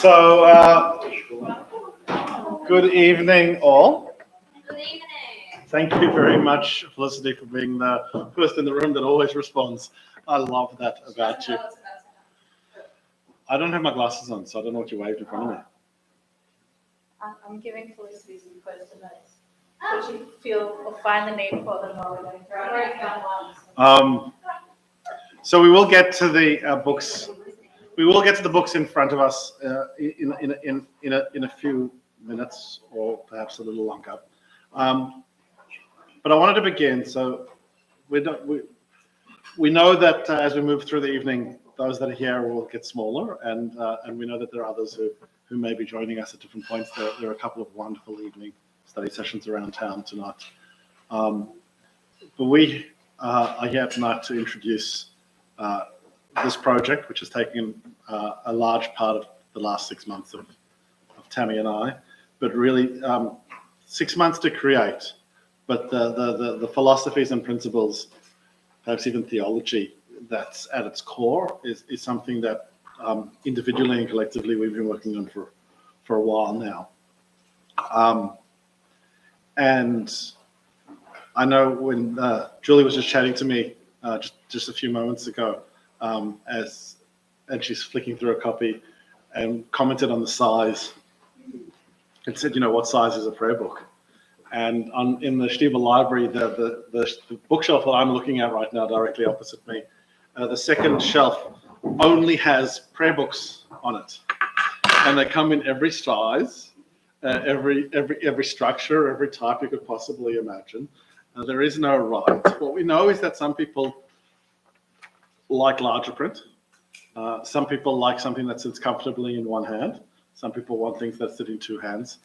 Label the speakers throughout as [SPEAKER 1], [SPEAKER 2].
[SPEAKER 1] So, good evening, all.
[SPEAKER 2] Good evening.
[SPEAKER 1] Thank you very much, Felicity, for being the first in the room that always responds. I love that about you. I don't have my glasses on, so I don't know what you waved in front of me.
[SPEAKER 3] I'm giving Felicity some post-it notes. So she feel or find the need for them while we're going through.
[SPEAKER 1] So we will get to the books. We will get to the books in front of us in a few minutes, or perhaps a little longer. But I wanted to begin. So we know that as we move through the evening, those that are here will get smaller, and we know that there are others who may be joining us at different points. There are a couple of wonderful evening study sessions around town tonight. But we are here tonight to introduce this project, which has taken a large part of the last 6 months of Tammy and I, but really 6 months to create. But the philosophies and principles, perhaps even theology, that's at its core is something that individually and collectively we've been working on for a while now. And I know when Julie was just chatting to me just a few moments ago, and she's flicking through a copy and commented on the size and said, you know, what size is a prayer book? And in the Shtiebel Library, the bookshelf that I'm looking at right now, directly opposite me, the second shelf only has prayer books on it, and they come in every size, every structure, every type you could possibly imagine. There is no right. What we know is that some people like larger print. Some people like something that sits comfortably in one hand. Some people want things that sit in two hands.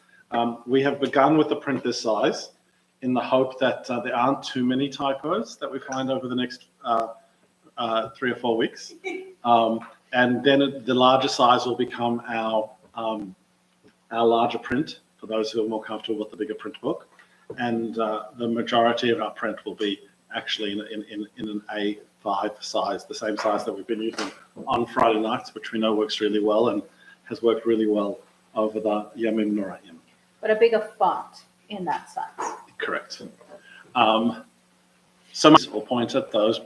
[SPEAKER 1] We have begun with the print this size in the hope that there aren't too many typos that we find over the next 3 or 4 weeks. And then the larger size will become our larger print for those who are more comfortable with the bigger print book. And the majority of our print will be actually in an A5 size, the same size that we've been using on Friday nights, which we know works really well and has worked really well over the Yamim Noraim.
[SPEAKER 3] But a bigger font in that size.
[SPEAKER 1] Correct. Some will point at those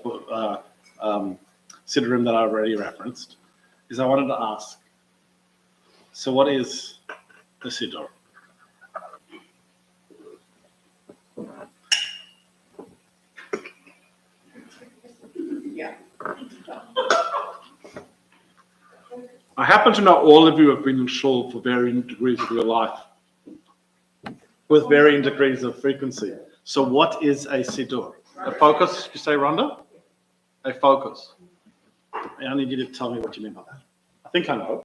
[SPEAKER 1] Siddurim that I already referenced. Is I wanted to ask, so what is the Siddur?
[SPEAKER 4] Yeah.
[SPEAKER 1] I happen to know all of you have been in shul for varying degrees of your life, with varying degrees of frequency. So what is a Siddur? A focus, you say, Rhonda? A focus. I need you to tell me what you mean by that. I think I know.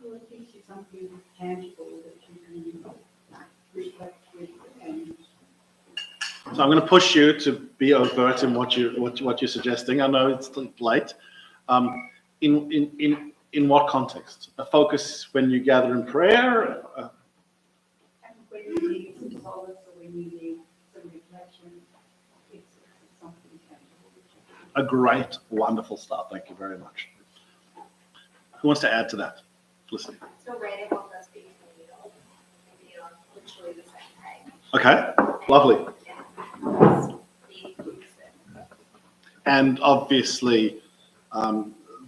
[SPEAKER 4] Well, it gives you something tangible that you can reflect with. And
[SPEAKER 1] So I'm going to push you to be overt in what you're suggesting. I know it's late. In what context? A focus when you gather in prayer?
[SPEAKER 4] when you need some solace or when you need some reflection, it's something tangible.
[SPEAKER 1] A great, wonderful start. Thank you very much. Who wants to add to that? Felicity.
[SPEAKER 2] So read it on this piece of needle. Maybe on literally the same page.
[SPEAKER 1] Okay, lovely.
[SPEAKER 2] Yeah.
[SPEAKER 1] And obviously,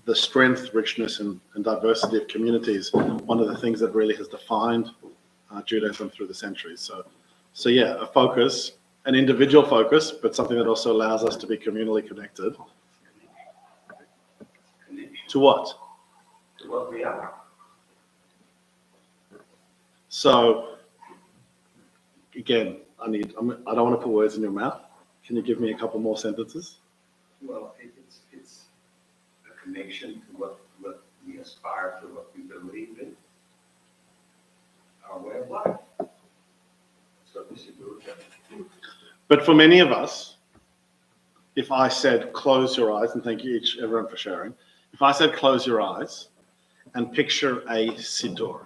[SPEAKER 1] the strength, richness, and diversity of communities, one of the things that really has defined Judaism through the centuries. So yeah, a focus, an individual focus, but something that also allows us to be communally connected. To what?
[SPEAKER 5] To what we are.
[SPEAKER 1] So, again, I don't want to put words in your mouth. Can you give me a couple more sentences?
[SPEAKER 5] Well, it's a connection to what we aspire to, what we believe in, our way of life. So we should do it.
[SPEAKER 1] But for many of us, if I said close your eyes, and thank you everyone for sharing, if I said close your eyes and picture a Siddur.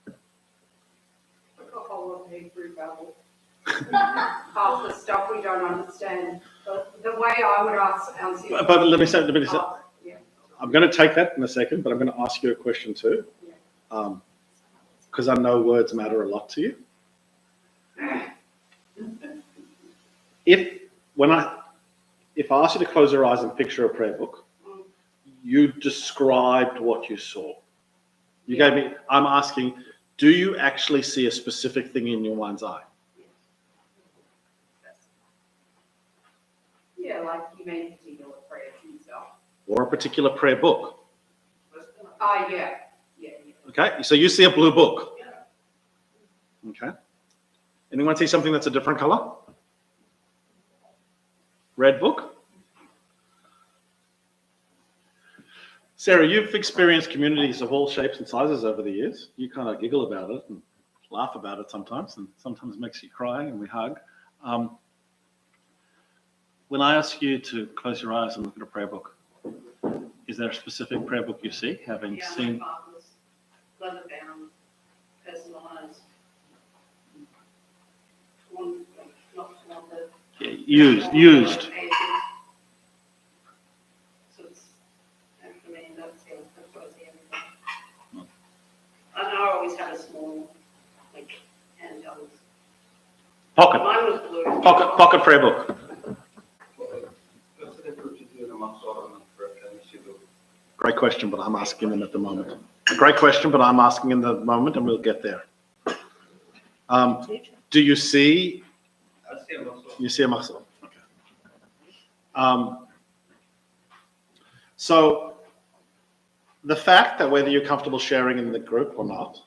[SPEAKER 4] A whole of Hebrew Bible. Half the stuff we don't understand. But the way I would answer
[SPEAKER 1] But let me say,
[SPEAKER 4] yeah.
[SPEAKER 1] I'm going to take that in a second, but I'm going to ask you a question too, because I know words matter a lot to you. If I asked you to close your eyes and picture a prayer book, you described what you saw. You gave me. I'm asking, do you actually see a specific thing in your mind's eye?
[SPEAKER 4] Yeah, like you made a particular prayer to yourself.
[SPEAKER 1] Or a particular prayer book?
[SPEAKER 4] Yeah.
[SPEAKER 1] Okay, so you see a blue book. Okay. Anyone see something that's a different color? Red book? Sarah, you've experienced communities of all shapes and sizes over the years. You kind of giggle about it and laugh about it sometimes, and sometimes it makes you cry and we hug. When I ask you to close your eyes and look at a prayer book, is there a specific prayer book you see, having seen?
[SPEAKER 4] My father's leather bound, personalised. One, not one that.
[SPEAKER 1] Yeah, used.
[SPEAKER 4] So it's, and for me, that's what I see everything. And I always had a small, like, handheld.
[SPEAKER 1] Pocket
[SPEAKER 4] Mine was blue.
[SPEAKER 1] pocket prayer book. Great question, but I'm asking them at the moment. Great question, but I'm asking in the moment, and we'll get there. Do you see?
[SPEAKER 5] I see a muscle.
[SPEAKER 1] You see a muscle. Okay. So the fact that whether you're comfortable sharing in the group or not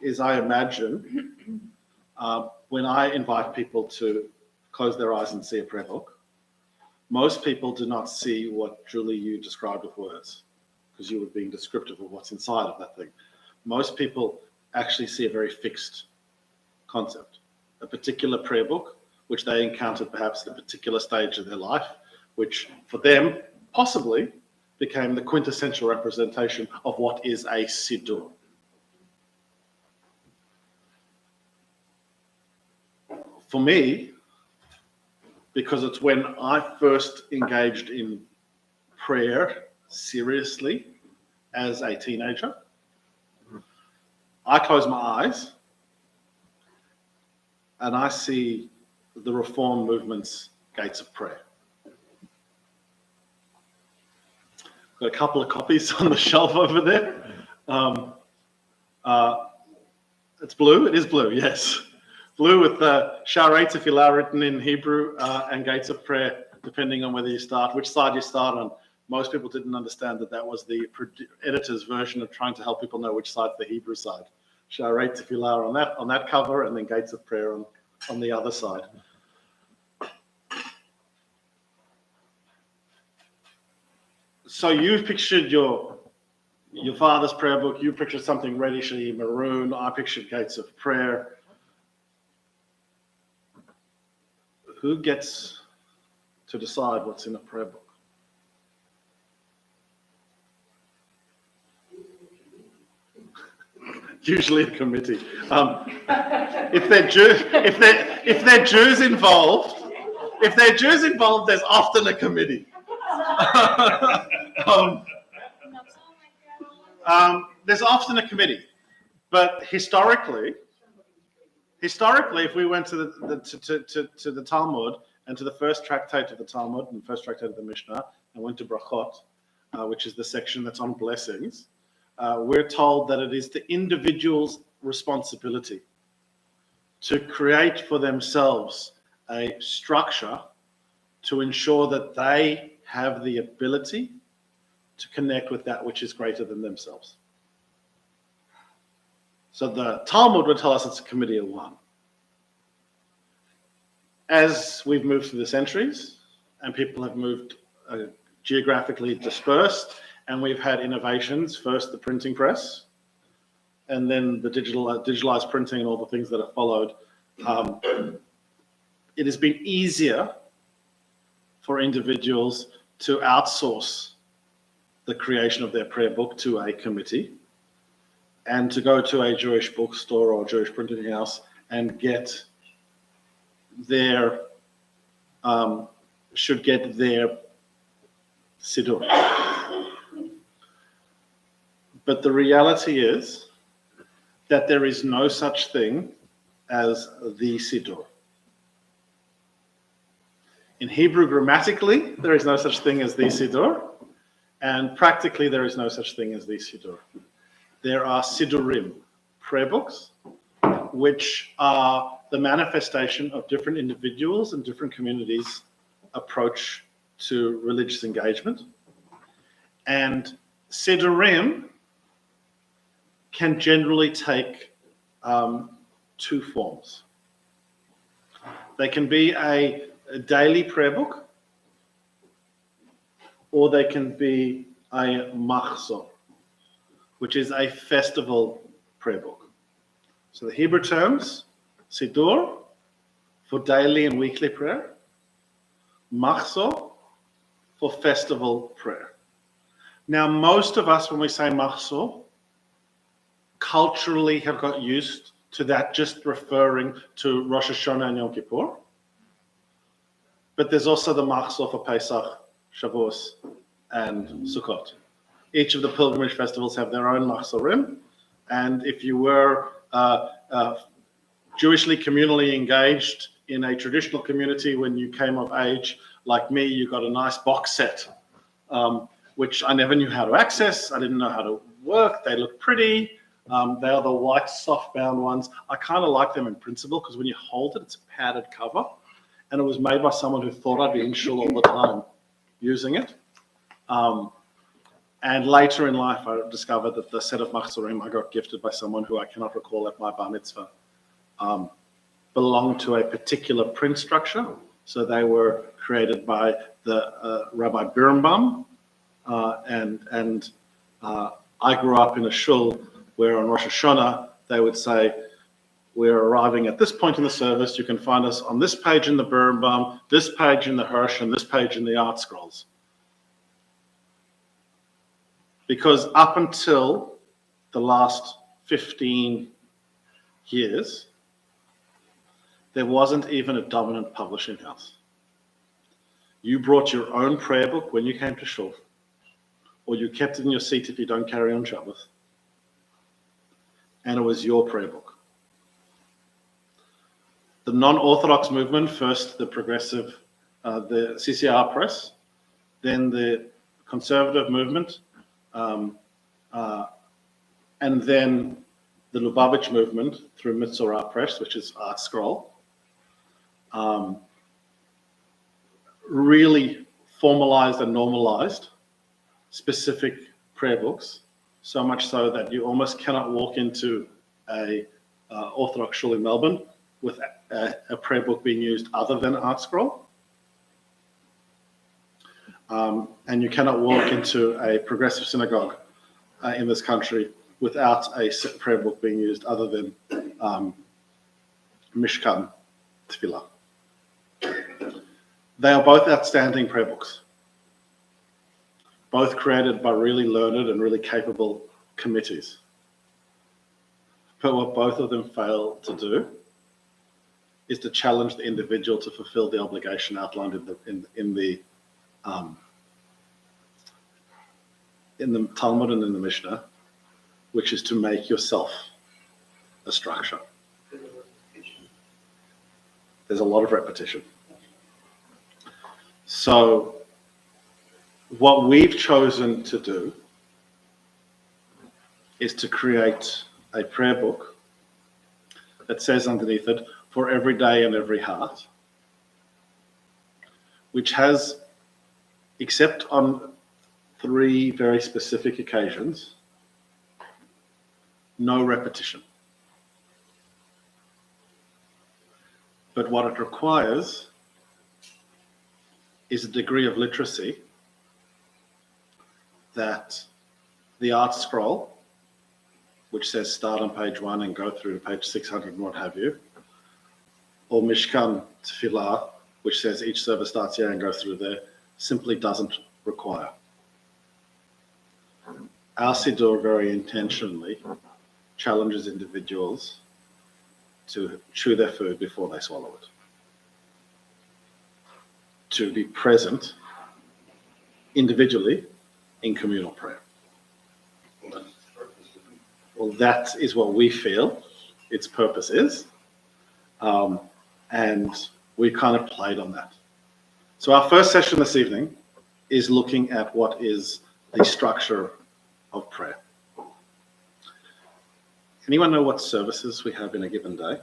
[SPEAKER 1] is, I imagine, when I invite people to close their eyes and see a prayer book, most people do not see what, Julie, you described with words, because you were being descriptive of what's inside of that thing. Most people actually see a very fixed concept, a particular prayer book, which they encountered perhaps at a particular stage of their life, which for them possibly became the quintessential representation of what is a siddur. For me, because it's when I first engaged in prayer seriously as a teenager, I close my eyes and I see the Reform movement's gates of prayer. Got a couple of copies on the shelf over there. It's blue. It is blue, yes. Blue with Shaarei Tefillah written in Hebrew and Gates of Prayer, depending on whether you start, which side you start on. Most people didn't understand that was the editor's version of trying to help people know which side's the Hebrew side. Shaarei Tefillah on that cover, and then Gates of Prayer on the other side. So you've pictured your father's prayer book. You pictured something reddishly maroon. I pictured Gates of Prayer. Who gets to decide what's in a prayer book? Usually a committee. If they're Jews involved, there's often a committee. There's often a committee, but historically, if we went to the Talmud and to the first tractate of the Talmud and the first tractate of the Mishnah and went to Brachot, which is the section that's on blessings, we're told that it is the individual's responsibility to create for themselves a structure to ensure that they have the ability to connect with that which is greater than themselves. So the Talmud would tell us it's a committee of one. As we've moved through the centuries and people have moved geographically dispersed, and we've had innovations, first the printing press, and then the digitalized printing and all the things that have followed, it has been easier for individuals to outsource the creation of their prayer book to a committee and to go to a Jewish bookstore or Jewish printing house and get their siddur. But the reality is that there is no such thing as the Siddur. In Hebrew, grammatically, there is no such thing as the Siddur, and practically, there is no such thing as the Siddur. There are Siddurim, prayer books, which are the manifestation of different individuals and different communities' approach to religious engagement. And Siddurim can generally take two forms. They can be a daily prayer book, or they can be a machzor, which is a festival prayer book. So the Hebrew terms, Siddur, for daily and weekly prayer, machzor, for festival prayer. Now, most of us, when we say machzor, culturally have got used to that just referring to Rosh Hashanah and Yom Kippur. But there's also the machzor for Pesach, Shavuos, and Sukkot. Each of the pilgrimage festivals have their own machzorim, and if you were Jewishly communally engaged in a traditional community when you came of age, like me, you got a nice box set, which I never knew how to access. I didn't know how to work. They look pretty. They are the white soft-bound ones. I kind of like them in principle because when you hold it, it's a padded cover, and it was made by someone who thought I'd be in shul all the time using it. And later in life, I discovered that the set of machzorim I got gifted by someone who I cannot recall at my bar mitzvah belonged to a particular print structure. So they were created by the Rabbi Birnbaum, and I grew up in a shul where on Rosh Hashanah they would say, "We're arriving at this point in the service. You can find us on this page in the Birnbaum, this page in the Hirsch, and this page in the Art Scrolls." Because up until the last 15 years, there wasn't even a dominant publishing house. You brought your own prayer book when you came to shul, or you kept it in your seat if you don't carry on Shabbos, and it was your prayer book. The non-Orthodox movement, first the progressive, the CCR press, then the conservative movement, and then the Lubavitch movement through Mitzorah Press, which is Art Scroll, really formalized and normalized specific prayer books, so much so that you almost cannot walk into a Orthodox shul in Melbourne with a prayer book being used other than Art Scroll. And you cannot walk into a progressive synagogue in this country without a prayer book being used other than Mishkan Tefillah. They are both outstanding prayer books, both created by really learned and really capable committees. But what both of them fail to do is to challenge the individual to fulfill the obligation outlined in the Talmud and in the Mishnah, which is to make yourself a structure. There's a lot of repetition. So what we've chosen to do is to create a prayer book that says underneath it, for every day and every heart, which has, except on 3 very specific occasions, no repetition. But what it requires is a degree of literacy that the Art Scroll, which says start on page 1 and go through to page 600 and what have you, or Mishkan Tefillah, which says each service starts here and goes through there, simply doesn't require. Our Siddur very intentionally challenges individuals to chew their food before they swallow it, to be present individually in communal prayer. Well, that is what we feel its purpose is. And we kind of played on that. So our first session this evening is looking at what is the structure of prayer. Anyone know what services we have in a given day?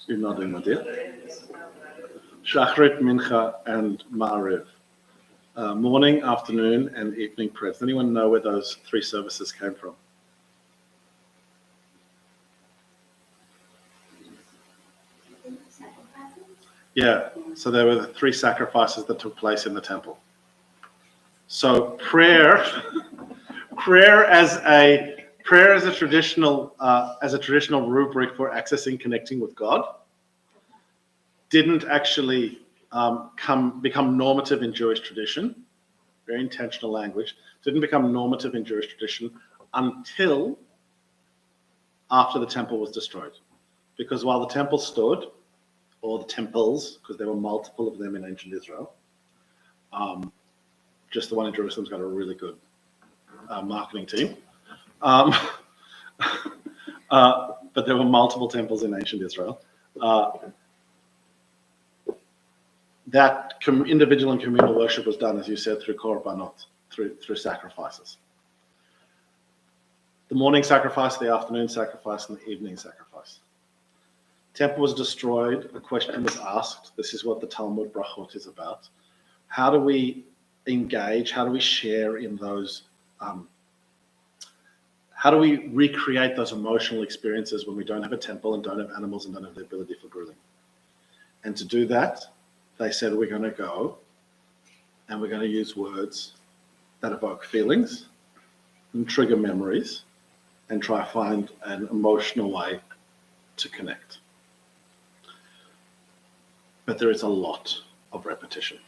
[SPEAKER 1] You're nodding, my dear. Shachrit, Mincha, and Ma'ariv. Morning, afternoon, and evening prayers. Does anyone know where those three services came from? Yeah, so there were the three sacrifices that took place in the temple. So prayer as a traditional rubric for accessing, connecting with God, didn't actually become normative in Jewish tradition. Very intentional language. Didn't become normative in Jewish tradition until after the temple was destroyed, because while the temple stood, or the temples, because there were multiple of them in ancient Israel. Just the one in Jerusalem's got a really good marketing team. But there were multiple temples in ancient Israel. That individual and communal worship was done, as you said, through korbanot, through sacrifices. The morning sacrifice, the afternoon sacrifice, and the evening sacrifice. Temple was destroyed. The question was asked. This is what the Talmud Brachot is about. How do we engage? How do we share in those? How do we recreate those emotional experiences when we don't have a temple and don't have animals and don't have the ability for grilling? And to do that, they said we're going to go and we're going to use words that evoke feelings and trigger memories and try to find an emotional way to connect. But there is a lot of repetition.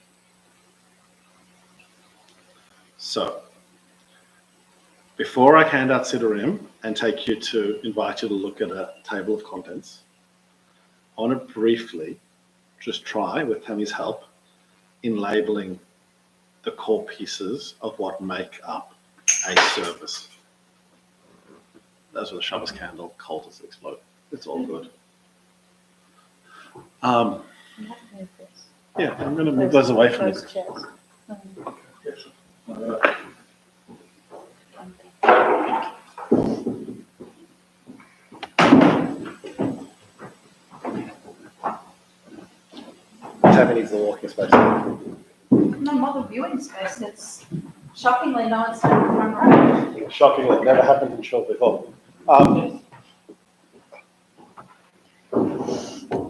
[SPEAKER 1] So, before I hand out Siddurim and invite you to look at a table of contents, I want to briefly just try, with Tammy's help, in labeling the core pieces of what make up a service. Those were the Shabbos candle, cold as explode. It's all good. Yeah, I'm going to move those away from you. Tammy needs the walking space.
[SPEAKER 3] No more viewing space. It's shockingly no one's standing in front row.
[SPEAKER 1] Shockingly, it never happened in short before.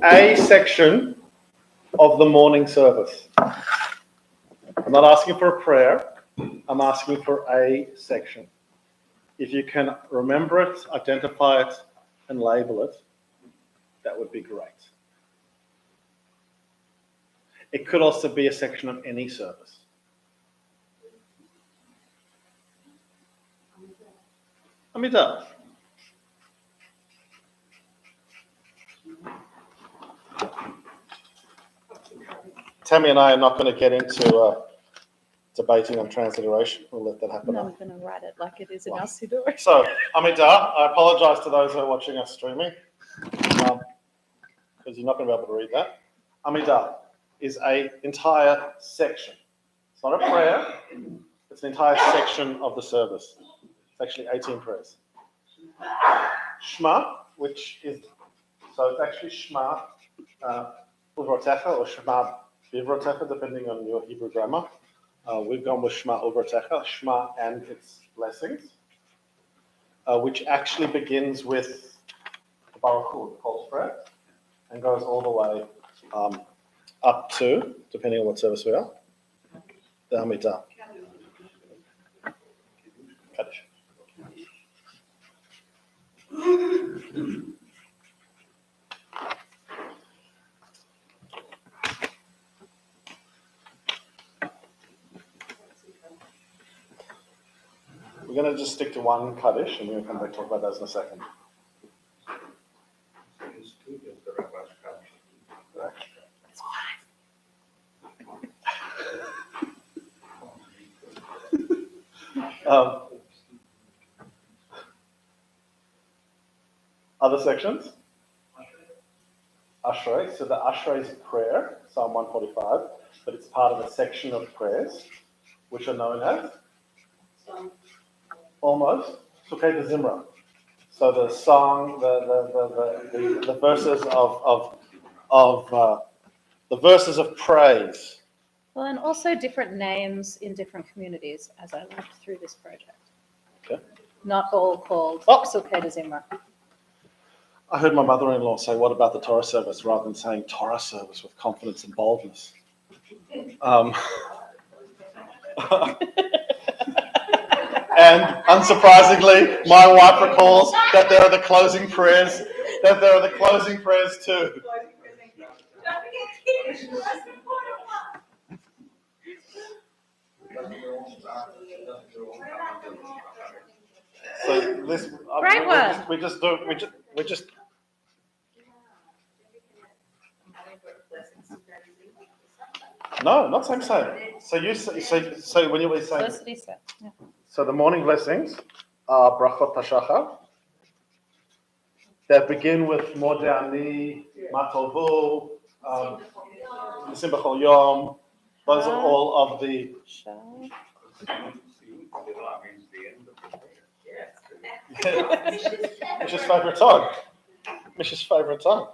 [SPEAKER 1] A section of the morning service. I'm not asking for a prayer. I'm asking for a section. If you can remember it, identify it, and label it, that would be great. It could also be a section of any service. Amidah. Tammy and I are not going to get into debating on transliteration. We'll let that happen.
[SPEAKER 6] No, I'm going to write it like it is in our Siddur.
[SPEAKER 1] So, Amidah, I apologize to those who are watching us streaming, because you're not going to be able to read that. Amidah is an entire section. It's not a prayer. It's an entire section of the service. It's actually 18 prayers. Shema, which is, so it's actually Shema Uvrotecha or Shema Bivrotecha, depending on your Hebrew grammar. We've gone with Shema Uvrotecha, Shema and its blessings, which actually begins with the Baruch Hu, the Kol Prayer, and goes all the way up to, depending on what service we are, the Amidah. Kaddish. We're going to just stick to one Kaddish, and we'll come back and talk about those in a second. Other sections? Ashrei. So the Ashrei is prayer, Psalm 145, but it's part of a section of prayers, which are known as almost Sukkot de Zimra. So the song, the verses the verses of praise.
[SPEAKER 3] Well, and also different names in different communities as I looked through this project.
[SPEAKER 1] Okay.
[SPEAKER 3] Not all called
[SPEAKER 1] Oh.
[SPEAKER 3] Sukkot de Zimra.
[SPEAKER 1] I heard my mother-in-law say, "What about the Torah service?" rather than saying Torah service with confidence and boldness. And unsurprisingly, my wife recalls that there are the closing prayers. That there are the closing prayers too. So this
[SPEAKER 3] Great one.
[SPEAKER 1] we just no, not same. So you so when you were saying
[SPEAKER 3] Felicity said. Yeah.
[SPEAKER 1] so the morning blessings are brachot hashachar that begin with Modeh Ani, Matovu, Nisim B'chol Yom. Those are all of the
[SPEAKER 3] Shah.
[SPEAKER 1] Mish's favourite song. Mish's favourite song.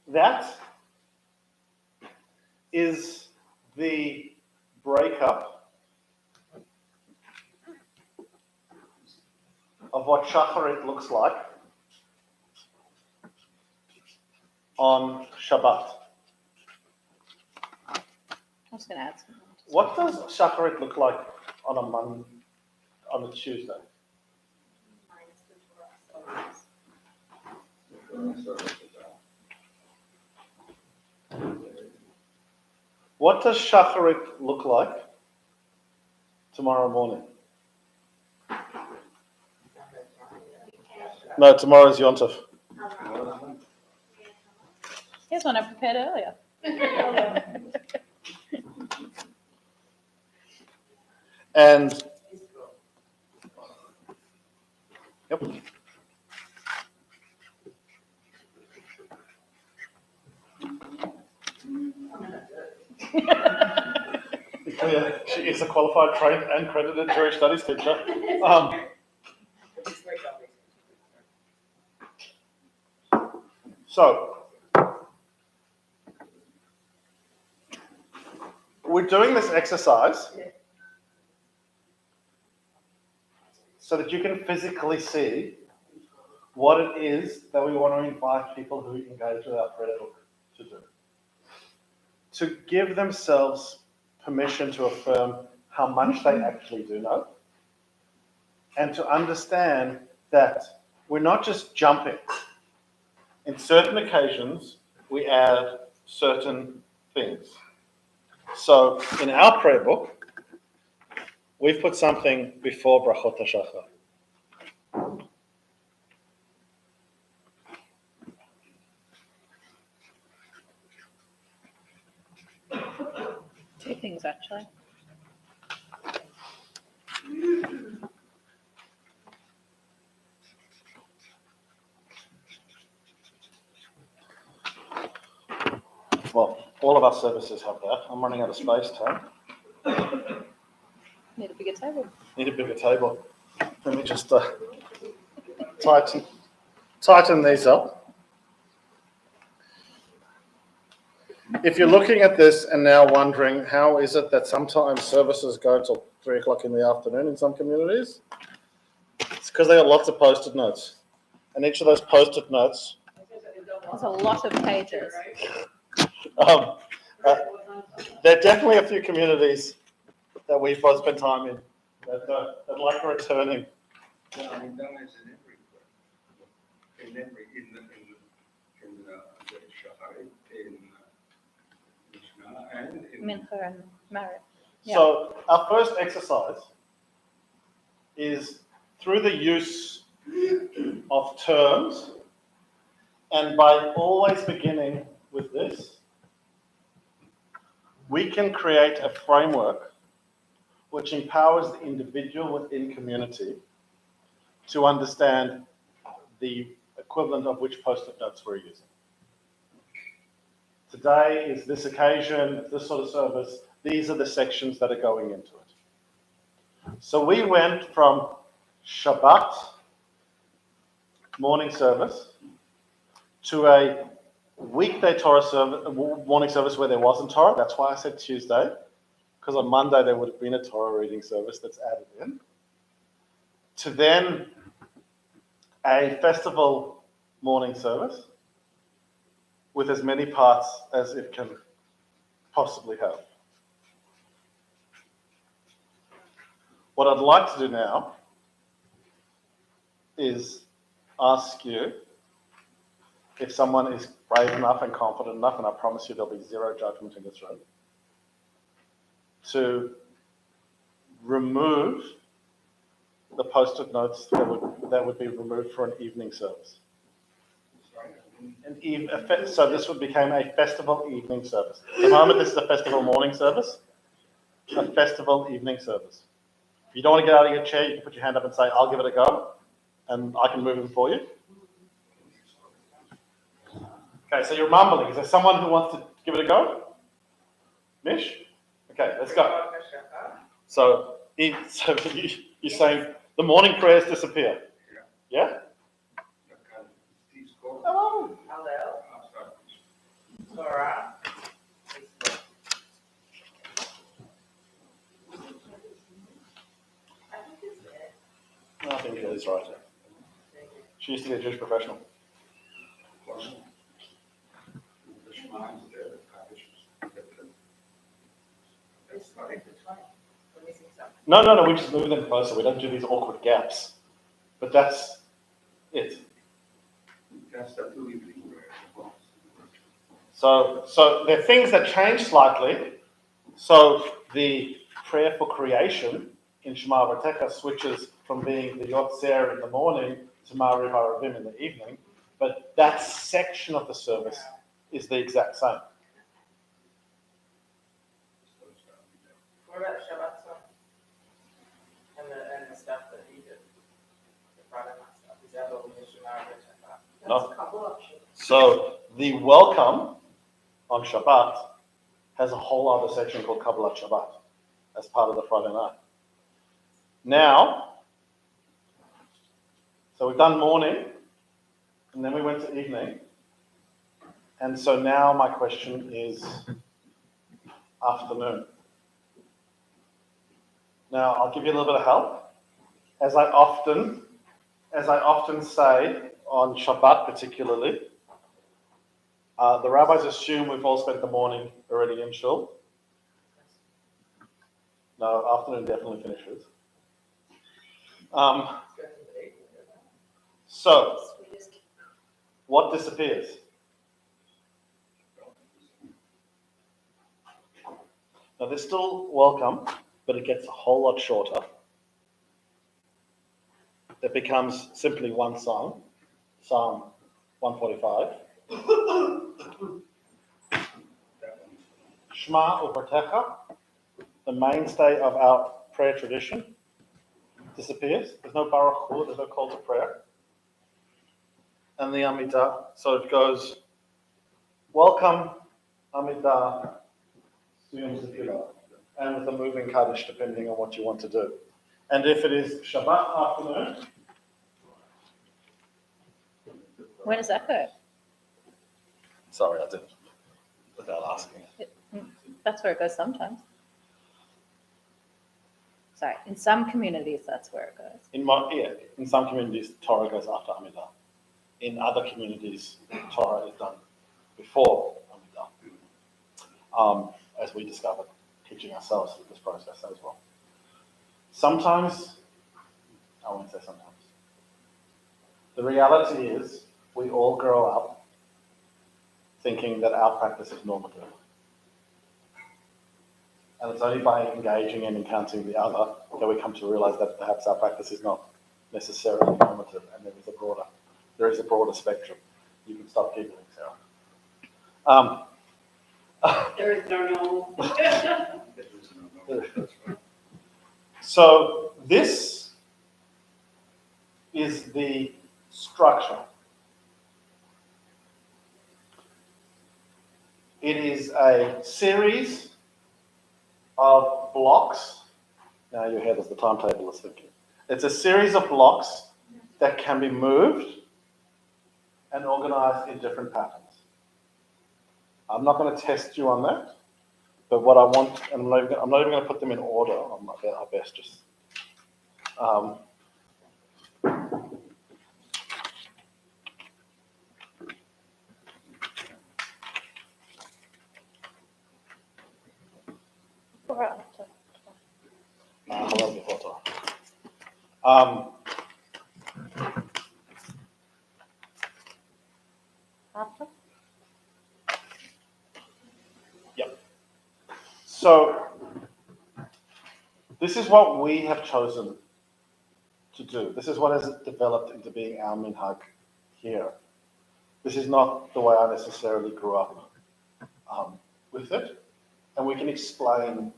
[SPEAKER 1] That is the breakup of what Shacharit looks like on Shabbat.
[SPEAKER 3] I was going to add something.
[SPEAKER 1] What does Shacharit look like on a Tuesday? What does Shacharit look like tomorrow morning? No, tomorrow is Yom Tov.
[SPEAKER 3] Here's one I prepared earlier.
[SPEAKER 1] And yep. Victoria, she is a qualified, trained, and credited Jewish studies teacher. So, we're doing this exercise so that you can physically see what it is that we want to invite people who engage with our prayer book to do. To give themselves permission to affirm how much they actually do know, and to understand that we're not just jumping. In certain occasions, we add certain things. So in our prayer book, we've put something before Brachot HaShachar.
[SPEAKER 3] Two things, actually.
[SPEAKER 1] Well, all of our services have that. I'm running out of space, Tom.
[SPEAKER 3] Need a bigger table.
[SPEAKER 1] Need a bigger table. Let me just tighten these up. If you're looking at this and now wondering how is it that sometimes services go till 3 o'clock in the afternoon in some communities, it's because they got lots of post-it notes. And each of those post-it notes,
[SPEAKER 3] There's a lot of pages.
[SPEAKER 1] there are definitely a few communities that we've both spent time in that like returning.
[SPEAKER 5] Yeah, I mean, that is in the Shacharit, in Mishnah, and in
[SPEAKER 3] Mincha and Marriott. Yeah.
[SPEAKER 1] So our first exercise is through the use of terms And by always beginning with this, we can create a framework which empowers the individual within community to understand the equivalent of which post-it notes we're using. Today is this occasion, this sort of service. These are the sections that are going into it. So we went from Shabbat morning service to a weekday Torah service, morning service where there wasn't Torah. That's why I said Tuesday, because on Monday there would have been a Torah reading service that's added in. To then a festival morning service with as many parts as it can possibly have. What I'd like to do now is ask you if someone is brave enough and confident enough, and I promise you there'll be zero judgment in this room, to remove the post-it notes that would be removed for an evening service. So this would become a festival evening service. At the moment, this is a festival morning service, a festival evening service. If you don't want to get out of your chair, you can put your hand up and say, I'll give it a go, and I can move them for you. Okay, so you're mumbling. Is there someone who wants to give it a go? Mish? Okay, let's go. So you're saying the morning prayers disappear? Yeah? Hello.
[SPEAKER 7] Hello. Torah. I think it's it.
[SPEAKER 1] I think Julie's right. She used to be a Jewish professional.
[SPEAKER 7] It's not like the 20. Let me see something.
[SPEAKER 1] No, we just move them closer. We don't do these awkward gaps. But that's it. So there are things that change slightly. So the prayer for creation in Shema V'Techa switches from being the Yotzer in the morning to Ma'ariv HaRavim in the evening, but that section of the service is the exact same.
[SPEAKER 7] What about the Shabbat song? And the stuff that he did? The Friday night stuff. Is that what we should
[SPEAKER 1] No.
[SPEAKER 2] That's a couple of options.
[SPEAKER 1] So the welcome on Shabbat has a whole other section called Kabbalat Shabbat as part of the Friday night. Now, so we've done morning, and then we went to evening. And so now my question is afternoon. Now, I'll give you a little bit of help. As I often say on Shabbat particularly, the rabbis assume we've all spent the morning already in shul. No, afternoon definitely finishes. So, what disappears? Now, there's still welcome, but it gets a whole lot shorter. It becomes simply one song, Psalm 145. Shema U'Partecha, the mainstay of our prayer tradition, disappears. There's no Baruch Hu, there's no call to prayer. And the Amidah, so it goes, welcome, Amidah, Siyum Zefillah, and with a moving Kaddish, depending on what you want to do. And if it is Shabbat afternoon,
[SPEAKER 6] When does that go?
[SPEAKER 1] sorry, I did it without asking.
[SPEAKER 6] That's where it goes sometimes. Sorry, in some communities, that's where it goes.
[SPEAKER 1] In some communities, Torah goes after Amidah. In other communities, Torah is done before Amidah, as we discovered, teaching ourselves through this process as well. Sometimes, I won't say sometimes, the reality is we all grow up thinking that our practice is normative. And it's only by engaging and encountering the other that we come to realize that perhaps our practice is not necessarily normative, and there is a broader spectrum. You can stop giggling, Sarah.
[SPEAKER 4] There is no normal.
[SPEAKER 5] There is no number, that's right.
[SPEAKER 1] So this is the structure. It is a series of blocks. Now your head as the timetable is thinking. It's a series of blocks that can be moved and organized in different patterns. I'm not going to test you on that, but what I want, and I'm not even going to put them in order. I best just. Hello, before time.
[SPEAKER 6] After?
[SPEAKER 1] So this is what we have chosen to do. This is what has developed into being our minhag here. This is not the way I necessarily grew up with it, and we can explain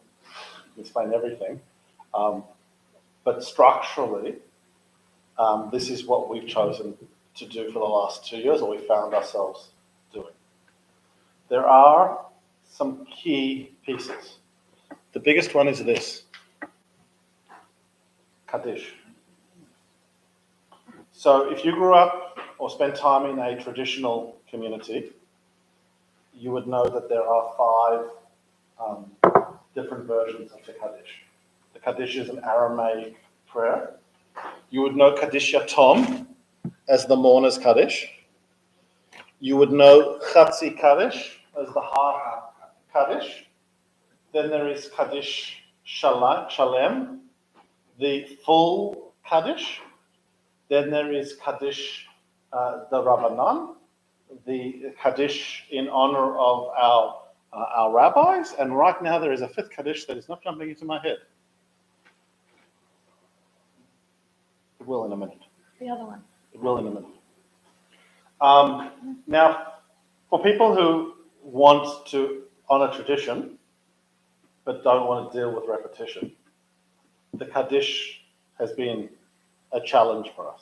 [SPEAKER 1] everything, but structurally, this is what we've chosen to do for the last 2 years, or we found ourselves doing. There are some key pieces. The biggest one is this, Kaddish. So if you grew up or spent time in a traditional community, you would know that there are 5 different versions of the Kaddish. The Kaddish is an Aramaic prayer. You would know Kaddish Yatom as the mourner's Kaddish. You would know Chatzi Kaddish as the half Kaddish. Then there is Kaddish Shalem, the full Kaddish. Then there is Kaddish the Rabbanan, the Kaddish in honor of our rabbis. And right now there is a 5th Kaddish that is not jumping into my head. It will in a minute.
[SPEAKER 6] The other one.
[SPEAKER 1] It will in a minute. Now, for people who want to honor tradition, but don't want to deal with repetition, the Kaddish has been a challenge for us.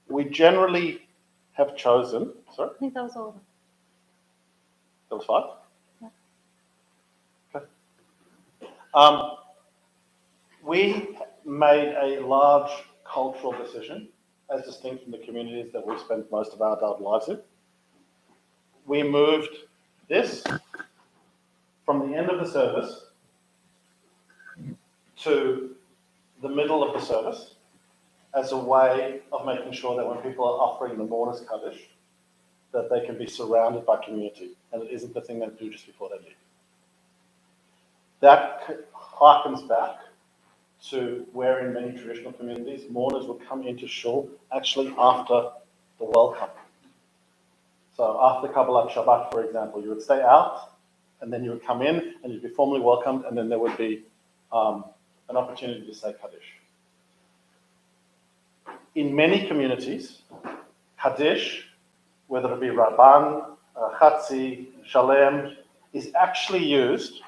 [SPEAKER 1] We generally have chosen, sorry,
[SPEAKER 6] I think that was all of them.
[SPEAKER 1] that was 5?
[SPEAKER 6] Yeah.
[SPEAKER 1] Okay. We made a large cultural decision, as distinct from the communities that we've spent most of our adult lives in. We moved this from the end of the service to the middle of the service as a way of making sure that when people are offering the mourner's Kaddish, that they can be surrounded by community, and it isn't the thing they do just before they leave. That harkens back to where in many traditional communities, mourners would come into shul actually after the welcome. So after Kabbalat Shabbat, for example, you would stay out, and then you would come in, and you'd be formally welcomed, and then there would be an opportunity to say Kaddish. In many communities, Kaddish, whether it be Rabban, Chatzi, Shalem, is actually used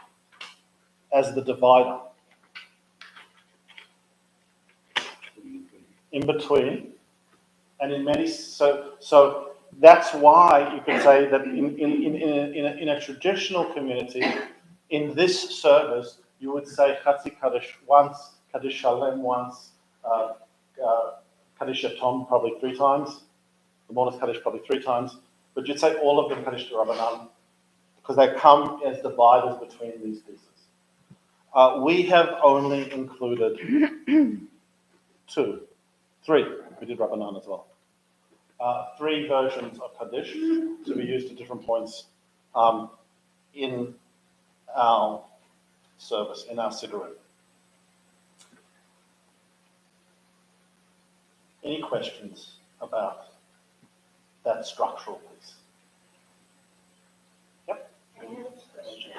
[SPEAKER 1] as the divider in between, and in many, so that's why you could say that in a traditional community, in this service, you would say Chatzi Kaddish once, Kaddish Shalem once, Kaddish Yatom probably 3 times, the mourner's Kaddish probably 3 times, but you'd say all of them Kaddish to Rabbanan, because they come as dividers between these pieces. We have only included 3, we did Rabbanan as well. 3 versions of Kaddish to be used at different points in our service, in our Siddurim. Any questions about that structural piece? Yep.
[SPEAKER 2] I have a question.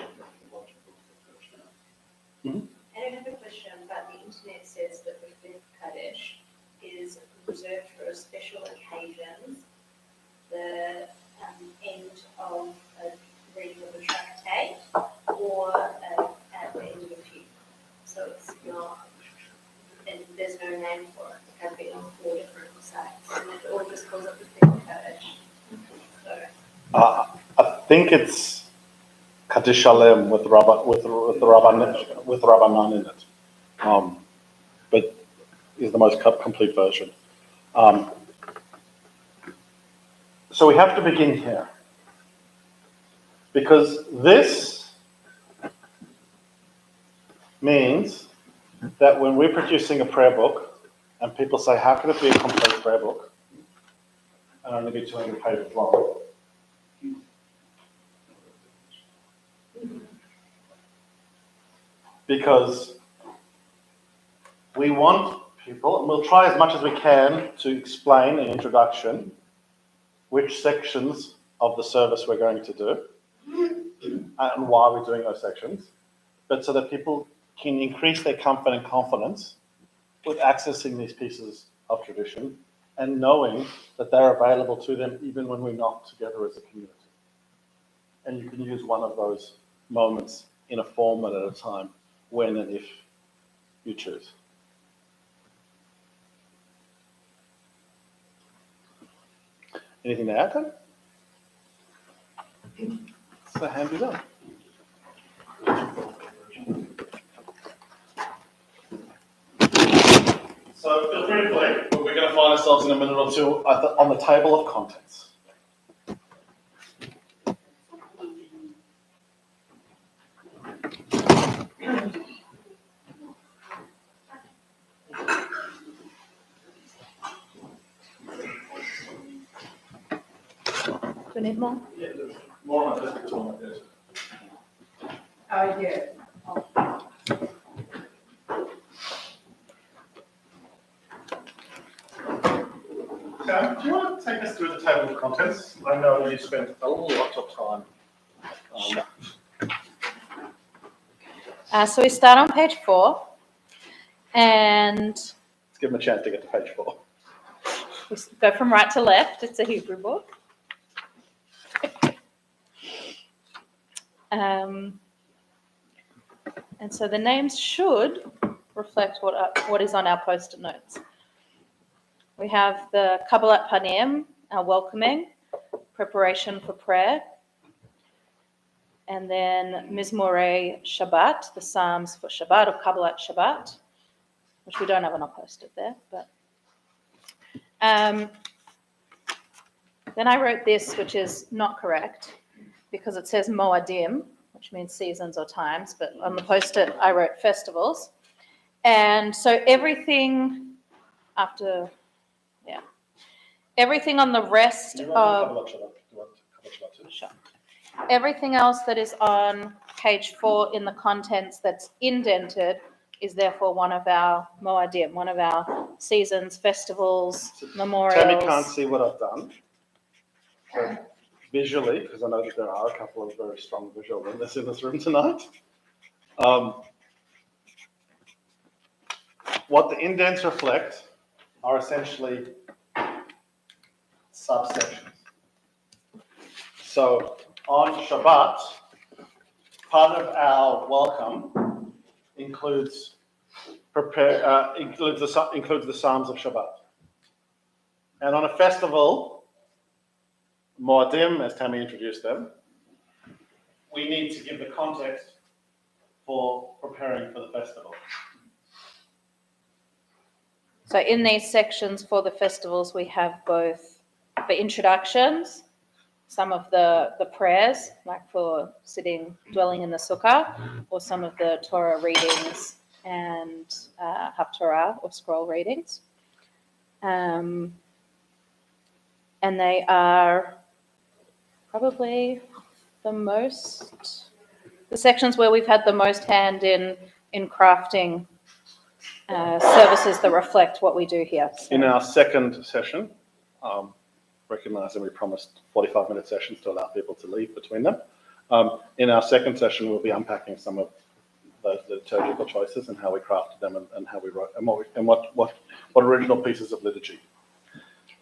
[SPEAKER 1] Mhm.
[SPEAKER 2] I have a question about the internet says that the 5th Kaddish is reserved for special occasions
[SPEAKER 1] think it's Kaddish Shalem with Rabbanan in it, but is the most complete version. So we have to begin here, because this means that when we're producing a prayer book and people say, how can it be a complete prayer book and only be 200 pages long? Because we want people, and we'll try as much as we can to explain in introduction which sections of the service we're going to do and why we're doing those sections, but so that people can increase their comfort and confidence with accessing these pieces of tradition and knowing that they're available to them even when we're not together as a community. And you can use one of those moments in a format at a time, when and if you choose. Anything to add, Tom? So handy done. So feel free to play, but we're going to find ourselves in a minute or two on the table of contents.
[SPEAKER 6] Do we need more?
[SPEAKER 1] Yeah, there's more on this tool like this.
[SPEAKER 4] Oh, yeah.
[SPEAKER 1] Sam, do you want to take us through the table of contents? I know you spent a lot of time.
[SPEAKER 6] Sure. So we start on page 4, and
[SPEAKER 1] Let's give them a chance to get to page 4.
[SPEAKER 6] we go from right to left. It's a Hebrew book. And so the names should reflect what is on our post-it notes. We have the Kabbalat Panim, our welcoming, preparation for prayer, and then Mizmorei Shabbat, the Psalms for Shabbat, or Kabbalat Shabbat, which we don't have on our post-it there, but then I wrote this, which is not correct, because it says Moadim, which means seasons or times, but on the post-it I wrote festivals. And so everything everything on the rest of... Sure. Everything else that is on page 4 in the contents that's indented is therefore one of our Moadim, one of our seasons, festivals, memorials.
[SPEAKER 1] Tammy can't see what I've done. So visually, because I know that there are a couple of very strong visual learners in this room tonight. What the indents reflect are essentially subsections. So on Shabbat, part of our welcome includes the Psalms of Shabbat. And on a festival, Moadim, as Tammy introduced them, we need to give the context for preparing for the festival.
[SPEAKER 6] So in these sections for the festivals, we have both the introductions, some of the prayers, like for dwelling in the sukkah, or some of the Torah readings and Haftarah or scroll readings. And they are probably the sections where we've had the most hand in crafting services that reflect what we do here. So.
[SPEAKER 1] In our second session, recognizing we promised 45-minute sessions to allow people to leave between them. In our second session, we'll be unpacking some of the liturgical choices and how we crafted them and how we wrote and what original pieces of liturgy.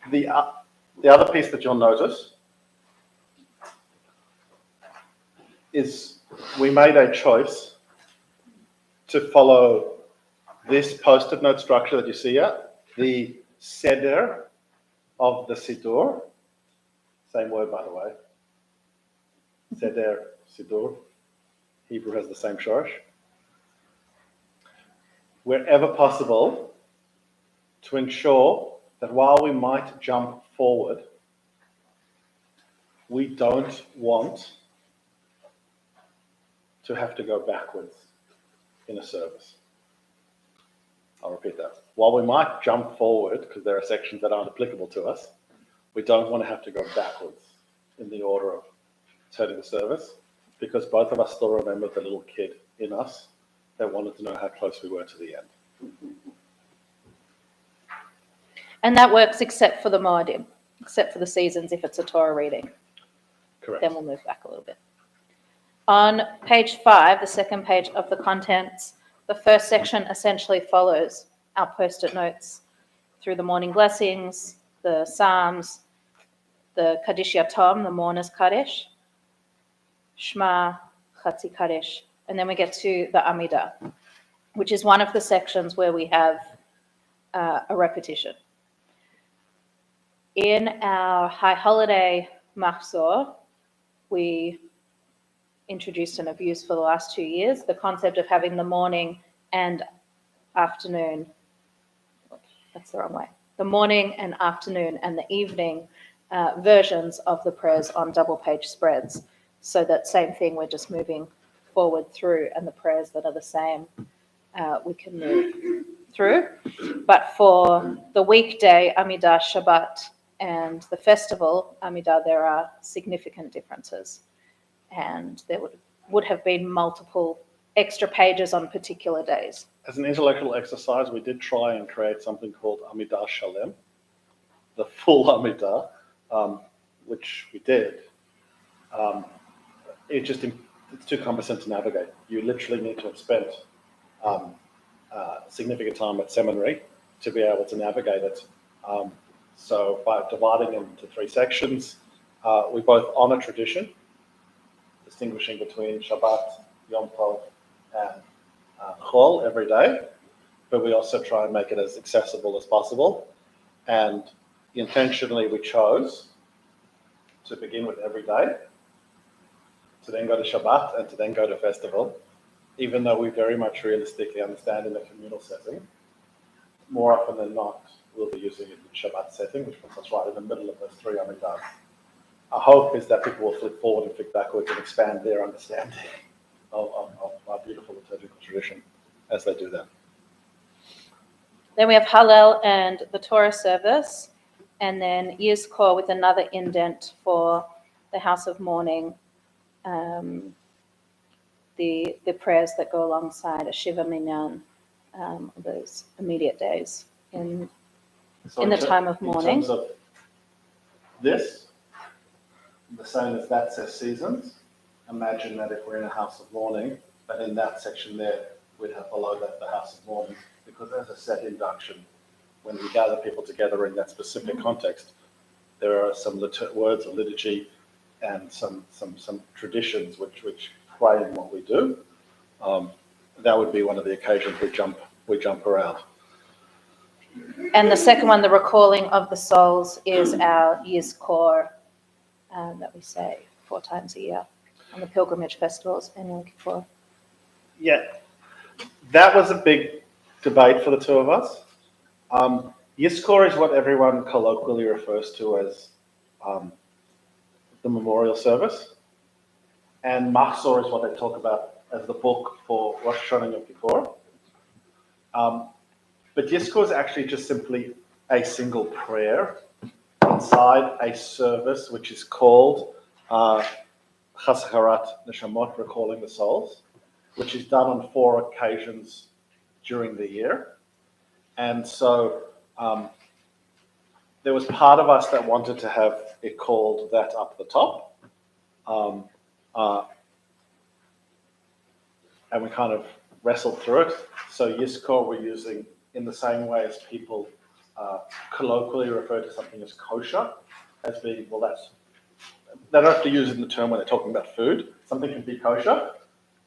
[SPEAKER 1] The other piece that you'll notice is we made a choice to follow this post-it note structure that you see here, the seder of the Siddur, same word by the way, Seder, Sidur. Hebrew has the same shorish. Wherever possible, to ensure that while we might jump forward, we don't want to have to go backwards in a service. I'll repeat that. While we might jump forward, because there are sections that aren't applicable to us, we don't want to have to go backwards in the order of turning the service, because both of us still remember the little kid in us that wanted to know how close we were to the end.
[SPEAKER 6] And that works except for the Moedim, except for the seasons if it's a Torah reading.
[SPEAKER 1] Correct.
[SPEAKER 6] Then we'll move back a little bit. On page 5, the second page of the contents, the first section essentially follows our post-it notes through the morning blessings, the Psalms, the Kaddish Yatom, the mourner's Kaddish, Shema, Chatzi Kaddish, and then we get to the Amidah, which is one of the sections where we have a repetition. In our high holiday Mahzor, we introduced and have used for the last 2 years the concept of having the morning and afternoon, that's the wrong way, the morning and afternoon and the evening versions of the prayers on double page spreads. So that same thing, we're just moving forward through, and the prayers that are the same, we can move through. But for the weekday Amidah, Shabbat, and the festival Amidah, there are significant differences. And there would have been multiple extra pages on particular days.
[SPEAKER 1] As an intellectual exercise, we did try and create something called Amidah Shalem, the full Amidah, which we did. It's too cumbersome to navigate. You literally need to have spent significant time at seminary to be able to navigate it. So by dividing into 3 sections, we both honor tradition, distinguishing between Shabbat, Yom Tov, and Chol every day, but we also try and make it as accessible as possible. And intentionally, we chose to begin with every day, to then go to Shabbat, and to then go to festival, even though we very much realistically understand in a communal setting, more often than not, we'll be using it in Shabbat setting, which puts us right in the middle of those 3 Amidah. Our hope is that people will flip forward and flip backwards and expand their understanding of our beautiful liturgical tradition as they do that.
[SPEAKER 6] Then we have Hallel and the Torah service, and then Yizkor with another indent for the house of mourning, the prayers that go alongside a Shiva Minyan, those immediate days in the time of mourning.
[SPEAKER 1] In terms of this, the same as that says seasons, imagine that if we're in a house of mourning, that in that section there, we'd have below that the house of mourning, because there's a set induction. When we gather people together in that specific context, there are some words of liturgy and some traditions which frame what we do. That would be one of the occasions we jump around.
[SPEAKER 6] And the second one, the recalling of the souls, is our Yizkor that we say 4 times a year on the pilgrimage festivals in Yom Kippur.
[SPEAKER 1] Yeah, that was a big debate for the 2 of us. Yizkor is what everyone colloquially refers to as the memorial service, and Mahzor is what they talk about as the book for Rosh Hashanah and Yom Kippur. But Yizkor is actually just simply a single prayer inside a service which is called Chazkarat Neshamot, recalling the souls, which is done on 4 occasions during the year. And so there was part of us that wanted to have it called that up the top. And we kind of wrestled through it. So Yizkor we're using in the same way as people colloquially refer to something as kosher, as being, well, they don't have to use it in the term when they're talking about food. Something can be kosher.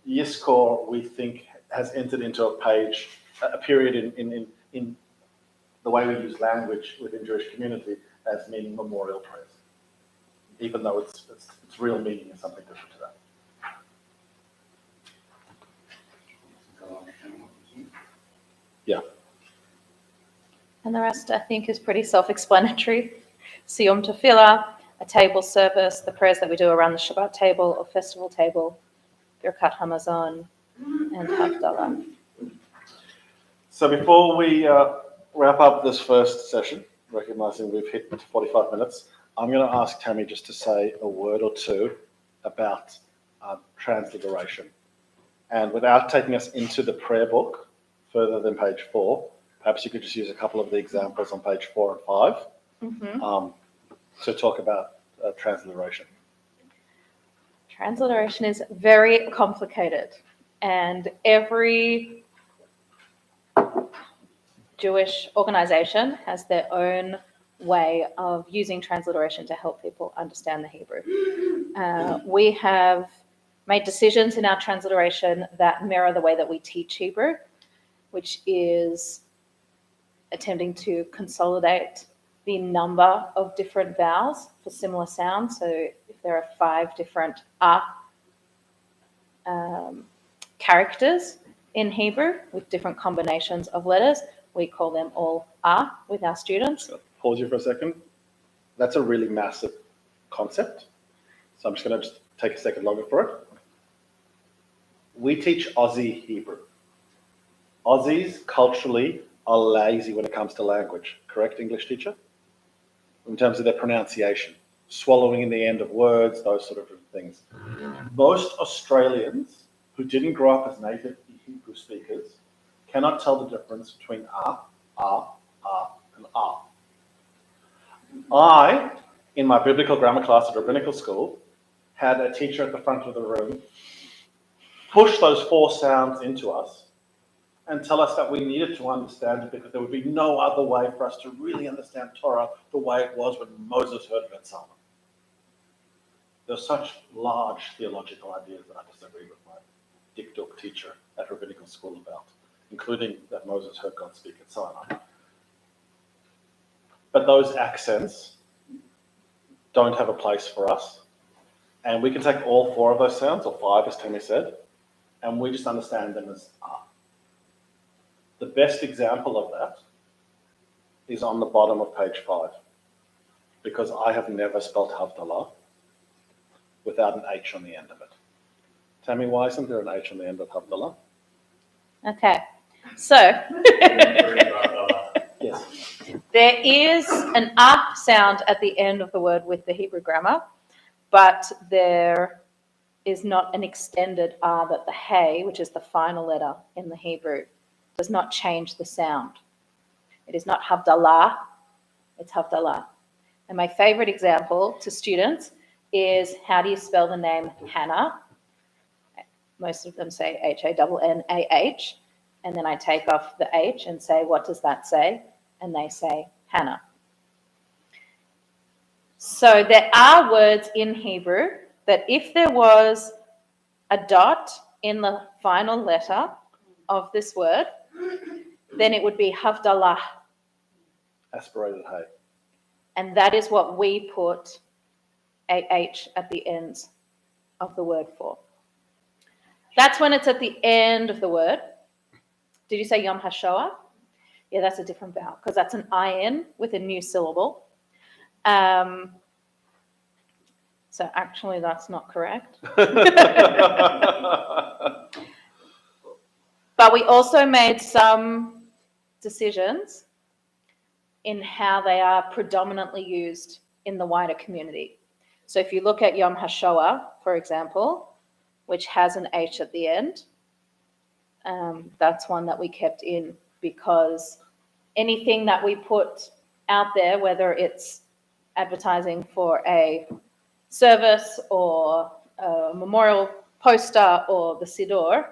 [SPEAKER 1] Yizkor, we think, has entered into a period in the way we use language within Jewish community as meaning memorial prayers. even though its real meaning is something different to that.
[SPEAKER 6] And the rest, I think, is pretty self-explanatory. Siyum Tefillah, a table service, the prayers that we do around the Shabbat table or festival table, Birkat Hamazon, and Havdalah.
[SPEAKER 1] So before we wrap up this first session, recognizing we've hit 45 minutes, I'm going to ask Tammy just to say a word or two about transliteration. And without taking us into the prayer book further than page 4, perhaps you could just use a couple of the examples on page 4 and 5 to talk about transliteration.
[SPEAKER 6] Transliteration is very complicated, and every Jewish organization has their own way of using transliteration to help people understand the Hebrew. We have made decisions in our transliteration that mirror the way that we teach Hebrew, which is attempting to consolidate the number of different vowels for similar sounds. So if there are 5 different characters in Hebrew with different combinations of letters, we call them all with our students.
[SPEAKER 1] Pause you for a second. That's a really massive concept. So I'm just going to take a second longer for it. We teach Aussie Hebrew. Aussies culturally are lazy when it comes to language. Correct, English teacher? In terms of their pronunciation, swallowing in the end of words, those sort of things. Most Australians who didn't grow up as native Hebrew speakers cannot tell the difference between and I, in my biblical grammar class at rabbinical school, had a teacher at the front of the room push those 4 sounds into us and tell us that we needed to understand it because there would be no other way for us to really understand Torah the way it was when Moses heard it at Sinai. There's such large theological ideas that I disagree with my Dick Duck teacher at rabbinical school about, including that Moses heard God speak at Sinai. But those accents don't have a place for us. And we can take all 4 of those sounds, or 5 as Tammy said, and we just understand them as The best example of that is on the bottom of page 5, because I have never spelt Havdalah without an H on the end of it. Tammy, why isn't there an H on the end of Havdalah?
[SPEAKER 6] Okay, so
[SPEAKER 1] Yes.
[SPEAKER 6] there is an sound at the end of the word with the Hebrew grammar, but there is not an extended that the hey, which is the final letter in the Hebrew, does not change the sound. It is not Havdalah, it's Havdalah. And my favorite example to students is, how do you spell the name Hannah? Most of them say H-A-N-N-A-H. And then I take off the H and say, what does that say? And they say Hannah. So there are words in Hebrew that if there was a dot in the final letter of this word, then it would be Havdalah.
[SPEAKER 1] Aspirated hay.
[SPEAKER 6] And that is what we put a H at the end of the word for. That's when it's at the end of the word. Did you say Yom HaShoah? Yeah, that's a different vowel, because that's an I-N with a new syllable. So actually that's not correct. But we also made some decisions in how they are predominantly used in the wider community. So if you look at Yom HaShoah, for example, which has an H at the end, that's one that we kept in, because anything that we put out there, whether it's advertising for a service or a memorial poster or the Siddur,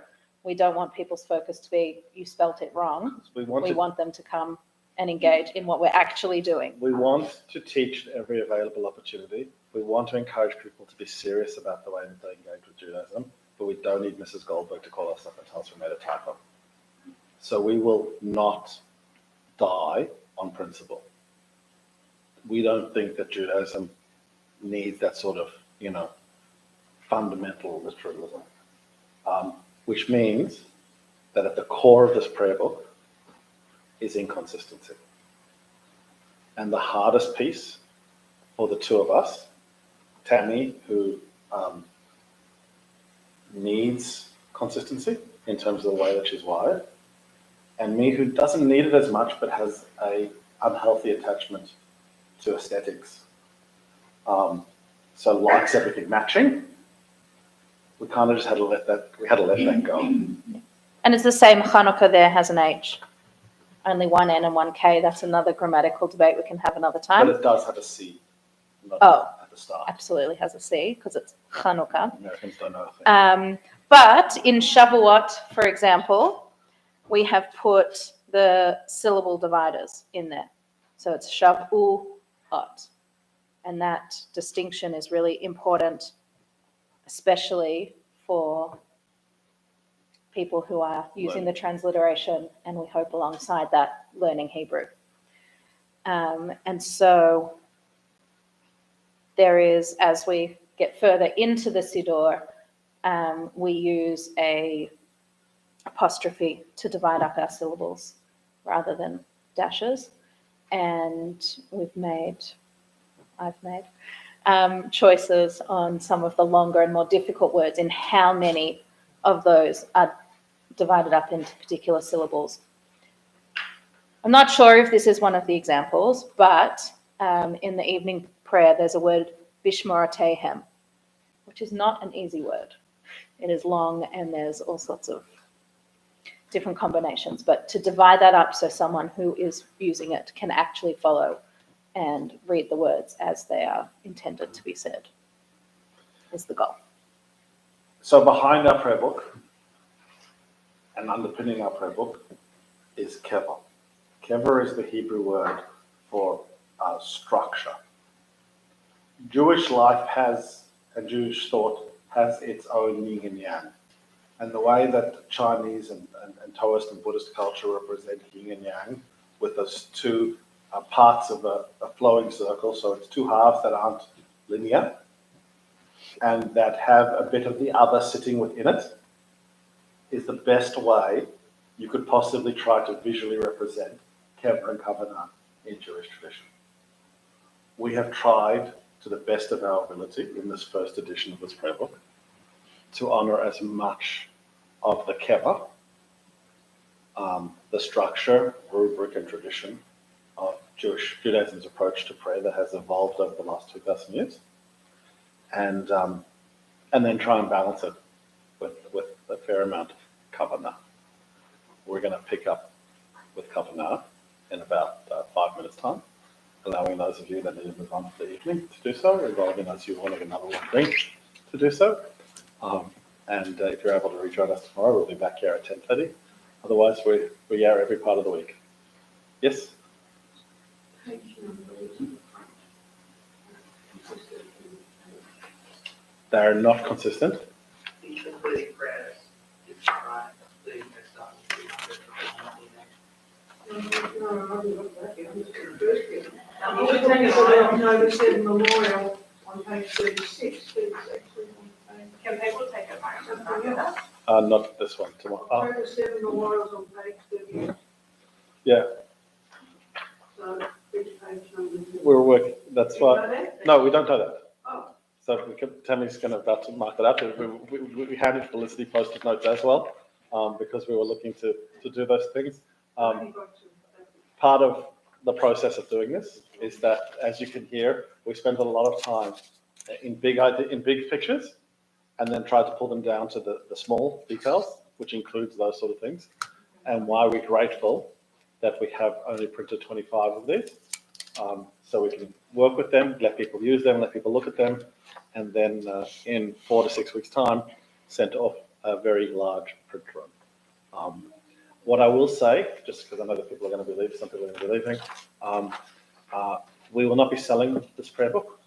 [SPEAKER 6] we don't want people's focus to be, you spelt it wrong. We want them to come and engage in what we're actually doing.
[SPEAKER 1] We want to teach every available opportunity. We want to encourage people to be serious about the way that they engage with Judaism, but we don't need Mrs. Goldberg to call us up and tell us we made a typo. So we will not die on principle. We don't think that Judaism needs that sort of, fundamental literalism, which means that at the core of this prayer book is inconsistency. And the hardest piece for the two of us, Tammy, who needs consistency in terms of the way that she's wired, and me, who doesn't need it as much but has a unhealthy attachment to aesthetics. So likes everything matching. We kind of just had to let that go.
[SPEAKER 6] And it's the same, Hanukkah there has an H. Only one N and one K. That's another grammatical debate we can have another
[SPEAKER 1] But
[SPEAKER 6] time.
[SPEAKER 1] it does have a C.
[SPEAKER 6] Oh.
[SPEAKER 1] At the start.
[SPEAKER 6] Absolutely has a C because it's Hanukkah.
[SPEAKER 1] Americans don't know a thing.
[SPEAKER 6] But in Shavuot, for example, we have put the syllable dividers in there. So it's Shavuot. And that distinction is really important, especially for people who are using the transliteration, and we hope alongside that learning Hebrew. And so there is, as we get further into the Siddur, we use a apostrophe to divide up our syllables rather than dashes. And I've made choices on some of the longer and more difficult words in how many of those are divided up into particular syllables. I'm not sure if this is one of the examples, but in the evening prayer, there's a word, bishmoratehem, which is not an easy word. It is long and there's all sorts of different combinations, but to divide that up so someone who is using it can actually follow and read the words as they are intended to be said is the goal.
[SPEAKER 1] So behind our prayer book and underpinning our prayer book is kever. Kever is the Hebrew word for structure. Jewish life and Jewish thought has its own yin and yang. And the way that Chinese and Taoist and Buddhist culture represent yin and yang with those two parts of a flowing circle, so it's two halves that aren't linear and that have a bit of the other sitting within it, is the best way you could possibly try to visually represent Kever and Kavanah in Jewish tradition. We have tried to the best of our ability in this first edition of this prayer book to honor as much of the Kever, the structure, rubric, and tradition of Judaism's approach to prayer that has evolved over the last 2,000 years, and then try and balance it with a fair amount of Kavanah. We're going to pick up with Kavanah in about 5 minutes' time, allowing those of you that need to move on for the evening to do so, involving those who want another one drink to do so. And if you're able to rejoin us tomorrow, we'll be back here at 10:30. Otherwise, we are every part of the week. Yes? They're not consistent.
[SPEAKER 7] Each of the prayers is right, the next time we
[SPEAKER 8] October 7 memorial on page 36.
[SPEAKER 4] Can people take a moment?
[SPEAKER 1] Not this one. Tomorrow.
[SPEAKER 8] October 7 memorials on page 38.
[SPEAKER 1] Yeah,
[SPEAKER 8] So which page number is it?
[SPEAKER 1] we're working. That's
[SPEAKER 8] You
[SPEAKER 1] why.
[SPEAKER 8] know that?
[SPEAKER 1] No, we don't know that.
[SPEAKER 8] Oh.
[SPEAKER 1] So Tammy's about to mark it up. We handed Felicity Post-it notes as well, because we were looking to do those things. Part of the process of doing this is that, as you can hear, we spent a lot of time in big pictures, and then tried to pull them down to the small details, which includes those sort of things, and why we're grateful that we have only printed 25 of these, so we can work with them, let people use them, let people look at them, and then in 4 to 6 weeks' time, send off a very large print run. What I will say, just because I know that people are going to be leaving, some people are going to be leaving, we will not be selling this prayer book.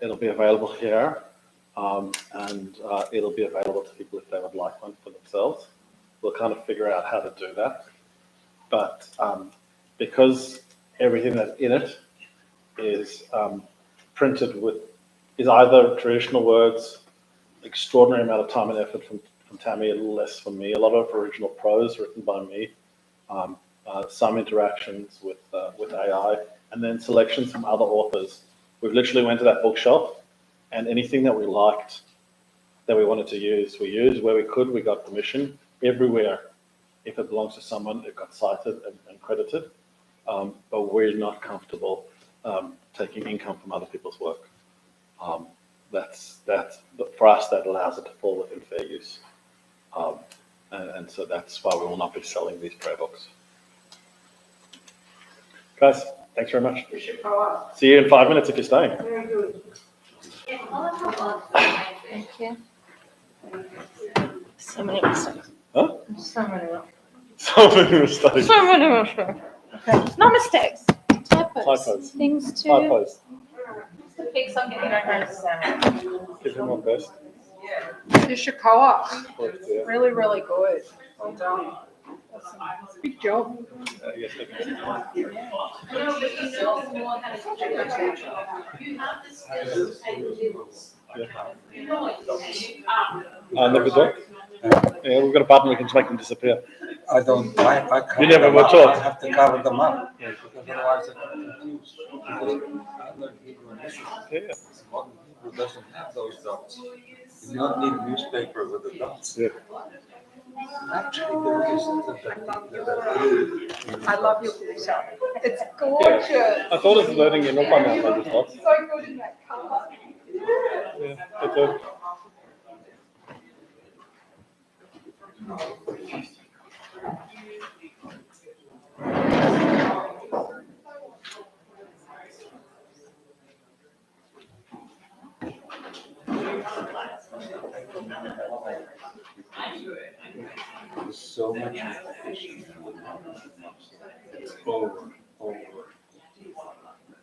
[SPEAKER 1] It'll be available here, and it'll be available to people if they would like one for themselves. We'll kind of figure out how to do that. But because everything that's in it is printed with is either traditional words, extraordinary amount of time and effort from Tammy, a little less from me, a lot of original prose written by me, some interactions with AI, and then selections from other authors. We've literally went to that bookshelf, and anything that we liked, that we wanted to use, we used. Where we could, we got permission. Everywhere, if it belongs to someone, it got cited and credited. But we're not comfortable taking income from other people's work. That's for us, that allows it to fall within fair use. And so that's why we will not be selling these prayer books. Guys, thanks very much. See you in 5 minutes if you're staying.
[SPEAKER 8] Very good.
[SPEAKER 6] Thank you. So many mistakes.
[SPEAKER 1] Huh?
[SPEAKER 6] So many mistakes.
[SPEAKER 1] So many mistakes.
[SPEAKER 6] So many mistakes. Okay. Not mistakes. Typos.
[SPEAKER 1] Typos.
[SPEAKER 6] Things to
[SPEAKER 1] Typos.
[SPEAKER 6] fix something you don't understand.
[SPEAKER 1] Give him one first.
[SPEAKER 8] Fisher Co-op,
[SPEAKER 1] Yeah.
[SPEAKER 8] really, really good. Well done. Big job.
[SPEAKER 1] Yes, definitely. Never do. Yeah, we've got a button, we can just make them disappear.
[SPEAKER 5] I can't.
[SPEAKER 1] You never were
[SPEAKER 5] I
[SPEAKER 1] taught.
[SPEAKER 5] have to cover them up, because otherwise I'm confused. Because I learned Hebrew initially.
[SPEAKER 1] Yeah.
[SPEAKER 5] Modern Hebrew doesn't have those dots. You don't need a newspaper with the dots.
[SPEAKER 1] Yeah.
[SPEAKER 5] Actually, there is.
[SPEAKER 8] I love your picture. It's gorgeous.
[SPEAKER 1] I thought it was learning in all my languages.
[SPEAKER 8] So good in that colour.
[SPEAKER 1] Yeah, it's a,
[SPEAKER 5] There's so much information. It's over.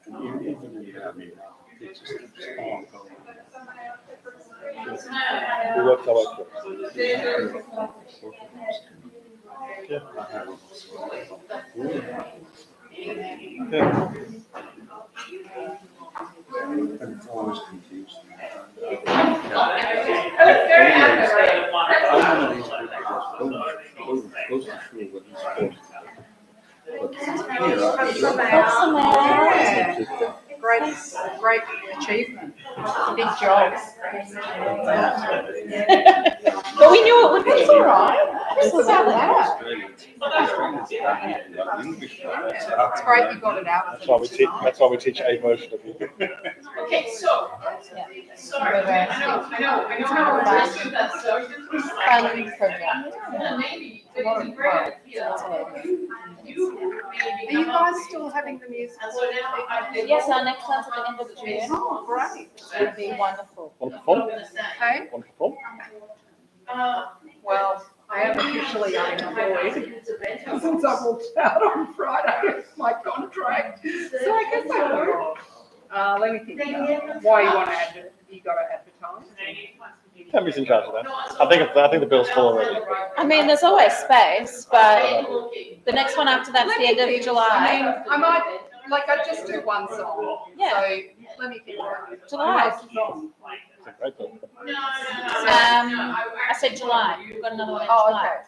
[SPEAKER 5] And even in the it just keeps on going.
[SPEAKER 1] we worked our way through. Yeah. Yeah.
[SPEAKER 5] And it's always confused. Goes to school with his sports. But here,
[SPEAKER 8] Great achievement. Big job.
[SPEAKER 6] But we knew it would be all right.
[SPEAKER 8] This was out loud.
[SPEAKER 5] English.
[SPEAKER 8] It's great you got it out.
[SPEAKER 1] That's why we teach. That's why we teach a version of it.
[SPEAKER 2] Okay, so, sorry. I know.
[SPEAKER 6] Fun project.
[SPEAKER 2] Maybe, but it's great.
[SPEAKER 8] Are you guys still having the music?
[SPEAKER 6] Yes, our next one's at the end of June.
[SPEAKER 8] Oh, great.
[SPEAKER 6] It would be wonderful.
[SPEAKER 1] Want to perform?
[SPEAKER 8] Okay.
[SPEAKER 1] Want to perform?
[SPEAKER 8] Well, I am officially unemployed since I walked out on Friday of my contract. So I guess I will. Let me think about why you want to advertise. You got to advertise.
[SPEAKER 1] Tammy's in charge of that. I think the bill's full already.
[SPEAKER 6] I mean, there's always space, but the next one after that's
[SPEAKER 8] Let
[SPEAKER 6] the
[SPEAKER 8] me
[SPEAKER 6] end of
[SPEAKER 8] think.
[SPEAKER 6] July.
[SPEAKER 8] I mean, I might, I just do one song.
[SPEAKER 6] Yeah.
[SPEAKER 8] So let me think about it.
[SPEAKER 6] July.
[SPEAKER 8] Who else is on?
[SPEAKER 1] It's a great bill.
[SPEAKER 6] I said July. We've got another one in
[SPEAKER 8] Oh,
[SPEAKER 6] July.
[SPEAKER 8] okay.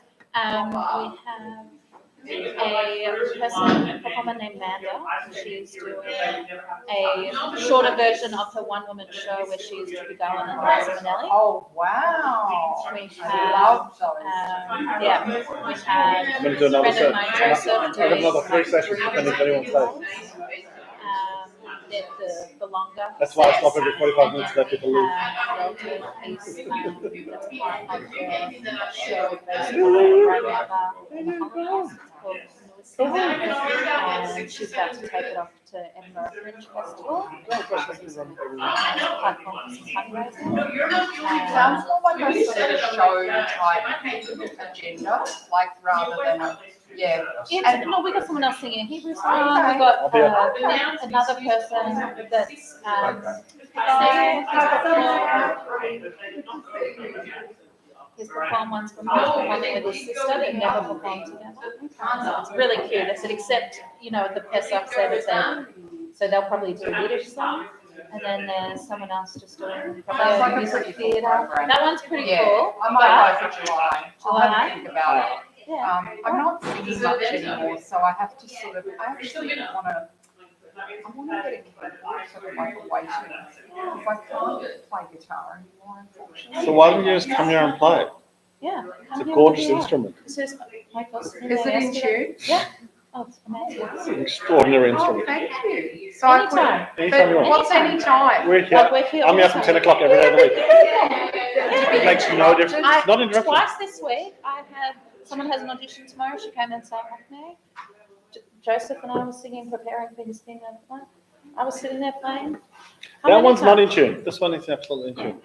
[SPEAKER 6] We have a performer named Manda. She's doing a shorter version of her one-woman show where she's Judy Garland and Liza Minnelli.
[SPEAKER 8] Oh, wow.
[SPEAKER 6] We
[SPEAKER 8] I
[SPEAKER 6] have,
[SPEAKER 8] love those.
[SPEAKER 6] we have
[SPEAKER 1] I'm going to do another
[SPEAKER 6] Brendan
[SPEAKER 1] set.
[SPEAKER 6] Joseph
[SPEAKER 1] I've got another 3 sessions depending if anyone stays.
[SPEAKER 6] The longer.
[SPEAKER 1] That's why I stop every 45 minutes to let people leave.
[SPEAKER 6] That's part of the show based on grandmother in the Holocaust. It's called and she's about to take it off to Edinburgh Fringe Festival. Platform for some fundraising.
[SPEAKER 8] Sounds more like a sort of show type agenda, like rather than, yeah.
[SPEAKER 6] Yeah, no, we got someone else singing a Hebrew song. We got another person that's he's performed once from performing with his sister, but never performed together. So it's really cute. I said, except, the Pesach said, So they'll probably do Yiddish songs, and then there's someone else just doing
[SPEAKER 8] That's
[SPEAKER 6] probably
[SPEAKER 8] like
[SPEAKER 6] a
[SPEAKER 8] a
[SPEAKER 6] music
[SPEAKER 8] pretty cool
[SPEAKER 6] theatre.
[SPEAKER 8] program.
[SPEAKER 6] That one's pretty
[SPEAKER 8] Yeah,
[SPEAKER 6] cool.
[SPEAKER 8] I might go for July. I'll have
[SPEAKER 6] July?
[SPEAKER 8] a think about it.
[SPEAKER 6] Yeah.
[SPEAKER 8] I'm not singing much anymore, so I have to sort of, I actually want to get a keyboard sort of like a waiting. Because I can't play guitar anymore, unfortunately.
[SPEAKER 1] So why don't you just come here and play?
[SPEAKER 6] Yeah.
[SPEAKER 1] It's a gorgeous instrument.
[SPEAKER 6] This is Michael's.
[SPEAKER 8] Is it in tune?
[SPEAKER 6] Yeah. Oh, it's amazing.
[SPEAKER 1] It's an extraordinary
[SPEAKER 8] Oh,
[SPEAKER 1] instrument.
[SPEAKER 8] thank you. So I could,
[SPEAKER 6] Anytime.
[SPEAKER 1] Anytime you
[SPEAKER 8] but
[SPEAKER 1] want.
[SPEAKER 8] what's any time?
[SPEAKER 1] We're
[SPEAKER 6] Like
[SPEAKER 1] here.
[SPEAKER 6] we're here.
[SPEAKER 1] I'm here
[SPEAKER 6] all
[SPEAKER 1] from
[SPEAKER 6] the
[SPEAKER 1] 10
[SPEAKER 6] time.
[SPEAKER 1] o'clock every day of the week. It makes no difference.
[SPEAKER 6] I-
[SPEAKER 1] It's not interrupted.
[SPEAKER 6] Twice this week, I had, someone has an audition tomorrow, she came and sang with me. Joseph and I were singing, preparing for his thing over there. I was sitting there playing. How
[SPEAKER 1] That
[SPEAKER 6] many
[SPEAKER 1] one's not in
[SPEAKER 6] times?
[SPEAKER 1] tune. This one is absolutely in tune.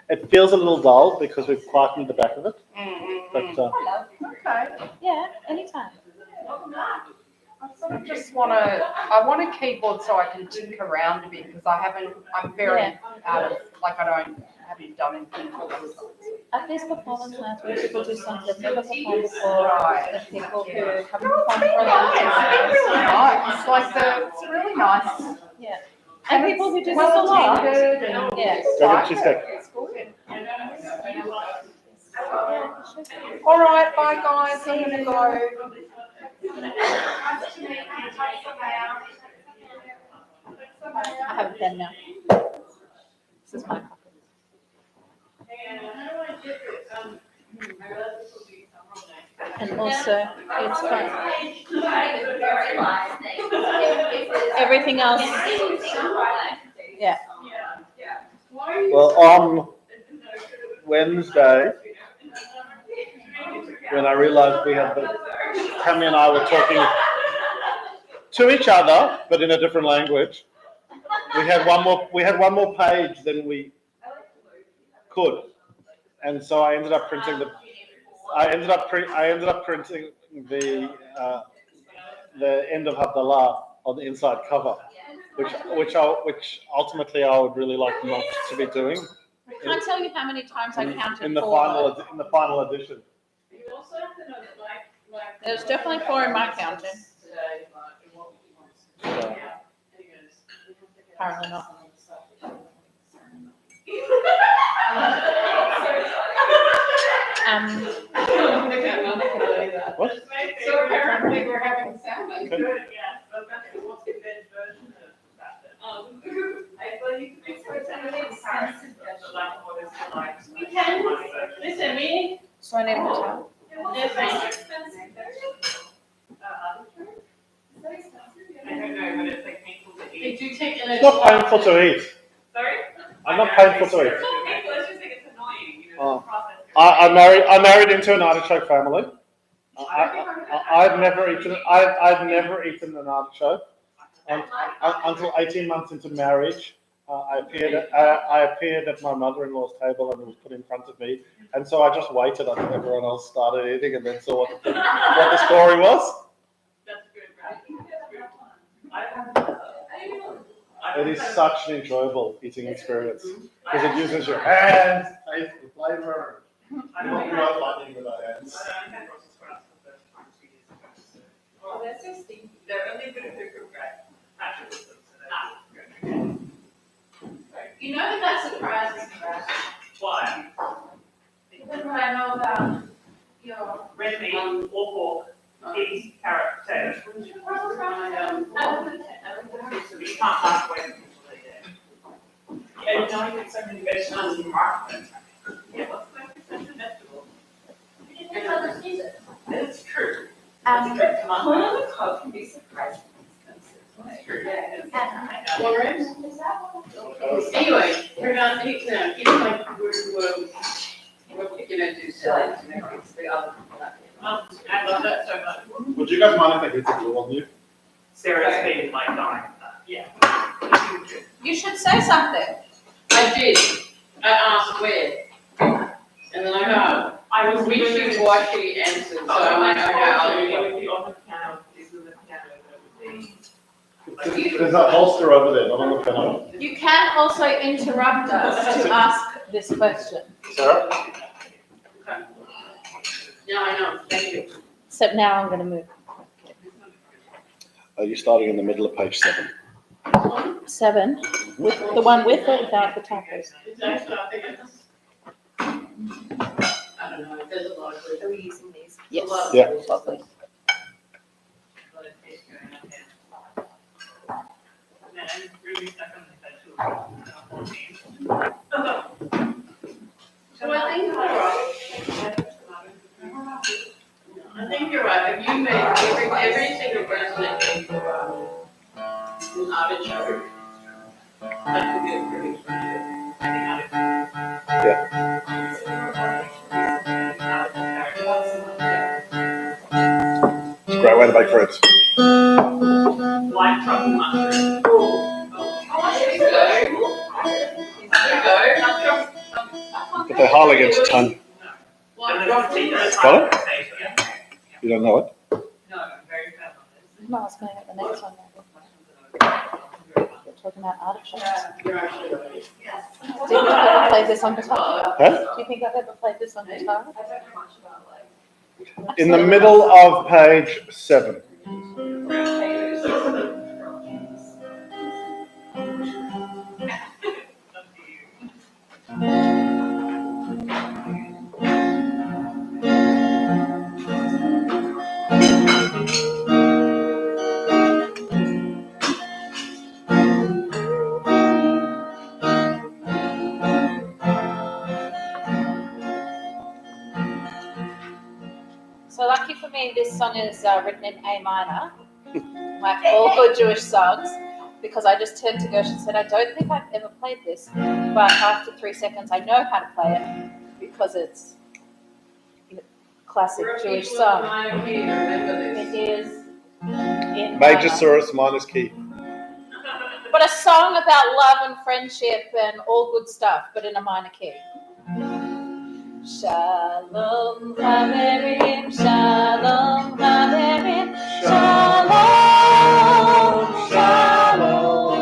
[SPEAKER 1] It feels a little dull because we've quietened the back of it, but
[SPEAKER 6] Hello.
[SPEAKER 8] Okay.
[SPEAKER 6] Yeah, anytime.
[SPEAKER 8] I sort of just want to, I want a keyboard so I can tinker around a bit because I'm very out of, like haven't done anything for those.
[SPEAKER 6] At these performance nights, where people do songs they've never performed before,
[SPEAKER 8] Right.
[SPEAKER 6] the people who haven't performed for a long
[SPEAKER 8] It's
[SPEAKER 6] time.
[SPEAKER 8] really nice. Like it's really nice.
[SPEAKER 6] Yeah. And people who do this a
[SPEAKER 8] well
[SPEAKER 6] lot.
[SPEAKER 8] attended and
[SPEAKER 6] Yes.
[SPEAKER 8] it's
[SPEAKER 1] Go get
[SPEAKER 8] like
[SPEAKER 1] cheesecake.
[SPEAKER 8] it's good.
[SPEAKER 6] Yeah.
[SPEAKER 8] All right, bye guys. I'm gonna go.
[SPEAKER 6] I have a pen now. This is my copy. And also, it's fun. Everything else, yeah.
[SPEAKER 1] well, on Wednesday, when I realized Tammy and I were talking to each other, but in a different language, we had one more page than we could, and so I ended up printing the end of Havdalah on the inside cover, which ultimately I would really like not to be doing
[SPEAKER 6] I can't tell you how many times I counted
[SPEAKER 1] in the
[SPEAKER 6] four.
[SPEAKER 1] final edition.
[SPEAKER 6] There's definitely four in my counting.
[SPEAKER 1] So,
[SPEAKER 6] Apparently not.
[SPEAKER 1] what?
[SPEAKER 8] So apparently we're having salmon.
[SPEAKER 1] Okay.
[SPEAKER 4] Listen, me?
[SPEAKER 6] So I need to tell.
[SPEAKER 4] I don't know, but it's like painful to eat. Did you take it?
[SPEAKER 1] It's not painful to eat.
[SPEAKER 4] Sorry?
[SPEAKER 1] I'm not painful to eat.
[SPEAKER 4] It's not painful, it's just like it's annoying, you know,
[SPEAKER 1] Oh.
[SPEAKER 4] the process.
[SPEAKER 1] I married into an artichoke family. I've never eaten an artichoke until 18 months into marriage. I appeared at my mother-in-law's table and it was put in front of me, and so I just waited until everyone else started eating and then saw what the story was.
[SPEAKER 4] That's good, right?
[SPEAKER 1] It is such an enjoyable eating experience because it uses your hands, taste the flavor.
[SPEAKER 4] I
[SPEAKER 1] You
[SPEAKER 4] don't
[SPEAKER 1] don't
[SPEAKER 4] know.
[SPEAKER 1] like eating with our hands.
[SPEAKER 4] Oh, that's so stinky. They're only good if they're cooked right.
[SPEAKER 3] You know that surprises me, right?
[SPEAKER 4] Why?
[SPEAKER 3] Because when I know about your.
[SPEAKER 4] Red meat, or pork, peas, carrot, potatoes.
[SPEAKER 3] I would put
[SPEAKER 4] You can't pass away from people. Yeah, you don't get so many vegetables in market. Yeah, what's the most expensive vegetable? That's true. That's true. Come on.
[SPEAKER 2] Corn on the cob can be surprisingly expensive.
[SPEAKER 4] That's true. Yeah.
[SPEAKER 2] Anyway, we're not, it's like, we're picking a do salad to make it the other.
[SPEAKER 4] I love that so much.
[SPEAKER 1] Would you guys mind if I hit the glue on you?
[SPEAKER 4] Sarah's been like dying for that. Yeah.
[SPEAKER 6] You should say something.
[SPEAKER 2] I did, I asked where, and then I got,
[SPEAKER 4] I was
[SPEAKER 2] wishy-washy answers, so I'm like, okay, I'll do
[SPEAKER 4] It
[SPEAKER 2] it.
[SPEAKER 4] would be on the piano, this is the piano that would be.
[SPEAKER 1] There's a holster over there, not on the piano.
[SPEAKER 6] You can also interrupt us to ask this question.
[SPEAKER 1] Sarah?
[SPEAKER 2] Yeah, I know, thank you.
[SPEAKER 6] So now I'm going to move.
[SPEAKER 1] Are you starting in the middle of page 7?
[SPEAKER 6] 7, with the one with or without the typos?
[SPEAKER 2] It's actually, I think it's, I don't know, there's a lot of.
[SPEAKER 8] Are we using these?
[SPEAKER 6] Yes.
[SPEAKER 1] Yeah.
[SPEAKER 6] Lovely.
[SPEAKER 2] So I think you're right. I think you're right, but you made every single person that came to was arbitrary. I could get pretty.
[SPEAKER 1] It's a great way to make friends.
[SPEAKER 7] Like trouble mushroom.
[SPEAKER 2] There you go. There you go.
[SPEAKER 1] But they're hardly against tongue.
[SPEAKER 2] Like truffle.
[SPEAKER 1] Got it? You don't know it?
[SPEAKER 7] No, I'm very bad on this.
[SPEAKER 6] No, I was going to get the next one. Maybe. We're talking about artichokes.
[SPEAKER 2] You're actually right.
[SPEAKER 6] Do you think I've ever played this on guitar?
[SPEAKER 1] Huh?
[SPEAKER 6] Do you think I've ever played this on guitar?
[SPEAKER 1] In the middle of page 7.
[SPEAKER 6] So lucky for me, this song is written in A minor, like all good Jewish songs, because I just turned to Gersh and said, I don't think I've ever played this, but after 3 seconds, I know how to play it because it's a classic Jewish song.
[SPEAKER 2] Remember this.
[SPEAKER 6] It is in
[SPEAKER 1] Major
[SPEAKER 6] minor.
[SPEAKER 1] Saurus, minus key.
[SPEAKER 6] But a song about love and friendship and all good stuff, but in a minor key. Shalom Haverim, Shalom Haverim, Shalom, Shalom.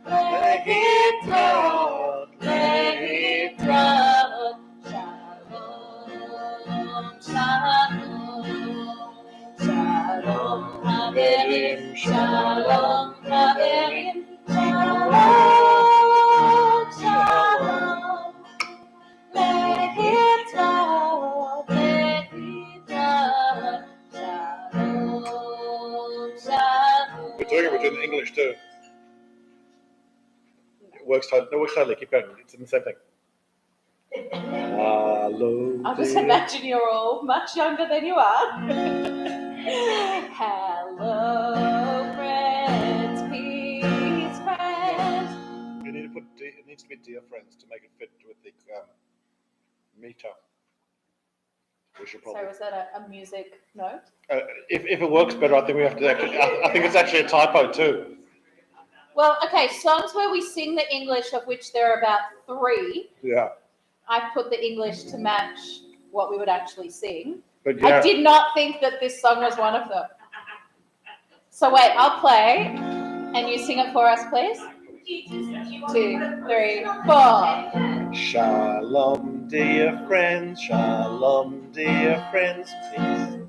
[SPEAKER 6] Lehitraot, Lehitraot, Shalom, Shalom. Shalom Haverim, Shalom Haverim, Shalom, Shalom. Lehitraot, Lehitraot, Shalom, Shalom.
[SPEAKER 1] We're doing it between English too. It works totally. No, it works totally. Keep going. It's in the same thing. Hello.
[SPEAKER 6] I'll just
[SPEAKER 1] dear.
[SPEAKER 6] imagine you're all much younger than you are. Hello, friends, peace, friends.
[SPEAKER 1] You need to put. It needs to be dear friends to make it fit with the meter. We should
[SPEAKER 6] So
[SPEAKER 1] probably.
[SPEAKER 6] is that a music note?
[SPEAKER 1] If it works better, I think we have to actually. I think it's actually a typo too.
[SPEAKER 6] Well, okay, songs where we sing the English, of which there are about 3,
[SPEAKER 1] Yeah.
[SPEAKER 6] I put the English to match what we would actually sing.
[SPEAKER 1] But
[SPEAKER 6] I
[SPEAKER 1] yeah.
[SPEAKER 6] did not think that this song was one of them. So wait, I'll play, and you sing it for us, please. 2, 3, 4.
[SPEAKER 1] Shalom, dear friends. Shalom, dear friends. Peace,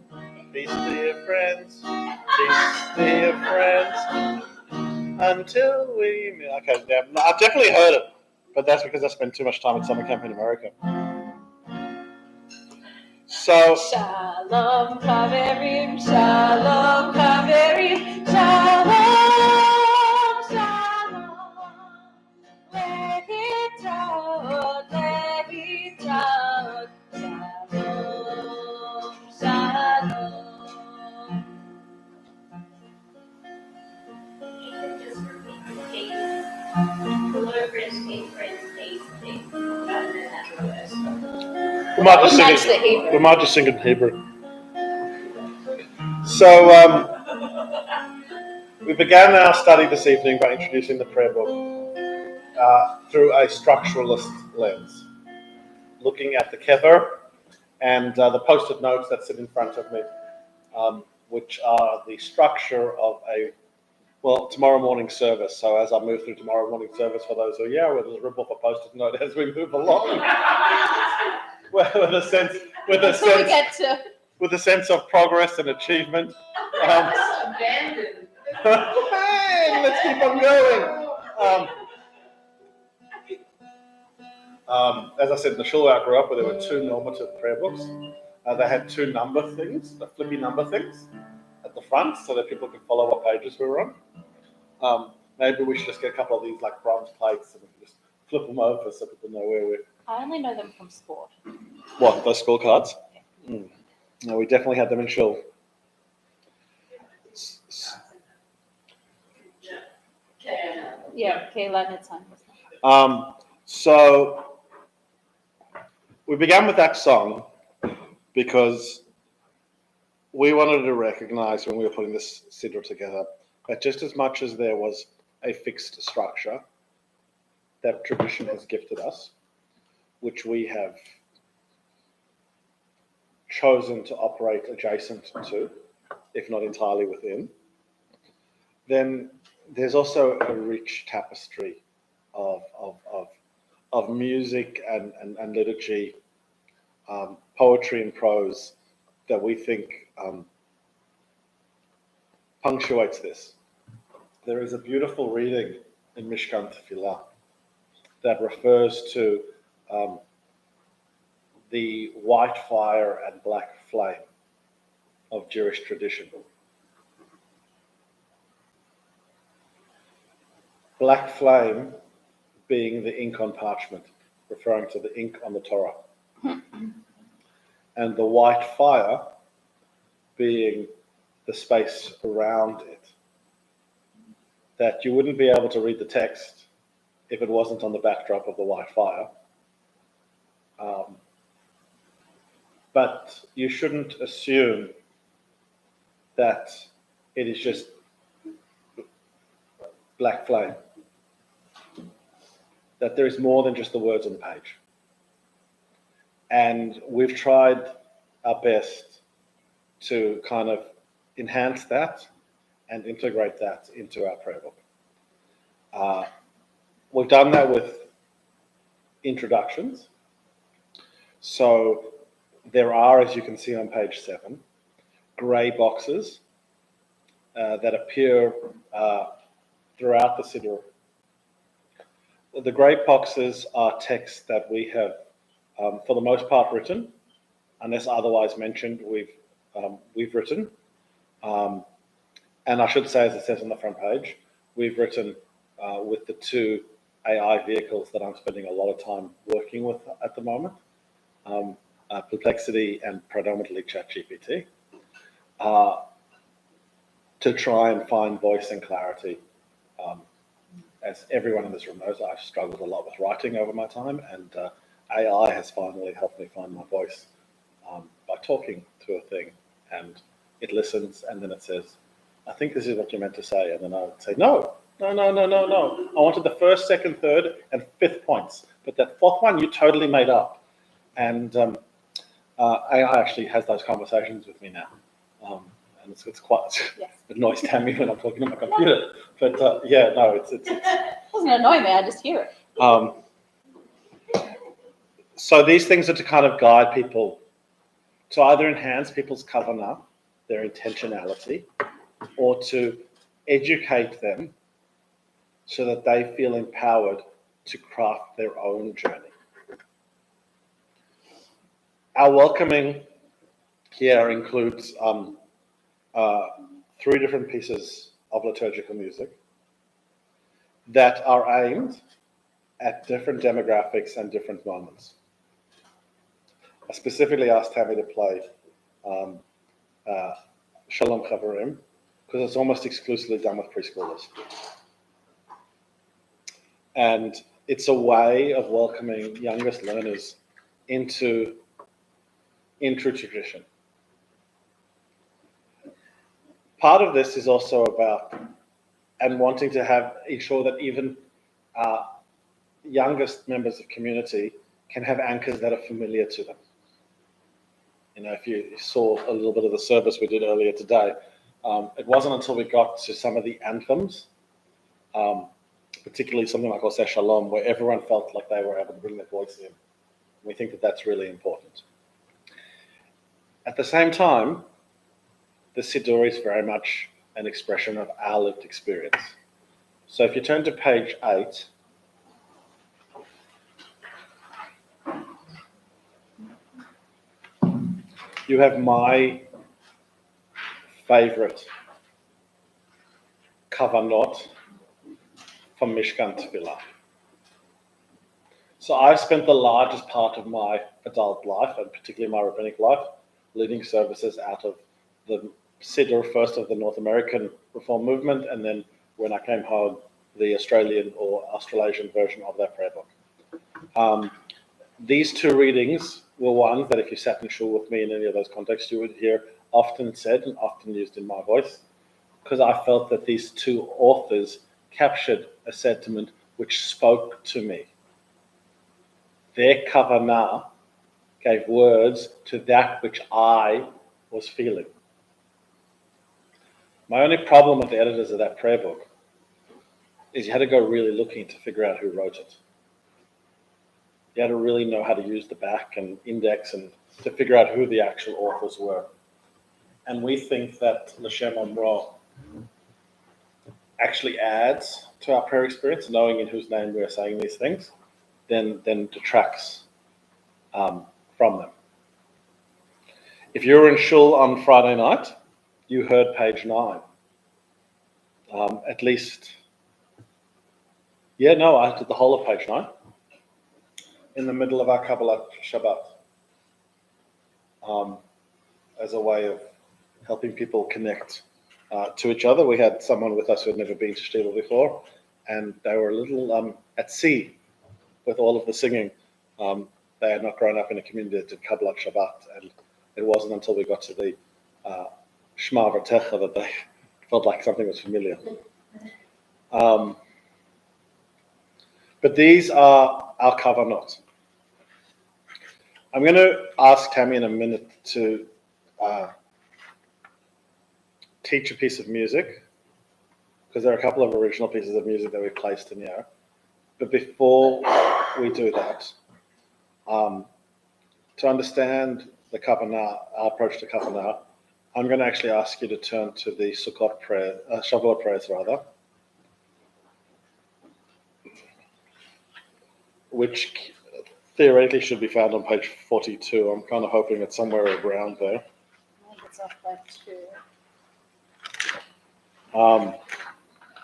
[SPEAKER 1] peace, dear friends. Peace, dear friends. Until we meet. Okay, yeah, no, I've definitely heard it, but that's because I spent too much time at summer camp in America. So,
[SPEAKER 6] Shalom Haverim, Shalom Haverim, Shalom, Shalom. Lehitraot, Lehitraot, Shalom, Shalom.
[SPEAKER 4] Just repeat the dates. Hello, friends, dates. Rather than that reverse.
[SPEAKER 1] we might just
[SPEAKER 6] Match
[SPEAKER 1] sing
[SPEAKER 6] the
[SPEAKER 1] it.
[SPEAKER 6] Hebrew.
[SPEAKER 1] We might just sing it in Hebrew. So, we began our study this evening by introducing the prayer book through a structuralist lens, looking at the kever and the post-it notes that sit in front of me, which are the structure of tomorrow morning service. So as I move through tomorrow morning service, for those who are we'll just rip off a post-it note as we move along. with a
[SPEAKER 6] Until we get to
[SPEAKER 1] sense of progress and achievement.
[SPEAKER 2] Abandoned.
[SPEAKER 1] Hey, let's keep on going. As I said, in the shul I grew up with, there were two normative prayer books. They had two number things, the flippy number things, at the front, so that people could follow what pages we were on. Maybe we should just get a couple of these like bronze plates and we can just flip them over so people know where we're.
[SPEAKER 6] I only know them from sport.
[SPEAKER 1] What, those scorecards? No, we definitely had them in shul.
[SPEAKER 6] Yeah, Kayla had time.
[SPEAKER 1] So we began with that song because we wanted to recognize when we were putting this siddur together that just as much as there was a fixed structure that tradition has gifted us, which we have chosen to operate adjacent to, if not entirely within, then there's also a rich tapestry of music and liturgy, poetry and prose that we think punctuates this. There is a beautiful reading in Mishkan Tefillah that refers to the white fire and black flame of Jewish tradition. Black flame being the ink on parchment, referring to the ink on the Torah. And the white fire being the space around it. That you wouldn't be able to read the text if it wasn't on the backdrop of the white fire. But you shouldn't assume that it is just black flame. That there is more than just the words on the page. And we've tried our best to kind of enhance that and integrate that into our prayer book. We've done that with introductions. So there are, as you can see on page 7, grey boxes that appear throughout the siddur. The grey boxes are texts that we have, for the most part, written, unless otherwise mentioned. We've written, and I should say, as it says on the front page, we've written with the two AI vehicles that I'm spending a lot of time working with at the moment, Perplexity and predominantly ChatGPT, to try and find voice and clarity. As everyone in this room knows, I've struggled a lot with writing over my time, and AI has finally helped me find my voice by talking to a thing, and it listens, and then it says, I think this is what you meant to say, and then I would say, no. I wanted the first, second, third, and fifth points, but that fourth one you totally made up. And AI actually has those conversations with me now. And it's quite,
[SPEAKER 6] Yes.
[SPEAKER 1] it annoys Tammy when I'm talking to my computer. But yeah, no, it
[SPEAKER 6] doesn't annoy me, I just hear it.
[SPEAKER 1] So these things are to kind of guide people to either enhance people's kavanah, their intentionality, or to educate them so that they feel empowered to craft their own journey. Our welcoming here includes 3 different pieces of liturgical music that are aimed at different demographics and different moments. I specifically asked Tammy to play Shalom Chavarim because it's almost exclusively done with preschoolers. And it's a way of welcoming youngest learners into tradition. Part of this is also about and wanting to ensure that even youngest members of community can have anchors that are familiar to them. You know, if you saw a little bit of the service we did earlier today, it wasn't until we got to some of the anthems, particularly something like Oseh Shalom, where everyone felt like they were able to bring their voice in. We think that that's really important. At the same time, the Siddur is very much an expression of our lived experience. So if you turn to page 8, you have my favorite kavanot from Mishkan Tefillah. So I've spent the largest part of my adult life, and particularly my rabbinic life, leading services out of the Siddur, first of the North American Reform movement, and then when I came home, the Australian or Australasian version of that prayer book. These two readings were ones that if you sat in shul with me in any of those contexts, you would hear often said and often used in my voice, because I felt that these two authors captured a sentiment which spoke to me. Their kavanah gave words to that which I was feeling. My only problem with the editors of that prayer book is you had to go really looking to figure out who wrote it. You had to really know how to use the back and index and to figure out who the actual authors were. And we think that L'Shem Omro actually adds to our prayer experience, knowing in whose name we are saying these things, then detracts from them. If you were in shul on Friday night, you heard page 9. At least, I did the whole of page 9 in the middle of our Kabbalat Shabbat as a way of helping people connect to each other. We had someone with us who had never been to Shtiebel before, and they were a little at sea with all of the singing. They had not grown up in a community that did Kabbalat Shabbat, and it wasn't until we got to the Shema V'Techa that they felt like something was familiar. But these are our kavanot. I'm going to ask Tammy in a minute to teach a piece of music, because there are a couple of original pieces of music that we placed in here. But before we do that, to understand the kavanah, our approach to kavanah, I'm going to actually ask you to turn to the Sukkot prayer, Shavuot prayers rather, which theoretically should be found on page 42. I'm kind of hoping it's somewhere around there.
[SPEAKER 6] I think it's off by 2.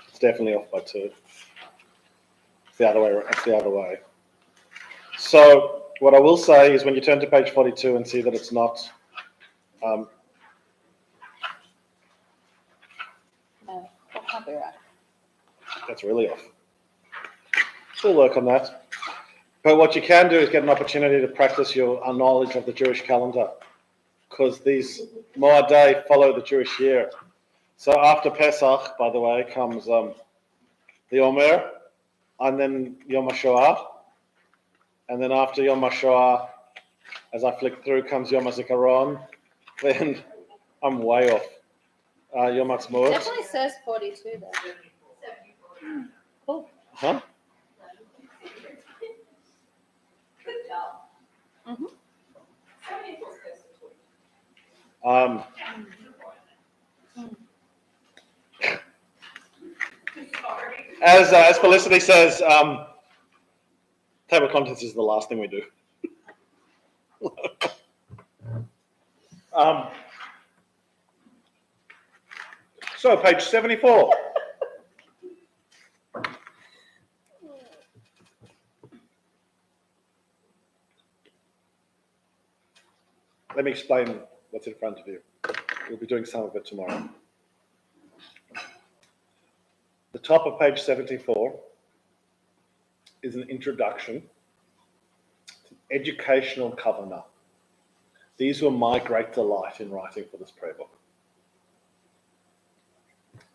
[SPEAKER 1] It's definitely off by 2. It's the other way. It's the other way. So what I will say is, when you turn to page 42 and see that it's not,
[SPEAKER 6] No, that can't be right.
[SPEAKER 1] that's really off. We'll work on that. But what you can do is get an opportunity to practice your knowledge of the Jewish calendar, because these Moadei follow the Jewish year. So after Pesach, by the way, comes the Omer, and then Yom HaShoah, and then after Yom HaShoah, as I flick through, comes Yom HaZikaron. Then I'm way off. Yom HaTzmaut.
[SPEAKER 6] Definitely says 42 there. Cool.
[SPEAKER 1] Huh?
[SPEAKER 2] Good job.
[SPEAKER 6] Mhm.
[SPEAKER 1] As Felicity says, table of contents is the last thing we do. So page 74. Let me explain what's in front of you. We'll be doing some of it tomorrow. The top of page 74 is an introduction to educational kavanah. These were my great delight in writing for this prayer book.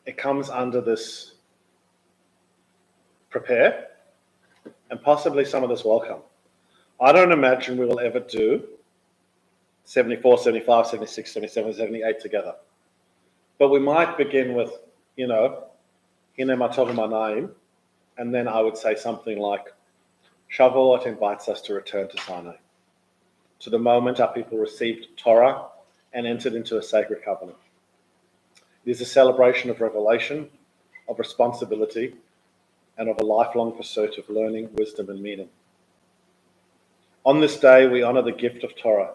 [SPEAKER 1] It comes under this prepare and possibly some of this welcome. I don't imagine we will ever do 74, 75, 76, 77, 78 together. But we might begin with, Hine Matov Manayim, and then I would say something like, Shavuot invites us to return to Sinai, to the moment our people received Torah and entered into a sacred covenant. It is a celebration of revelation, of responsibility, and of a lifelong pursuit of learning, wisdom, and meaning. On this day, we honor the gift of Torah,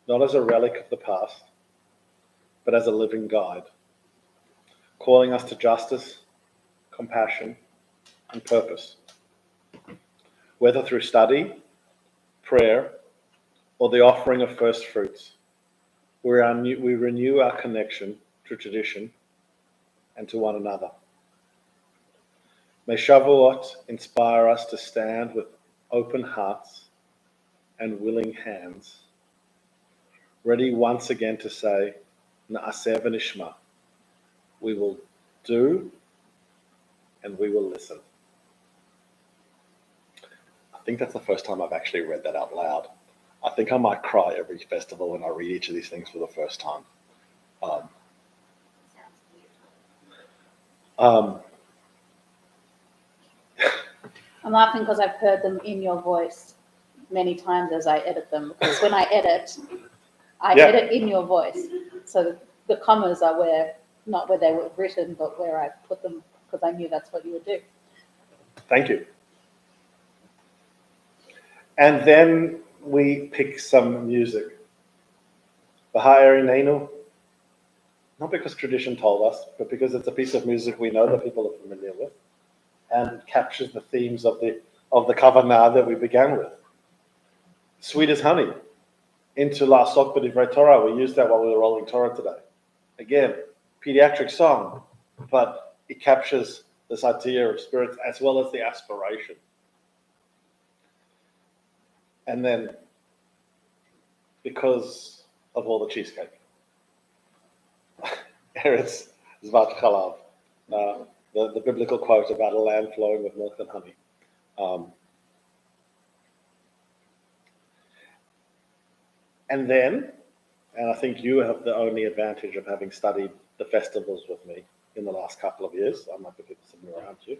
[SPEAKER 1] not as a relic of the past, but as a living guide, calling us to justice, compassion, and purpose. Whether through study, prayer, or the offering of first fruits, we renew our connection to tradition and to one another. May Shavuot inspire us to stand with open hearts and willing hands, ready once again to say, Na'aseh v'nishma. We will do and we will listen. I think that's the first time I've actually read that out loud. I think I might cry every festival when I read each of these things for the first time.
[SPEAKER 6] I'm laughing because I've heard them in your voice many times as I edit them. Because when I edit, I
[SPEAKER 1] Yeah.
[SPEAKER 6] edit in your voice. So the commas are not where they were written, but where I put them because I knew that's what you would do.
[SPEAKER 1] Thank you. And then we pick some music. Baha'eri Neinu, not because tradition told us, but because it's a piece of music we know that people are familiar with, and captures the themes of the Kavanah that we began with. Sweet as honey. Into La'asok b'divrei Torah. We used that while we were rolling Torah today. Again, pediatric song, but it captures this idea of spirits as well as the aspiration. And then, because of all the cheesecake, Eretz Zvat Chalav, the biblical quote about a land flowing with milk and honey. And then, and I think you have the only advantage of having studied the festivals with me in the last couple of years. I might be people sitting around you.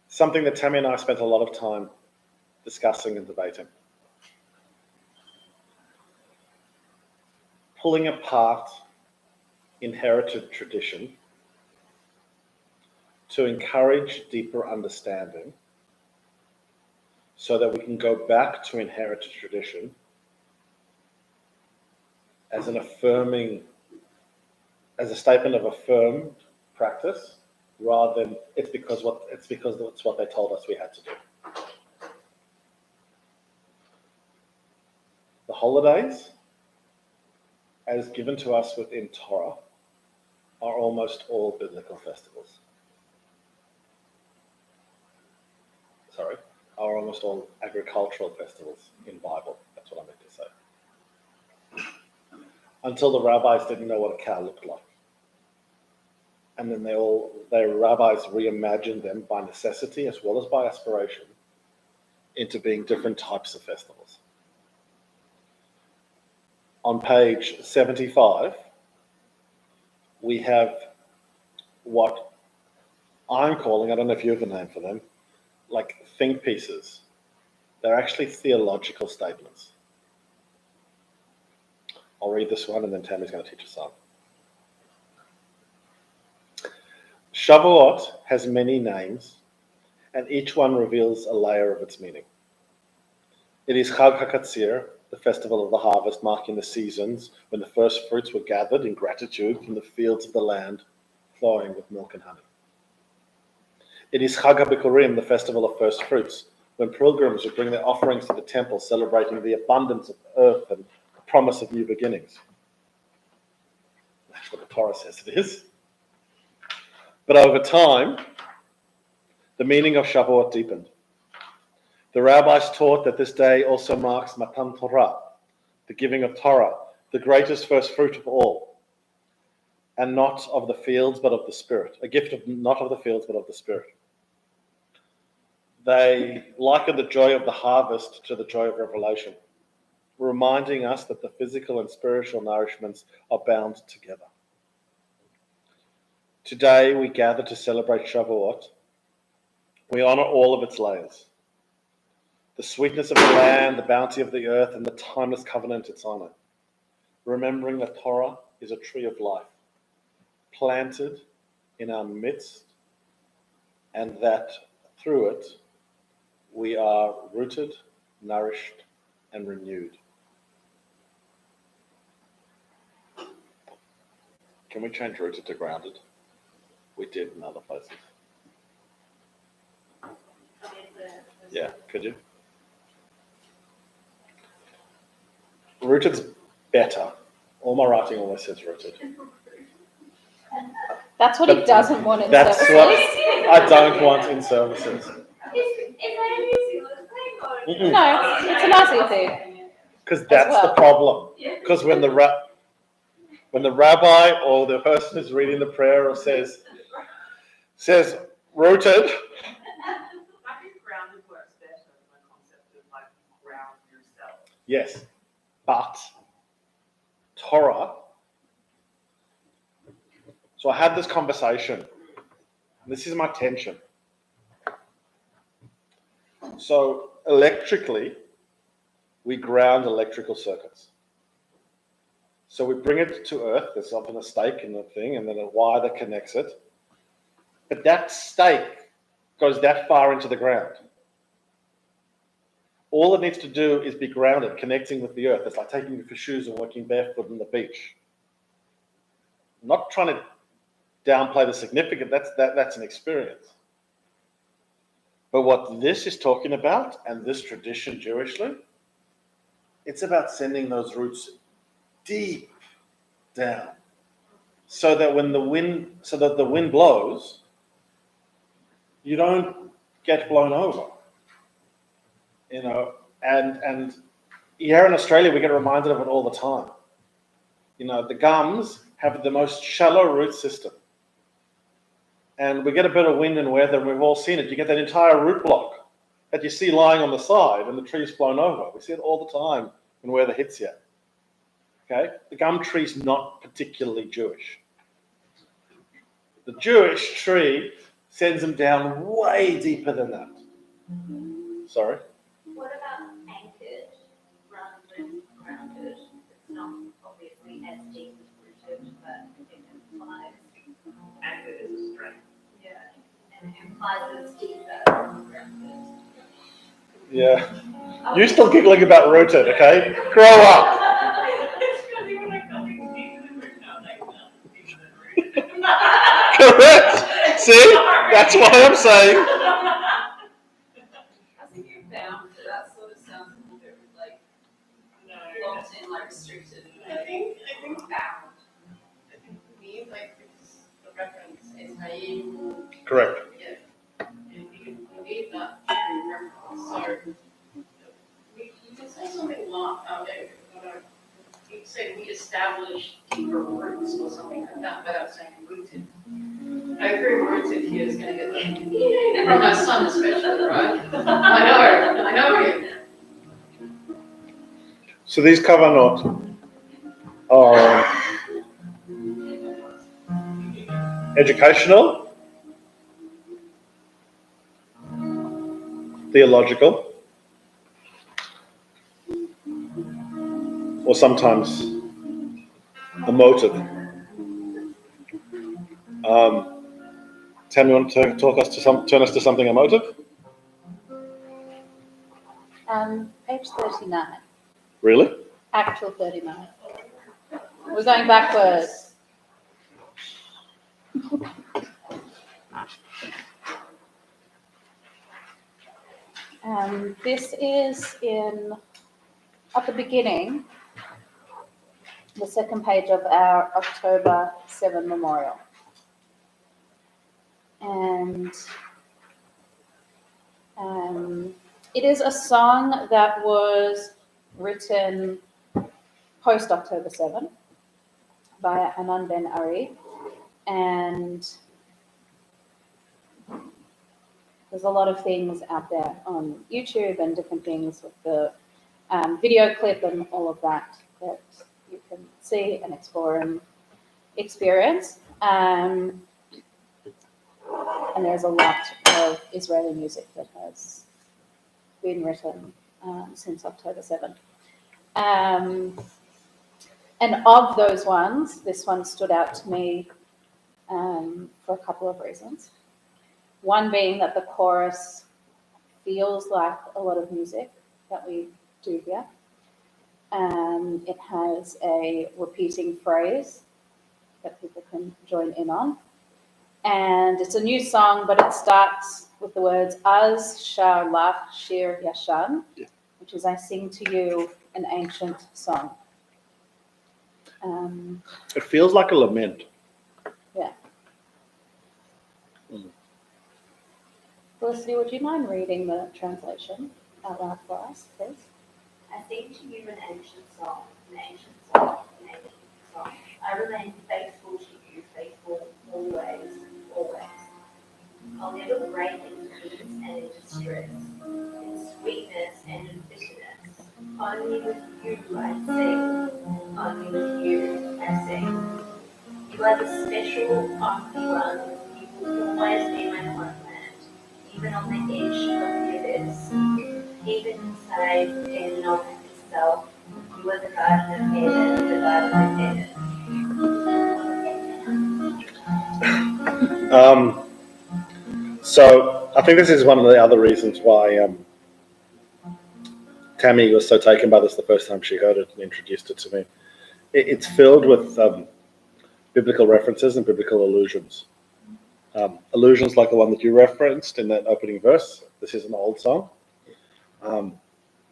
[SPEAKER 1] Something that Tammy and I spent a lot of time discussing and debating. Pulling apart inherited tradition to encourage deeper understanding so that we can go back to inherited tradition as an affirming, as a statement of affirmed practice, rather than it's because that's what they told us we had to do. The holidays, as given to us within Torah, are almost all biblical festivals. Are almost all agricultural festivals in Bible. That's what I meant to say. Until the rabbis didn't know what a cow looked like. And then their rabbis reimagined them by necessity as well as by aspiration into being different types of festivals. On page 75, we have what I'm calling, I don't know if you have a name for them, like think pieces. They're actually theological statements. I'll read this one and then Tammy's going to teach us some. Shavuot has many names and each one reveals a layer of its meaning. It is Chag HaKatzir, the festival of the harvest, marking the seasons when the first fruits were gathered in gratitude from the fields of the land flowing with milk and honey. It is Chag HaBikurim, the festival of first fruits, when pilgrims would bring their offerings to the temple, celebrating the abundance of earth and the promise of new beginnings. That's what the Torah says it is. But over time, the meaning of Shavuot deepened. The rabbis taught that this day also marks Matan Torah, the giving of Torah, the greatest first fruit of all, and not of the fields but of the Spirit, a gift of not of the fields but of the Spirit. They liken the joy of the harvest to the joy of revelation, reminding us that the physical and spiritual nourishments are bound together. Today we gather to celebrate Shavuot. We honor all of its layers. The sweetness of the land, the bounty of the earth, and the timeless covenant it's honored. remembering that Torah is a tree of life, planted in our midst, and that through it we are rooted, nourished, and renewed. Can we change rooted to grounded? We did in other places. Yeah, could you? Rooted's better. All my writing always says rooted.
[SPEAKER 6] That's what he doesn't want in
[SPEAKER 1] That's
[SPEAKER 6] services.
[SPEAKER 1] what I don't want in services. Mm-mm.
[SPEAKER 6] No, it's a nice thing.
[SPEAKER 1] Because that's
[SPEAKER 6] well.
[SPEAKER 1] the problem. Because when the rabbi or the person who's reading the prayer or says rooted,
[SPEAKER 2] I think grounded works better than the concept of like ground yourself.
[SPEAKER 1] yes, but Torah. So I had this conversation. And this is my tension. So electrically, we ground electrical circuits. So we bring it to earth. There's often a stake in the thing, and then a wire that connects it. But that stake goes that far into the ground. All it needs to do is be grounded, connecting with the earth. It's like taking off your shoes and walking barefoot on the beach. I'm not trying to downplay the significance. That's an experience. But what this is talking about, and this tradition Jewishly, it's about sending those roots deep down, so that when the wind blows, you don't get blown over. You know, and here in Australia we get reminded of it all the time. You know, the gums have the most shallow root system. And we get a bit of wind and weather, and we've all seen it. You get that entire root block that you see lying on the side, and the tree's blown over. We see it all the time when weather hits you. Okay? The gum tree's not particularly Jewish. The Jewish tree sends them down way deeper than that. Sorry?
[SPEAKER 9] What about anchored rather than grounded? It's not obviously as deep as rooted, but it implies
[SPEAKER 2] Anchored is a strength.
[SPEAKER 9] and it implies it's deeper than grounded.
[SPEAKER 1] Yeah. You're still giggling about rooted, okay? Grow up. Correct. See? That's why I'm saying.
[SPEAKER 2] I think you're bound to that sort of sounds a little bit like locked in, like restricted. I think bound. I think for me, like the reference is naive.
[SPEAKER 1] Correct.
[SPEAKER 2] Yeah. And you need that reference. So you can say something you say we established deeper roots or something like that without saying rooted. I agree rooted here is going to get the from my son especially, right? I know him.
[SPEAKER 1] So these kavanot are educational, theological, or sometimes emotive. Tam, you want to turn us to something emotive?
[SPEAKER 6] Page 39,
[SPEAKER 1] Really?
[SPEAKER 6] actual 39. We're going backwards. This is at the beginning, the second page of our October 7 memorial. And it is a song that was written post October 7 by Anan Ben Ari, and there's a lot of things out there on YouTube and different things with the video clip and all of that you can see and explore and experience. And there's a lot of Israeli music that has been written since October 7. And of those ones, this one stood out to me for a couple of reasons. One being that the chorus feels like a lot of music that we do here. It has a repeating phrase that people can join in on. And it's a new song, but it starts with the words Az Sharlach Shir Yashan, which is I sing to you an ancient song.
[SPEAKER 1] It feels like a lament.
[SPEAKER 6] Yeah. Felicity, would you mind reading the translation out loud for us, please?
[SPEAKER 9] I sing to you an ancient song, an ancient song, an ancient song. I remain faithful to you, faithful always, always. I'll never break in peace and in distress, in sweetness and in bitterness. Only with you I sing, only with you I sing. You are the special, only one. You will always be my homeland, even on the edge of the abyss. Even inside Enoch itself, you are the Garden of Eden, the Garden of Eden.
[SPEAKER 1] So I think this is one of the other reasons why Tammy was so taken by this the first time she heard it and introduced it to me. It's filled with biblical references and biblical allusions. Allusions like the one that you referenced in that opening verse. This is an old song,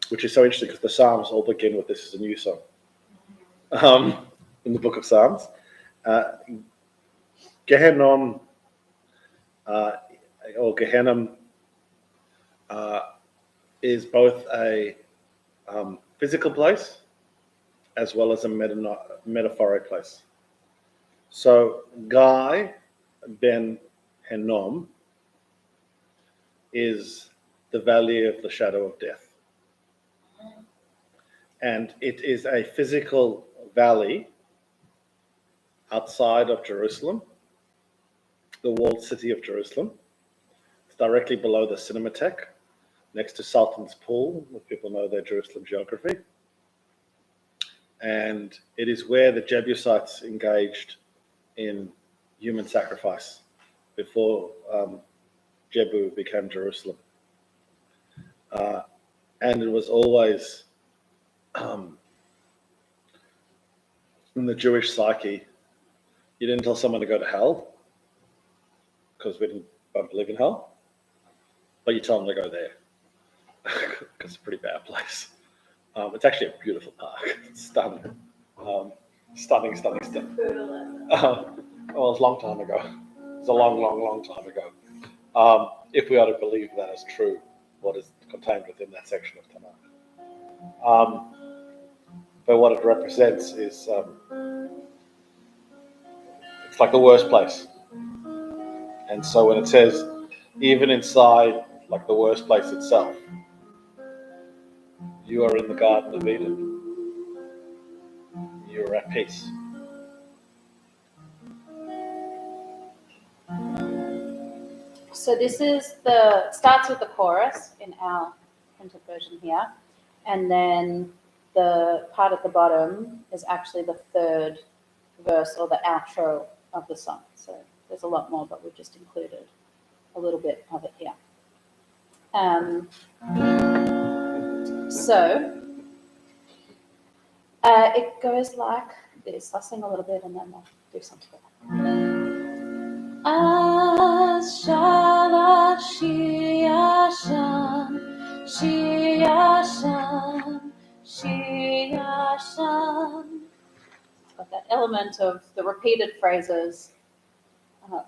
[SPEAKER 1] which is so interesting because the Psalms all begin with this is a new song. In the book of Psalms. Gehenom or Gehenna is both a physical place as well as a metaphoric place. So Guy Ben Hinnom is the valley of the shadow of death. And it is a physical valley outside of Jerusalem, the walled city of Jerusalem. It's directly below the Cinematheque, next to Sultan's Pool, if people know their Jerusalem geography. And it is where the Jebusites engaged in human sacrifice before Jebu became Jerusalem. And it was always in the Jewish psyche, you didn't tell someone to go to hell because we don't believe in hell, but you tell them to go there because it's a pretty bad place. It's actually a beautiful park. It's stunning. Stunning. Well, it was a long time ago. It was a long time ago. If we are to believe that is true, what is contained within that section of Tanakh. But what it represents is it's like the worst place. And so when it says, even inside, like the worst place itself, you are in the Garden of Eden. You're at peace.
[SPEAKER 6] So this is starts with the chorus in our printed version here, and then the part at the bottom is actually the third verse or the outro of the song. So there's a lot more, but we've just included a little bit of it here. So it goes like this. I'll sing a little bit and then we'll do something. Az shalach shir yashan, shir yashan, shir yashan. It's got that element of the repeated phrases,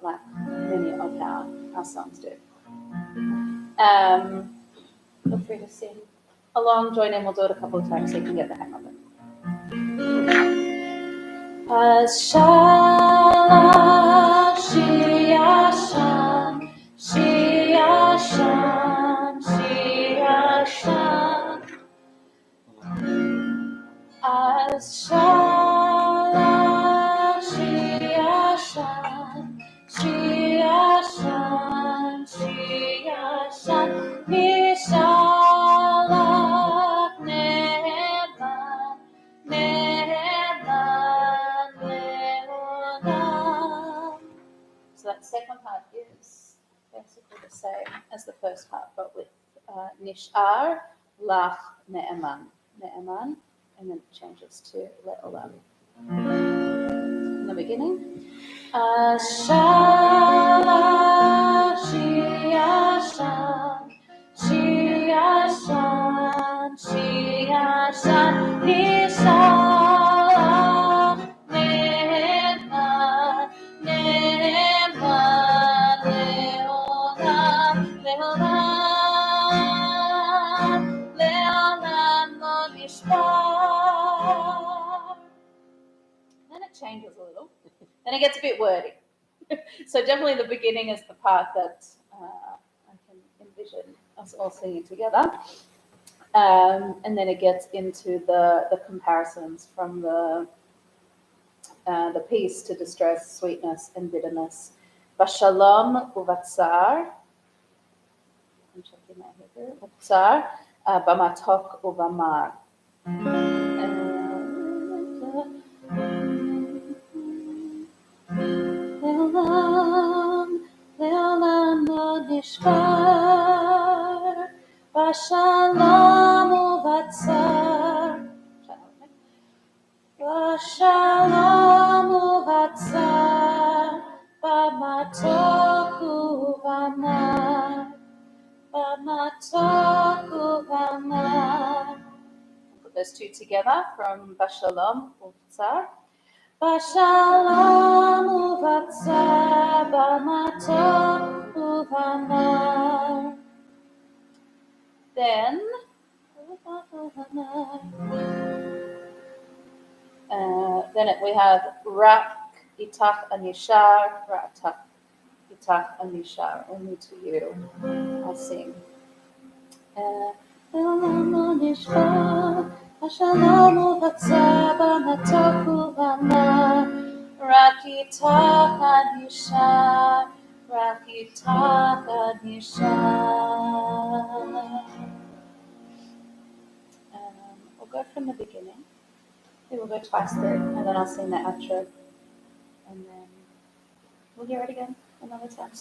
[SPEAKER 6] like many of our songs do. Feel free to sing along, join in. We'll do it a couple of times so you can get the hang of it. Az shalach shir yashan, shir yashan, shir yashan. Az shalach shir yashan, shir yashan, shir yashan. Mishalach ne'eman, ne'eman. first part, but with Nishar, Lach, Ne'eman. Ne'eman, and then it changes to Le'olam. In the beginning. Asha, Shiashan, Shiashan, Shiashan, Nishan, Ne'eman, Ne'eman, Le'olam, Le'olam, Le'olam lo nishbar. Then it changes a little. Then it gets a bit wordy. So definitely the beginning is the part that I can envision us all singing together. And then it gets into the comparisons from the peace to distress, sweetness and bitterness. Bashalom uvatsar. I'm checking that here. Uvatsar. Bamatok uvamar. Le'olam, Le'olam lo nishbar, Bashalom uvatzar, Bashalom uvatzar, Bamatok uvamar, Bamatok uvamar. Put those two together from Bashalom uvatzar. Bashalom uvatzar, bamatok uvamar. Then we have Rak itach anishar, Rak itach anishar. Only to you, I'll sing. Le'olam lo nishbar, Bashalom uvatzar, bamatok uvamar. Rak itach anishar, Rak itach anishar. We'll go from the beginning. We'll go twice through, and then I'll sing the outro. And then we'll hear it again another time.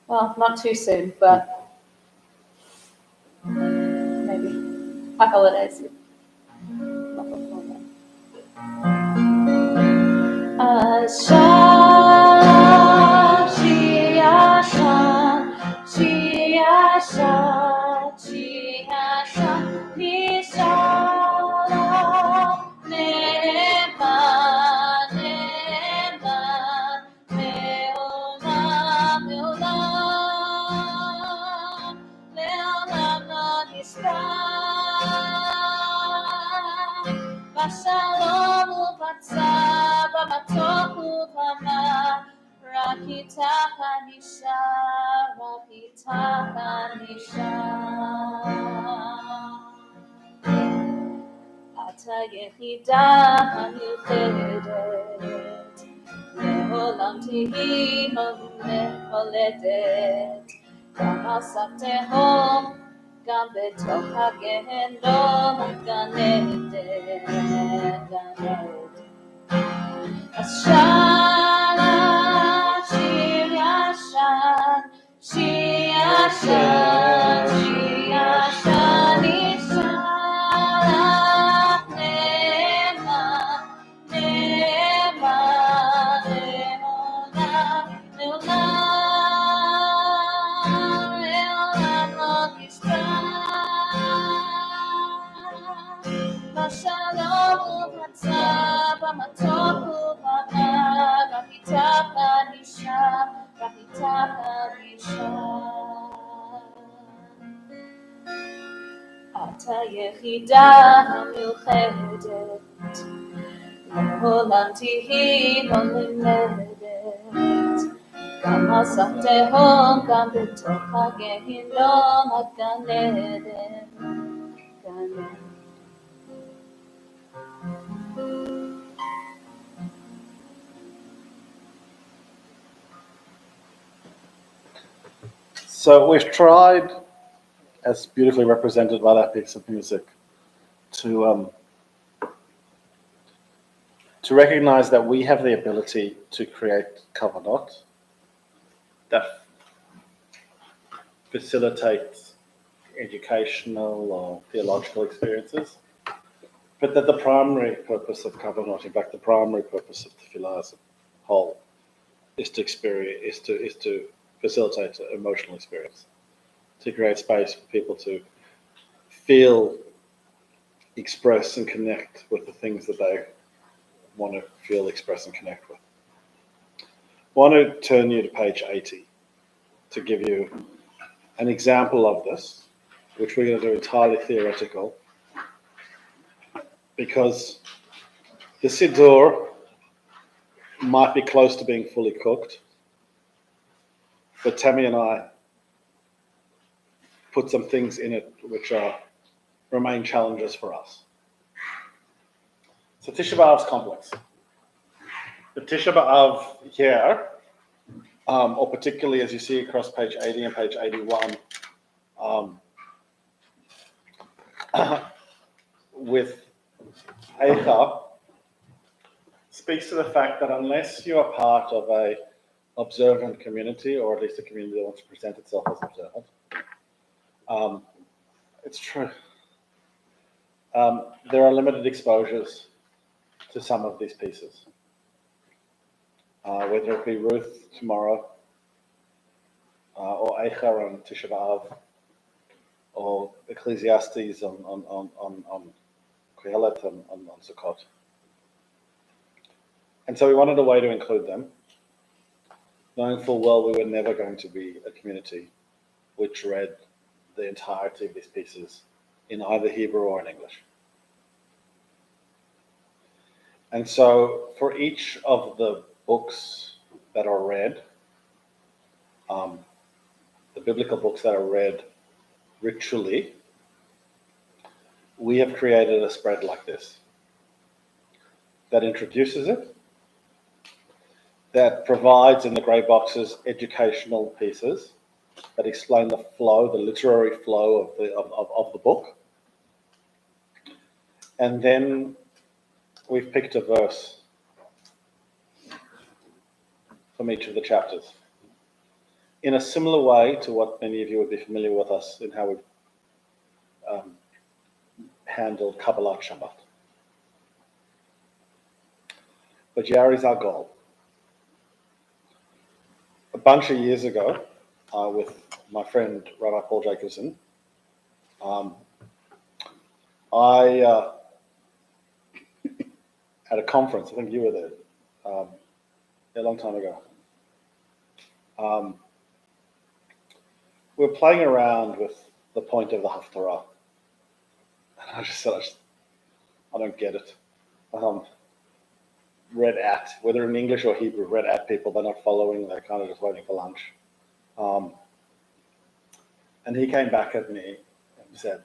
[SPEAKER 6] Well, not too soon, but maybe a holidays. Not before then. Asha, Shiashan, Shiashan, Shiashan, Nishalom, Ne'eman, Ne'eman, Le'olam, Le'olam, Le'olam lo nishbar. Bashalom uvatzar, bamatok uvamar, Rak itach anishar, Rak itach anishar. Ata yechida hamiuchedet, Le'olam tihi holedet, Gam al saf tehom, גם בתוך הגיהנום גן עדן, גן עדן. אז שרה שיר ישן, שיר ישן, שיר ישן, נשאר לך נאמן, נאמן, לעולם, לעולם, לעולם לא בשלום ובצר, במתוק ובמר, רק איתך נשאר, רק איתך נשאר. את היחידה המיוחדת, לעולם תהי מולדת. גם על סף תהום, גם בתוך הגיהינום, את גן עדן, גן עדן.
[SPEAKER 1] So we've tried, as beautifully represented by that piece of music, to recognize that we have the ability to create kavanot that facilitate educational or theological experiences, but that the primary purpose of Kavanot, in fact, the primary purpose of tefillah as a whole, is to facilitate an emotional experience, to create space for people to feel, express, and connect with the things that they want to feel, express, and connect with. I want to turn you to page 80 to give you an example of this, which we're going to do entirely theoretical, because the Siddur might be close to being fully cooked, but Tammy and I put some things in it which remain challenges for us. So Tisha B'Av's complex. The Tisha B'Av here, or particularly as you see across page 80 and page 81, with Eicha, speaks to the fact that unless you are part of a observant community, or at least a community that wants to present itself as observant, it's true. There are limited exposures to some of these pieces. Whether it be Ruth tomorrow, or Eicha on Tisha B'Av, or Ecclesiastes on Kohelet on Sukkot. And so we wanted a way to include them, knowing full well we were never going to be a community which read the entirety of these pieces in either Hebrew or in English. And so for each of the books that are read, the biblical books that are read ritually, we have created a spread like this that introduces it, that provides in the grey boxes educational pieces that explain the flow, the literary flow of the book. And then we've picked a verse from each of the chapters, in a similar way to what many of you would be familiar with us in how we've handled Kabbalat Shabbat. But here is our goal. A bunch of years ago, with my friend Rabbi Paul Jacobson, I at a conference, I think you were there, a long time ago. We were playing around with the point of the Haftarah. And I just said, I don't get it. Read at, whether in English or Hebrew, read at people, they're not following, they're kind of just waiting for lunch. And he came back at me and said,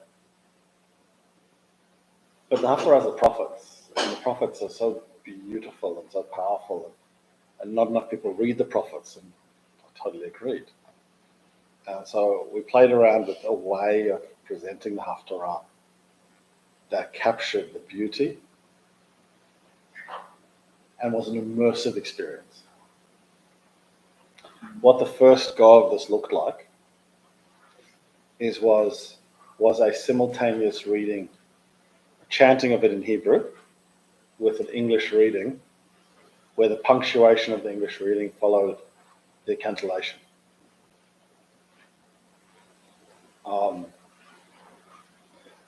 [SPEAKER 1] but the Haftarah are the prophets, and the prophets are so beautiful and so powerful, and not enough people read the prophets, and I totally agreed. So we played around with a way of presenting the Haftarah that captured the beauty and was an immersive experience. What the first go of this looked like was a simultaneous reading, chanting of it in Hebrew with an English reading, where the punctuation of the English reading followed the cantillation.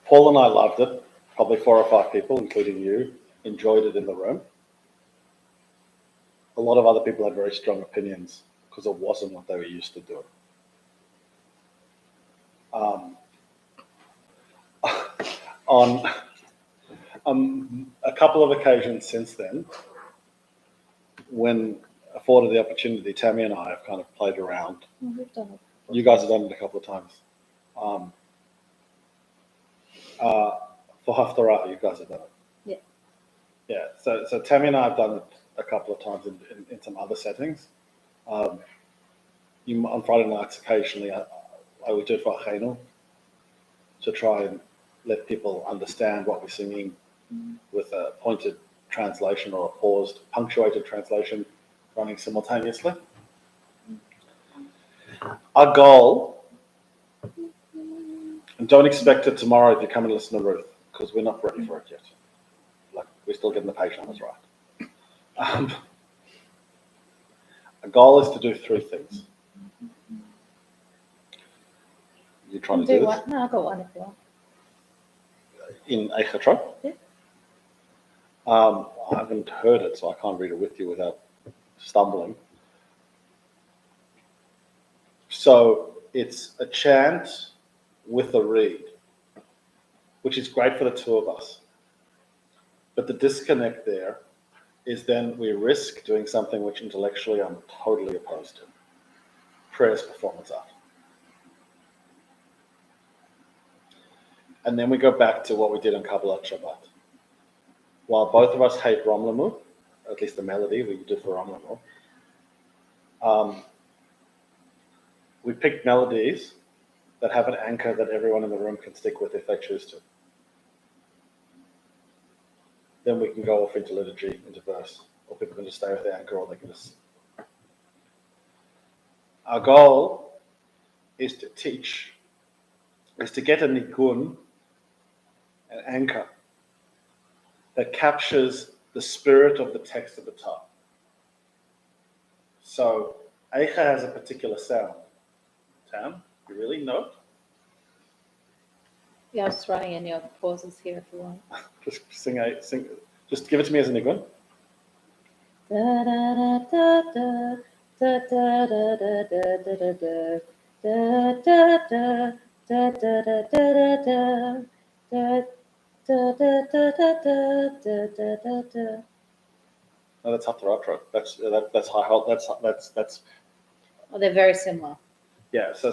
[SPEAKER 1] Paul and I loved it. Probably 4 or 5 people, including you, enjoyed it in the room. A lot of other people had very strong opinions because it wasn't what they were used to doing. On a couple of occasions since then, when afforded the opportunity, Tammy and I have kind of played around.
[SPEAKER 6] We've done it.
[SPEAKER 1] You guys have done it a couple of times. For Haftarah, you guys have done it.
[SPEAKER 6] Yeah.
[SPEAKER 1] Yeah. So Tammy and I have done it a couple of times in some other settings. On Friday nights, occasionally, I would do it for Achenu to try and let people understand what we're singing with a pointed translation or a paused, punctuated translation running simultaneously. Our goal And don't expect it tomorrow if you come and listen to Ruth, because we're not ready for it yet. Like, we're still getting the page numbers right. A goal is to do 3 things. You're trying to do this?
[SPEAKER 6] what? No, I've got one if you want.
[SPEAKER 1] In Eichatro?
[SPEAKER 6] Yeah.
[SPEAKER 1] I haven't heard it, so I can't read it with you without stumbling. So it's a chant with a read, which is great for the 2 of us. But the disconnect there is then we risk doing something which intellectually I'm totally opposed to. Prayer's performance art. And then we go back to what we did in Kabbalat Shabbat. While both of us hate Rom Lamu, at least the melody we do for Rom Lamu, we picked melodies that have an anchor that everyone in the room can stick with if they choose to. Then we can go off into liturgy, into verse, or people can just stay with the anchor, or they can just... Our goal is to teach, is to get a nigun, an anchor, that captures the spirit of the text of the Torah. So, Eicha has a particular sound. Tam, you really know it?
[SPEAKER 6] Yeah, I was just writing in your pauses here if you want.
[SPEAKER 1] Just sing, just give it to me as a nigun.
[SPEAKER 6] Da da da da da da da da da da da da da da da da da da.
[SPEAKER 1] No, that's Haftarah. That's high halt. That's.
[SPEAKER 6] Oh, they're very similar.
[SPEAKER 1] Yeah. So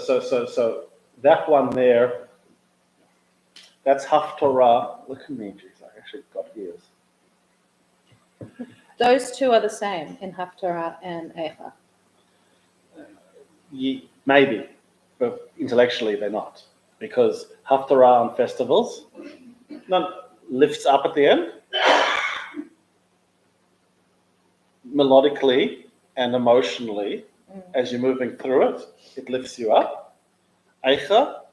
[SPEAKER 1] that one there. That's Haftarah. Look at me, jeez. I actually got ears.
[SPEAKER 6] Those 2 are the same in Haftarah and Eicha.
[SPEAKER 1] Maybe, but intellectually they're not, because Haftarah on festivals, none lifts up at the end, melodically and emotionally. As you're moving through it, it lifts you up. Eicha,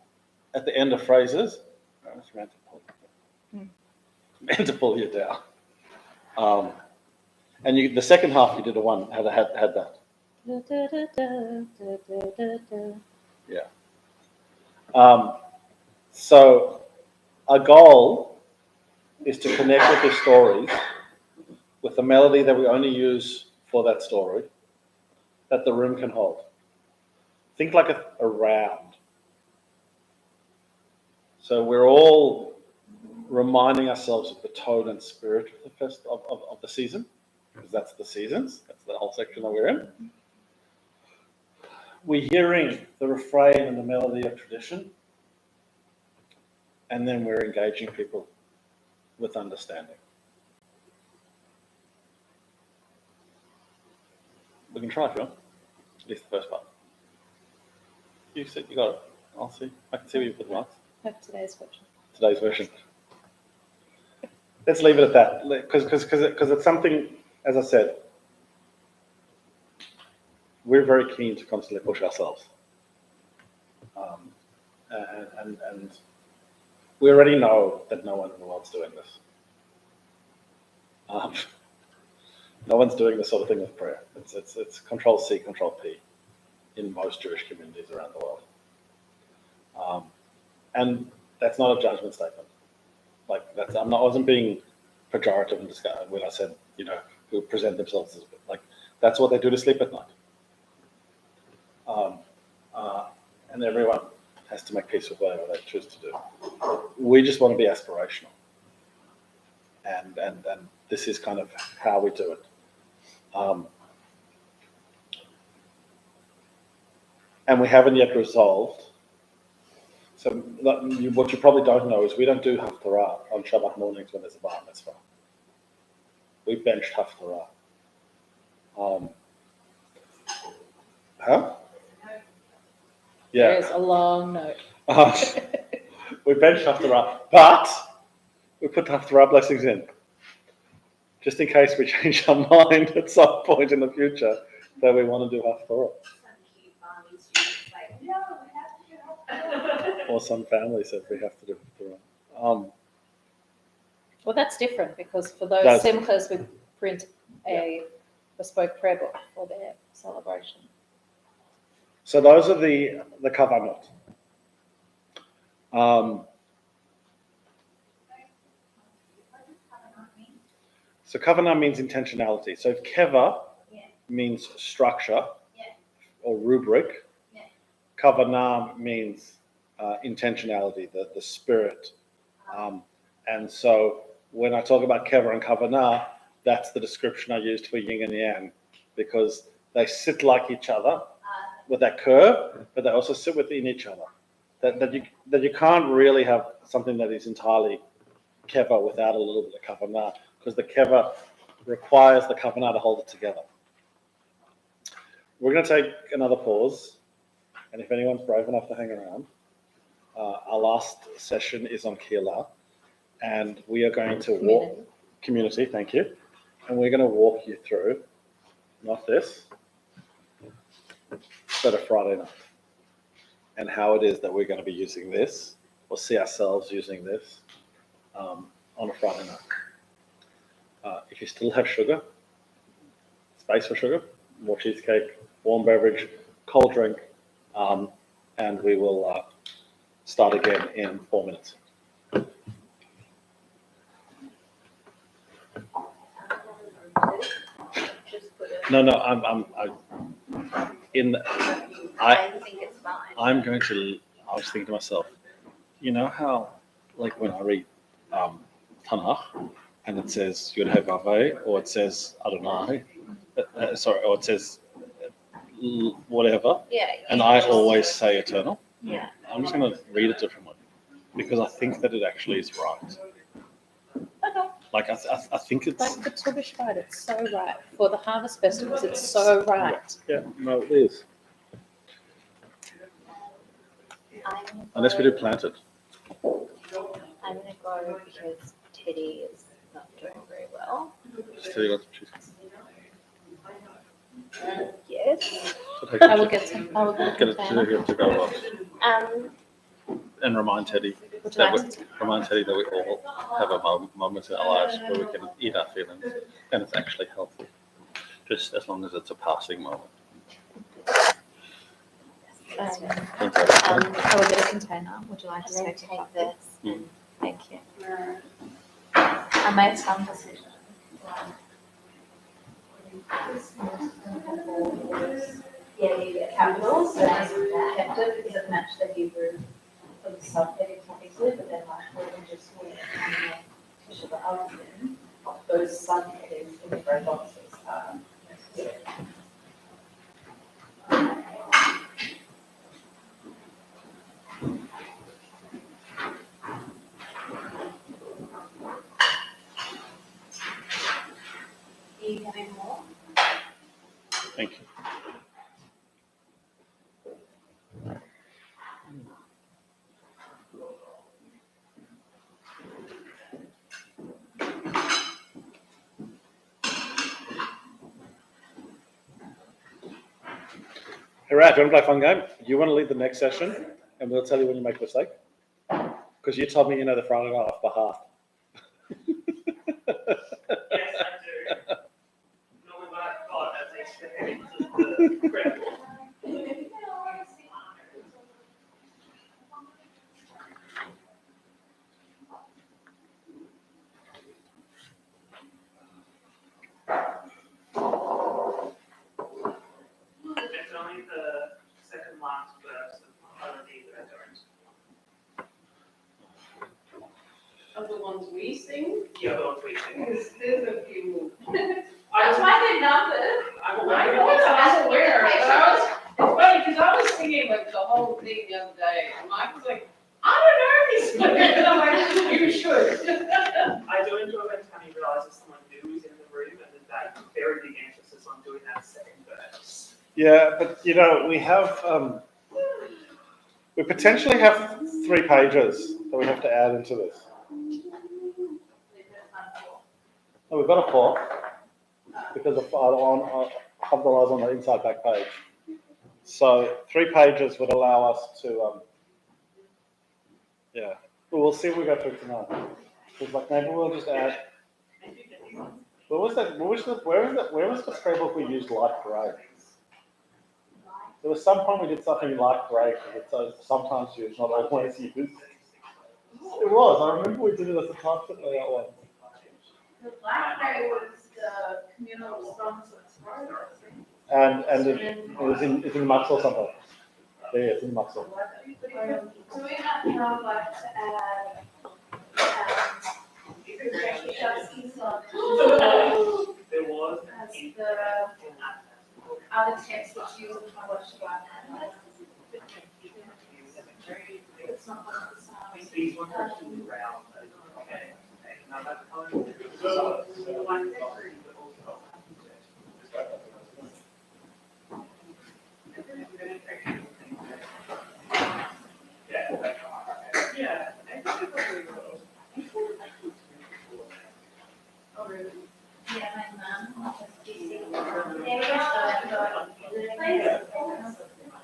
[SPEAKER 1] at the end of phrases, it's meant to pull you down. And the second half you did had that. Yeah. So our goal is to connect with the stories with a melody that we only use for that story, that the room can hold. Think like a round. So we're all reminding ourselves of the tone and spirit of the season, because that's the seasons, that's the whole section that we're in. We're hearing the refrain and the melody of tradition, and then we're engaging people with understanding. We can try if you want, at least the first part. You got it. I'll see. I can see where you put the marks.
[SPEAKER 6] Have today's version.
[SPEAKER 1] Today's version. Let's leave it at that, because it's something, as I said, we're very keen to constantly push ourselves. And we already know that no one in the world's doing this. No one's doing this sort of thing with prayer. It's Control C, Control P in most Jewish communities around the world. And that's not a judgment statement. Like I wasn't being pejorative when I said, who present themselves as like that's what they do to sleep at night. And everyone has to make peace with whatever they choose to do. We just want to be aspirational, and this is kind of how we do it. And we haven't yet resolved. So what you probably don't know is we don't do Haftarah on Shabbat mornings when there's a bar mitzvah. We benched Haftarah. Yeah.
[SPEAKER 6] There's a long note.
[SPEAKER 1] We benched Haftarah, but we put Haftarah blessings in, just in case we change our mind at some point in the future that we want to do Haftarah.
[SPEAKER 9] Some cute mommy students like, no, we have to do
[SPEAKER 1] Or some family said we have to do it with the
[SPEAKER 6] Well, that's different because for those
[SPEAKER 1] That's-
[SPEAKER 6] simchas, we print a bespoke prayer book for their celebration.
[SPEAKER 1] So those are the kavanot. So kavanah means intentionality. So keva
[SPEAKER 9] Yeah.
[SPEAKER 1] means structure
[SPEAKER 9] Yeah.
[SPEAKER 1] or rubric.
[SPEAKER 9] Yeah.
[SPEAKER 1] Kavanah means intentionality, the spirit. And so when I talk about keva and kavanah, that's the description I used for yin and yang, because they sit like each other with that curve, but they also sit within each other. That you can't really have something that is entirely keva without a little bit of kavanah, because the keva requires the kavanah to hold it together. We're going to take another pause, and if anyone's brave enough to hang around, our last session is on Kila, and we are going to walk community. Thank you, and we're going to walk you through not this, but a Friday night, and how it is that we're going to be using this or see ourselves using this on a Friday night. If you still have sugar, space for sugar, more cheesecake, warm beverage, cold drink, and we will start again in 4 minutes. No,
[SPEAKER 9] I think it's fine.
[SPEAKER 1] I'm going to, I was thinking to myself, you know how, like when I read Tanakh, and it says Yud Hey Vav Hey, or it says Adonai, or it says whatever,
[SPEAKER 9] Yeah.
[SPEAKER 1] and I always say eternal.
[SPEAKER 9] Yeah.
[SPEAKER 1] I'm just going to read it differently, because I think that it actually is right.
[SPEAKER 6] Okay.
[SPEAKER 1] Like, I think it's...
[SPEAKER 6] Like for Tu B'Shvat, it's so right. For the harvest festivals, it's so right.
[SPEAKER 1] Yeah, no, it is. Unless we do planted.
[SPEAKER 9] I'm gonna go because Teddy is not doing very well.
[SPEAKER 1] Just tell you what to choose.
[SPEAKER 9] Yes.
[SPEAKER 1] So take
[SPEAKER 6] I will
[SPEAKER 1] it
[SPEAKER 6] get some. I will get
[SPEAKER 1] to
[SPEAKER 6] a container.
[SPEAKER 1] go up and remind Teddy
[SPEAKER 6] Would you like
[SPEAKER 1] that we all have a moment in our lives where we can eat our feelings, and it's actually healthy, just as long as it's a passing moment.
[SPEAKER 6] I will get a container. Would you like to
[SPEAKER 9] And then
[SPEAKER 6] take
[SPEAKER 9] take this.
[SPEAKER 1] Mm.
[SPEAKER 6] Thank you.
[SPEAKER 9] I made some decisions. Yeah, capitals, and I kept it because it matched the Hebrew for the subheading obviously, but then like we can just went and to the other end, those subheadings in the gray boxes are necessary. Are you having more?
[SPEAKER 1] Thank you. Hey, Rad, do you want to play a fun game? You want to lead the next session, and we'll tell you when you make a mistake? Because you told me you know the Friday night off by heart.
[SPEAKER 7] Yes, I do. Normally when I thought that takes the headings of the prayer book. It's only the second last verse of melody that I don't.
[SPEAKER 2] Of the ones we sing,
[SPEAKER 7] Yeah, the ones we sing.
[SPEAKER 2] there's a few.
[SPEAKER 7] I was,
[SPEAKER 2] why they're numbered.
[SPEAKER 7] I'm
[SPEAKER 2] I
[SPEAKER 7] aware.
[SPEAKER 2] know, I was aware, but it's funny, because I was singing like the whole thing the other day, and Mike was like, I don't know this, and I'm like, you should.
[SPEAKER 7] I do enjoy when Tammy realizes someone new is in the room and there's that very big emphasis on doing that second verse.
[SPEAKER 1] Yeah, but you know, we potentially have 3 pages that we have to add into this. No, we've got a 4 because of Havdalah's on the inside back page. So 3 pages would allow us to Yeah. But we'll see if we go through tonight. Because like maybe we'll just add. What was that? Where was the spray book we used light grey? There was some point we did something light grey because it's sometimes used, not always used. It was. I remember we did it as a concept layout one.
[SPEAKER 3] The black guy was the communal response.
[SPEAKER 1] And it's in the Mux or something. Yeah, it's in the Mux.
[SPEAKER 3] Do we not know like to add,
[SPEAKER 7] There was.
[SPEAKER 3] as the other text that's used in published by? It's not one of the sounds.
[SPEAKER 7] These ones are too round. Okay. Now that's fine. Yeah.
[SPEAKER 3] Oh, really?
[SPEAKER 9] Yeah, my mum was using.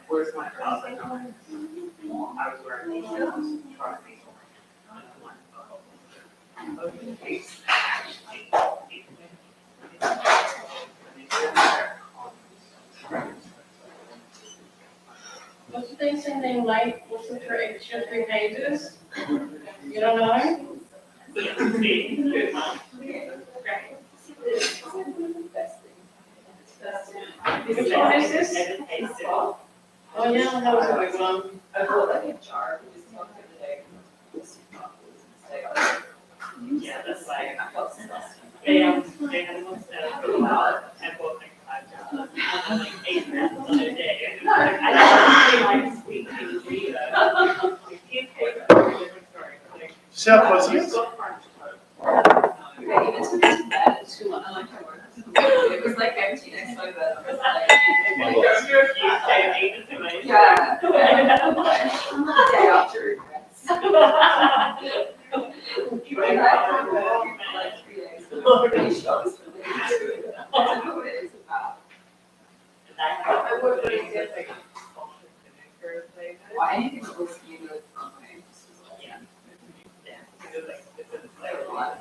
[SPEAKER 7] Where's my house? I was wearing these ones. Try these
[SPEAKER 2] What's the thing saying like, what's the for extra 3 pages? You don't know? What is this? Oh, yeah, that was a big one.
[SPEAKER 10] I bought like a jar, we just talked the other day.
[SPEAKER 7] Yeah, that's like.
[SPEAKER 10] I felt disgusting.
[SPEAKER 7] They had one set up for a while, and both like 5 jobs. I'm like 8 minutes on a day. I don't like sweet tea. You can't pay for a different story. Like,
[SPEAKER 1] See how close it
[SPEAKER 7] you
[SPEAKER 1] is?
[SPEAKER 7] go French toast.
[SPEAKER 10] Okay, even to this bed, it's too long, I like to work. It was like empty next to my bed, I was like.
[SPEAKER 7] You're a huge day of 8 to 2.
[SPEAKER 10] Yeah. Day after regrets. And I come home for like 3 days. Nobody shows for me. I don't know what it is about.
[SPEAKER 2] I would put it in like.
[SPEAKER 10] Why anything that looks you know from my just was like,
[SPEAKER 7] Yeah.
[SPEAKER 10] like a lot of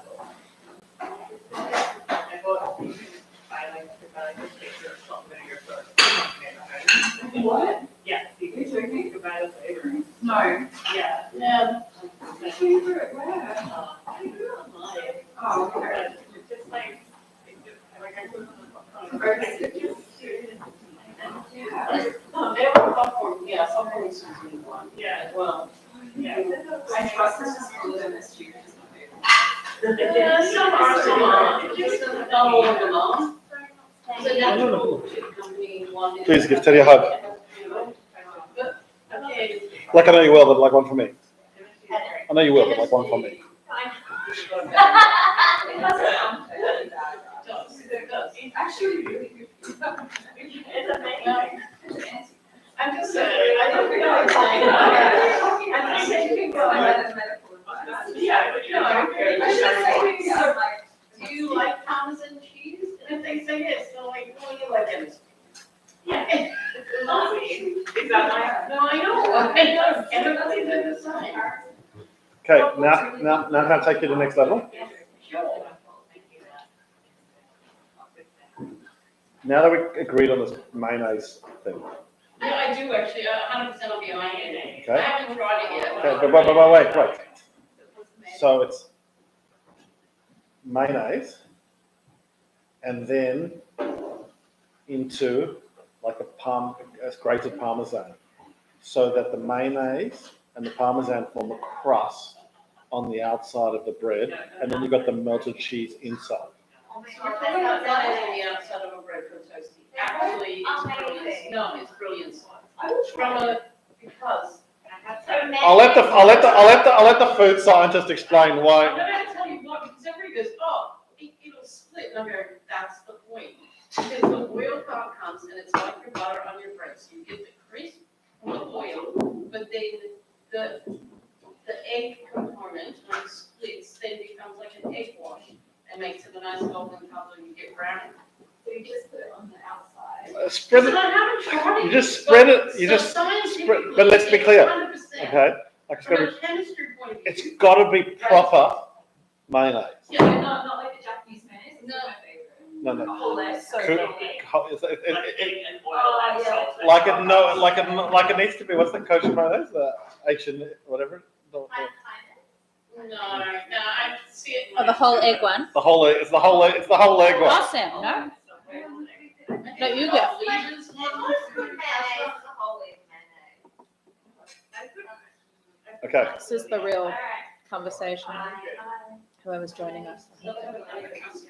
[SPEAKER 2] What?
[SPEAKER 7] Yeah, you can buy the flavor.
[SPEAKER 10] No.
[SPEAKER 7] Yeah.
[SPEAKER 2] Yeah.
[SPEAKER 10] Favorite where?
[SPEAKER 7] I do it online.
[SPEAKER 10] Oh, okay.
[SPEAKER 7] Just like I put
[SPEAKER 2] They were popcorn, yeah, popcorn is one.
[SPEAKER 7] Yeah.
[SPEAKER 2] Well,
[SPEAKER 7] Yeah.
[SPEAKER 10] I trust this is cooler than this year, just my favorite.
[SPEAKER 2] yeah, some are, it just doesn't come all of along. It's a natural chip company, one is.
[SPEAKER 1] Please give Teddy a hug.
[SPEAKER 2] Okay.
[SPEAKER 1] Like I know you will, but like one for me. I know you will, but like one for me.
[SPEAKER 10] Actually, really good.
[SPEAKER 2] I'm just saying, I don't know what I'm saying. I'm just saying, you can go ahead. Yeah, but you know, I'm like, do you like Parmesan cheese? And if they say yes, they're like, oh, you like it. Yeah.
[SPEAKER 7] Exactly.
[SPEAKER 2] No, I know, everybody does the same.
[SPEAKER 1] Okay, now can I take you to the next level?
[SPEAKER 2] Sure.
[SPEAKER 1] Now that we agreed on this mayonnaise thing.
[SPEAKER 2] Yeah, I do actually, 100% I'll be on it. I
[SPEAKER 1] Okay.
[SPEAKER 2] haven't tried it yet.
[SPEAKER 1] Okay, but wait. So it's mayonnaise, and then into like a grated parmesan, so that the mayonnaise and the parmesan form a crust on the outside of the bread, and then you've got the melted cheese inside.
[SPEAKER 2] You're talking about that on the outside of a bread from toasty. Actually, it's brilliant. No, it's brilliant. Because.
[SPEAKER 1] I'll let the food scientist explain
[SPEAKER 2] I'm
[SPEAKER 1] why.
[SPEAKER 2] gonna tell you what, because everybody goes, oh, it'll split, and I'm going, that's the point. Because the oil part comes and it's like your butter on your bread, so you get the crisp from the oil, but then the egg component, when it splits, then becomes like an egg wash and makes it a nice golden color and you get brownie.
[SPEAKER 9] So you just put it on the outside.
[SPEAKER 1] Spread
[SPEAKER 2] So
[SPEAKER 1] it.
[SPEAKER 2] I haven't tried it.
[SPEAKER 1] You just spread it. You
[SPEAKER 2] So
[SPEAKER 1] just
[SPEAKER 2] scientifically,
[SPEAKER 1] but let's be clear.
[SPEAKER 2] it's 100%.
[SPEAKER 1] Okay. Like it's
[SPEAKER 2] From
[SPEAKER 1] got
[SPEAKER 2] a chemistry
[SPEAKER 1] It's got to be proper mayonnaise.
[SPEAKER 10] Yeah, not like the Japanese mayonnaise. It's my favorite.
[SPEAKER 1] No, no.
[SPEAKER 10] A whole leg.
[SPEAKER 6] So
[SPEAKER 1] Could-
[SPEAKER 6] yummy.
[SPEAKER 7] And oil
[SPEAKER 10] Oh,
[SPEAKER 7] and
[SPEAKER 10] yeah.
[SPEAKER 7] salt.
[SPEAKER 1] Like it needs to be. What's the kosher mayonnaise? The H&, whatever.
[SPEAKER 4] No, I see it.
[SPEAKER 6] Oh, the whole egg one.
[SPEAKER 1] The whole egg. It's the whole egg. It's the whole egg one.
[SPEAKER 6] Awesome, no? No, you go.
[SPEAKER 1] Okay.
[SPEAKER 6] This is the real conversation. Whoever's joining us.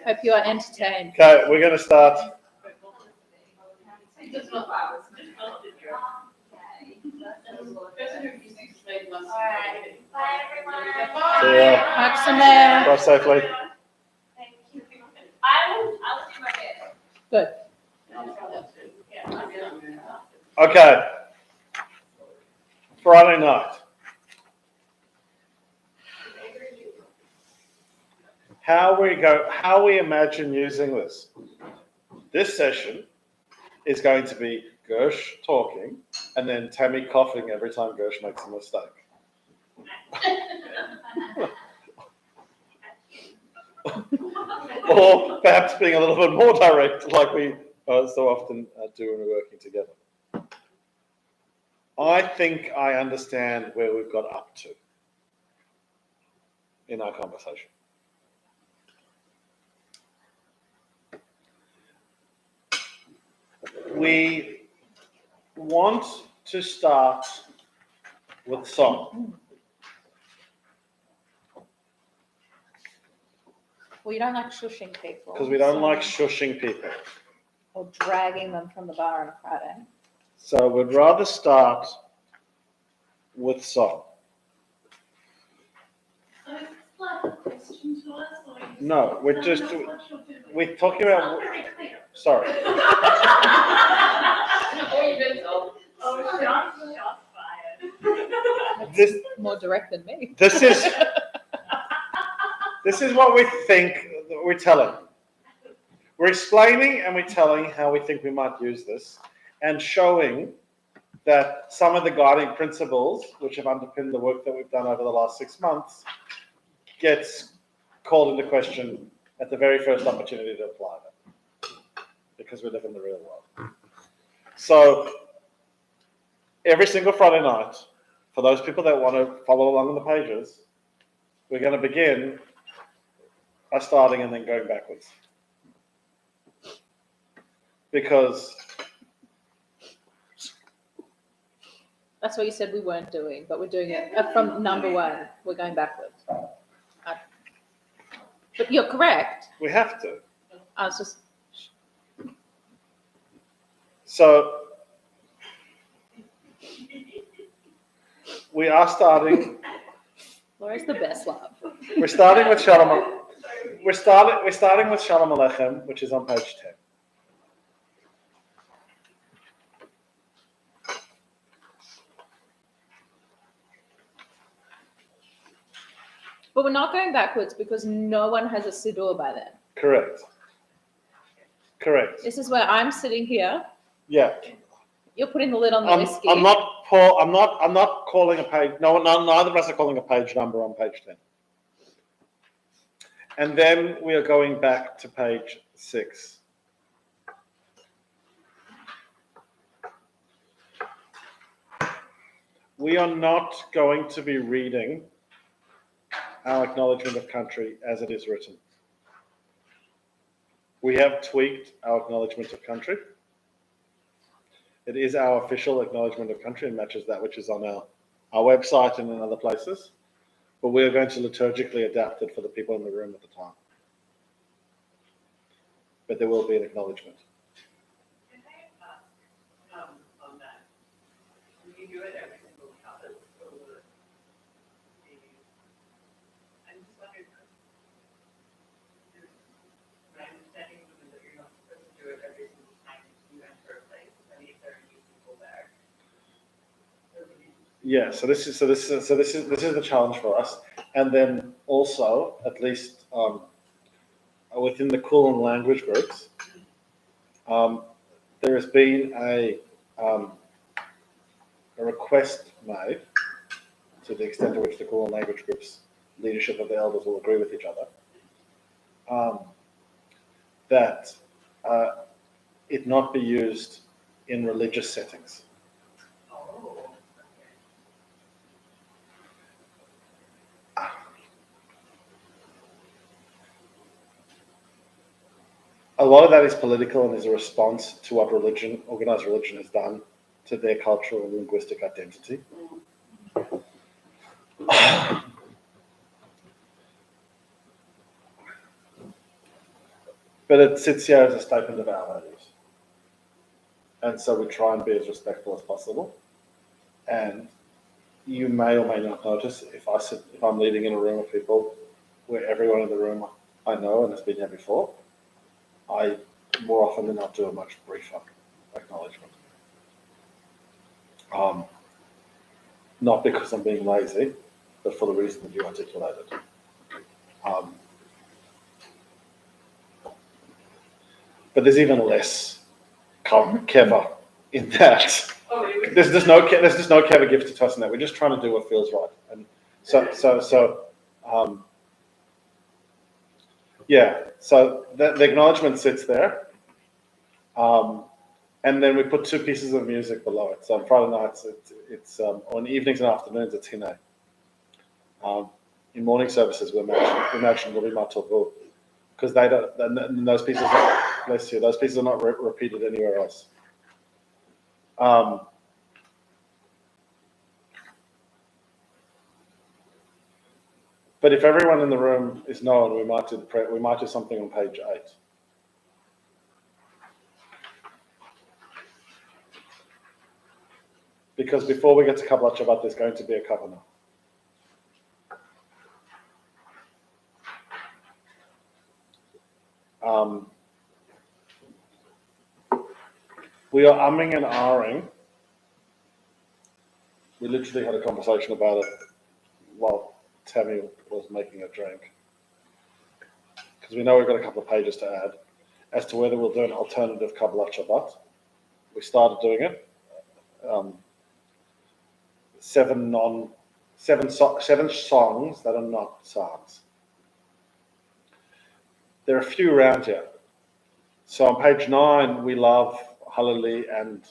[SPEAKER 6] Hope you are entertained.
[SPEAKER 1] Okay, we're going to start. See ya.
[SPEAKER 6] Maximum.
[SPEAKER 1] Drive safely.
[SPEAKER 10] I will do my best.
[SPEAKER 6] Good.
[SPEAKER 1] Okay. Friday night. How we imagine using this. This session is going to be Gersh talking and then Tammy coughing every time Gersh makes a mistake. Or perhaps being a little bit more direct, like we so often do when we're working together. I think I understand where we've got up to in our conversation. We want to start with song.
[SPEAKER 6] Well, you don't like shushing people.
[SPEAKER 1] Because we don't
[SPEAKER 6] so-
[SPEAKER 1] like shushing people.
[SPEAKER 6] Or dragging them from the bar on a Friday.
[SPEAKER 1] So we'd rather start with song.
[SPEAKER 2] So it's like a question to us, or you just-
[SPEAKER 1] No, we're
[SPEAKER 2] That's
[SPEAKER 1] just,
[SPEAKER 2] what you're doing.
[SPEAKER 1] we're talking
[SPEAKER 2] It's not
[SPEAKER 1] about,
[SPEAKER 2] very clear.
[SPEAKER 1] sorry.
[SPEAKER 10] Or you've been told.
[SPEAKER 7] Oh, shots fired.
[SPEAKER 1] This,
[SPEAKER 6] More direct than me.
[SPEAKER 1] this is what we think that we're telling. We're explaining and we're telling how we think we might use this and showing that some of the guiding principles which have underpinned the work that we've done over the last 6 months gets called into question at the very first opportunity to apply them because we live in the real world. So every single Friday night, for those people that want to follow along on the pages, we're going to begin by starting and then going backwards. Because
[SPEAKER 6] That's what you said we weren't doing, but we're doing it from number one. We're going backwards. But you're correct.
[SPEAKER 1] we have to.
[SPEAKER 6] I was just,
[SPEAKER 1] So we are starting.
[SPEAKER 6] Laura's the best love.
[SPEAKER 1] We're starting with Shalom. We're starting with Shalom Aleichem, which is on page 10.
[SPEAKER 6] But we're not going backwards because no one has a siddur by then.
[SPEAKER 1] Correct. Correct.
[SPEAKER 6] This is where I'm sitting here.
[SPEAKER 1] Yeah.
[SPEAKER 6] You're putting the lid on the whiskey.
[SPEAKER 1] I'm not calling a page. No, neither of us are calling a page number on page 10. And then we are going back to page 6. We are not going to be reading our acknowledgement of country as it is written. We have tweaked our acknowledgement of country. It is our official acknowledgement of country and matches that which is on our website and in other places. But we are going to liturgically adapt it for the people in the room at the time. But there will be an acknowledgement.
[SPEAKER 7] Can I ask, on that, do you do it every single Shabbos, or will it be, I'm just wondering, my understanding was that you're not supposed to do it every single time you enter a place, I mean, if there are new people there.
[SPEAKER 1] Yeah, so this is the challenge for us, and then also at least within the Kulin language groups, there has been a request made to the extent to which the Kulin language group's leadership of the elders will agree with each other, that it not be used in religious settings.
[SPEAKER 7] Oh.
[SPEAKER 1] A lot of that is political and is a response to what organized religion has done to their cultural and linguistic identity. But it sits here as a statement of our values. And so we try and be as respectful as possible. And you may or may not notice if I'm leading in a room of people where everyone in the room I know and has been here before, I more often than not do a much briefer acknowledgement. Not because I'm being lazy, but for the reason that you articulated. But there's even less clever in that.
[SPEAKER 7] Oh, really?
[SPEAKER 1] There's just no clever gift to us in that. We're just trying to do what feels right. And so the acknowledgement sits there. And then we put two pieces of music below it. So on Friday nights, it's on evenings and afternoons, it's Hine. In morning services, we imagine Lori Matovu, because they don't. And those pieces, bless you, those pieces are not repeated anywhere else. But if everyone in the room is known, we might do something on page 8. Because before we get to Kabbalah Shabbat, there's going to be a Kavanah. We are umming and ahhing. We literally had a conversation about it while Tammy was making a drink. Because we know we've got a couple of pages to add as to whether we'll do an alternative Kabbalah Shabbat. We started doing it. 7 songs that are not psalms. There are a few around here. So on page 9, we love Hallelujah, and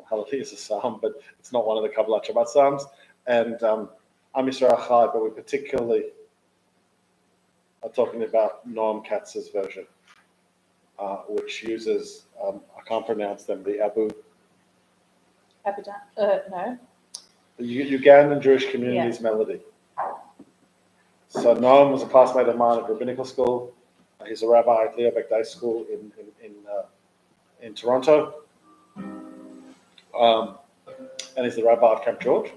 [SPEAKER 1] Hallelujah is a psalm, but it's not one of the Kabbalah Shabbat psalms. And Am Yisrael Chai, but we particularly are talking about Noam Katz's version, which uses, I can't pronounce them, the
[SPEAKER 6] No.
[SPEAKER 1] the Ugandan Jewish community's melody. So Noam was a classmate of mine at rabbinical school. He's a rabbi at Leo Day School in Toronto, and he's the rabbi of Camp George.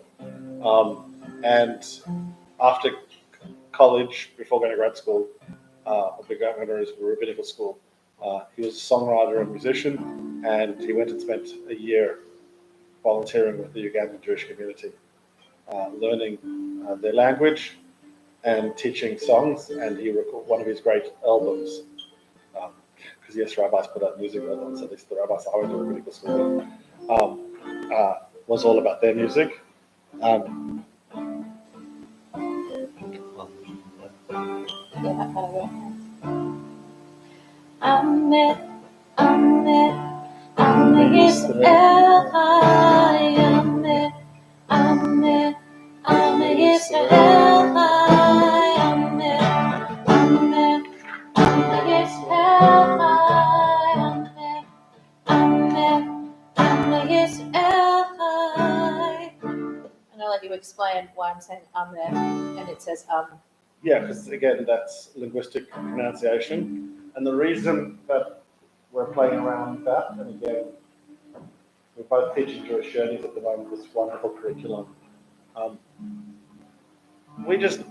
[SPEAKER 1] And after college, before going to grad school, going to rabbinical school, he was a songwriter and musician, and he went and spent a year volunteering with the Ugandan Jewish community, learning their language and teaching songs. And he recorded one of his great albums, because yes, rabbis put out music albums, at least the rabbis I went to rabbinical school with, was all about their music.
[SPEAKER 6] And I'll let you explain why I'm saying Amen, and it says
[SPEAKER 1] Yeah, because again, that's linguistic pronunciation. And the reason that we're playing around with that, and again, we're both teaching Jewish journeys at the moment, this wonderful curriculum. We just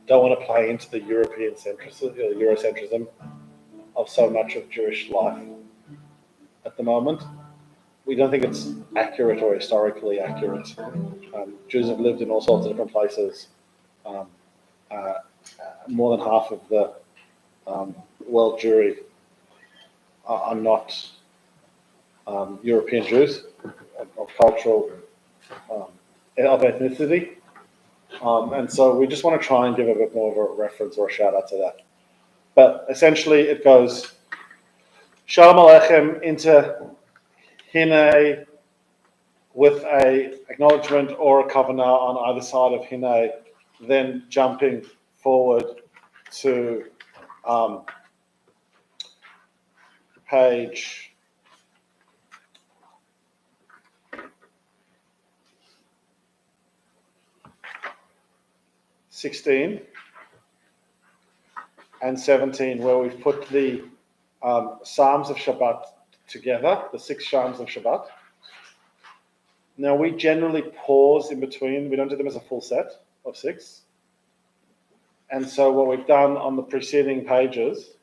[SPEAKER 1] don't want to play into the European centrism, Eurocentrism of so much of Jewish life at the moment. We don't think it's accurate or historically accurate. Jews have lived in all sorts of different places. More than half of the world Jewry are not European Jews of cultural of ethnicity. And so we just want to try and give a bit more of a reference or a shout out to that. But essentially it goes Shalom Aleichem into Hine with a acknowledgement or a kavanah on either side of Hine, then jumping forward to page 16 and 17, where we've put the Psalms of Shabbat together, the 6 Psalms of Shabbat. Now, we generally pause in between. We don't do them as a full set of 6. And so what we've done on the preceding pages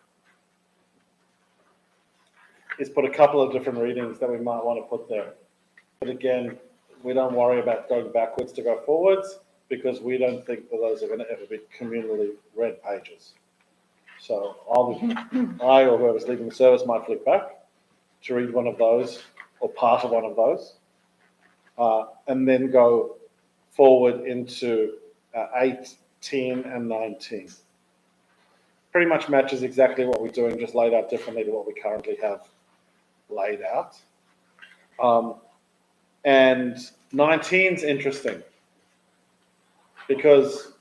[SPEAKER 1] is put a couple of different readings that we might want to put there. But again, we don't worry about going backwards to go forwards because we don't think that those are going to ever be communally read pages. So I or whoever's leading the service might flick back to read one of those or part of one of those, and then go forward into 18 and 19. Pretty much matches exactly what we're doing, just laid out differently to what we currently have laid out. And 19's interesting because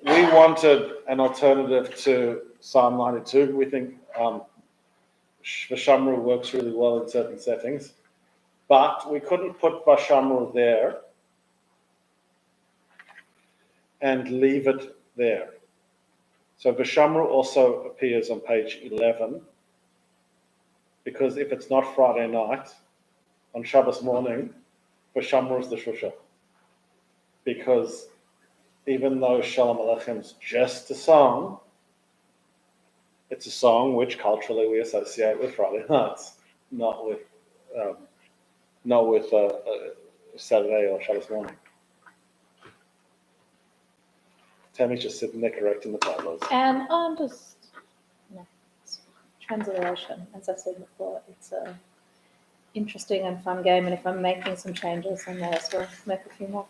[SPEAKER 1] we wanted an alternative to Psalm 92. We think Vashamru works really well in certain settings, but we couldn't put Vashamru there and leave it there. So Vashamru also appears on page 11 because if it's not Friday night, on Shabbos morning, Vashamru is the Shusha. Because even though Shalom Aleichem is just a song, it's a song which culturally we associate with Friday nights, not with Saturday or Shabbos morning. Tammy's just sitting there correcting the titles.
[SPEAKER 6] And it's transliteration, as I said before, it's a interesting and fun game, and if I'm making some changes, I may as well make a few more.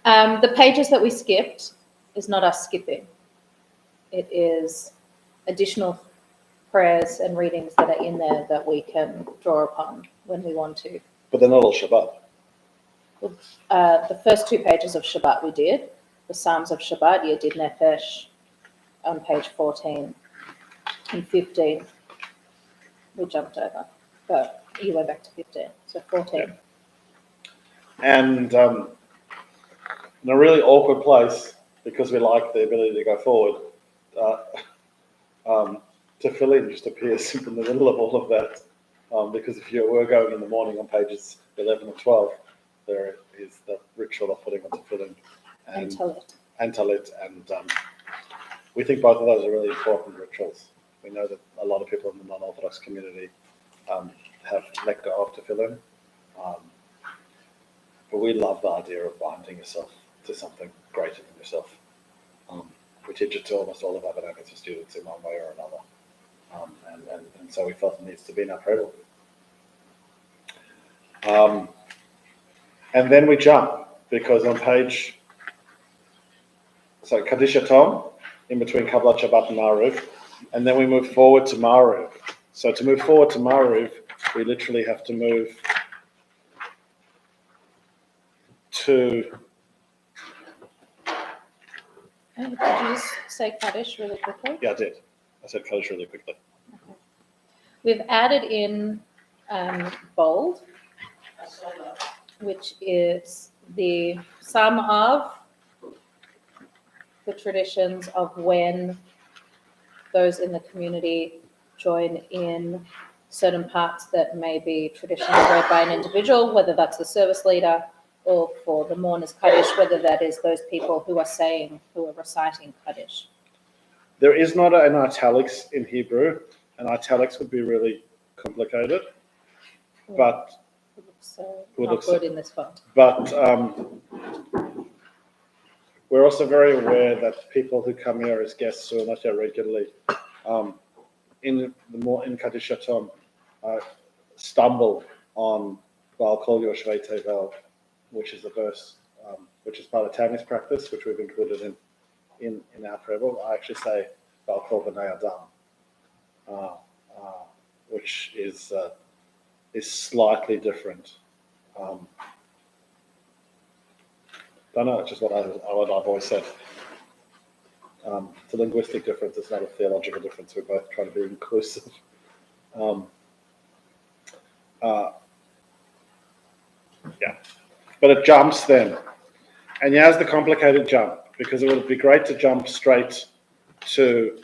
[SPEAKER 6] The pages that we skipped is not us skipping. It is additional prayers and readings that are in there that we can draw upon when we want to.
[SPEAKER 1] But they're not all Shabbat.
[SPEAKER 6] The first 2 pages of Shabbat we did, the Psalms of Shabbat, Yedid Nefesh, on page 14 and 15. We jumped over, but you went back to 15, so 14.
[SPEAKER 1] Yeah. And in a really awkward place, because we like the ability to go forward, Tefillin just appears in the middle of all of that. Because if you were going in the morning on pages 11 and 12, there is the ritual of putting on Tefillin and Talit. And we think both of those are really important rituals. We know that a lot of people in the non-Orthodox community have let go of Tefillin. But we love the idea of binding yourself to something greater than yourself. We teach it to almost all of our B'nai students in one way or another. And so we felt it needs to be in our prayer book. And then we jump, because on page, Kaddish Yatom, in between Kabbalat Shabbat and Ma'ariv, and then we move forward to Ma'ariv. So to move forward to Ma'ariv, we literally have to move to...
[SPEAKER 6] Did you just say Kaddish really quickly?
[SPEAKER 1] Yeah, I did. I said Kaddish really quickly.
[SPEAKER 6] Okay. We've added in bold, which is the sum of the traditions of when those in the community join in certain parts that may be traditionally read by an individual, whether that's the service leader or for the mourners Kaddish, whether that is those people who are reciting Kaddish.
[SPEAKER 1] There is not an italics in Hebrew, and italics would be really complicated, but
[SPEAKER 6] Not good in this font.
[SPEAKER 1] But we're also very aware that people who come here as guests who are not here regularly, in Kaddish Yatom, stumble on Val Kol Yoshvei Tevel, which is a verse which is part of Tammy's practice, which we've included in our prayer book, I actually say Balkol B'nai Adam, which is slightly different. Don't know, it's just what I've always said. It's a linguistic difference, it's not a theological difference. We're both trying to be inclusive. Yeah, but it jumps then. And here's the complicated jump, because it would be great to jump straight to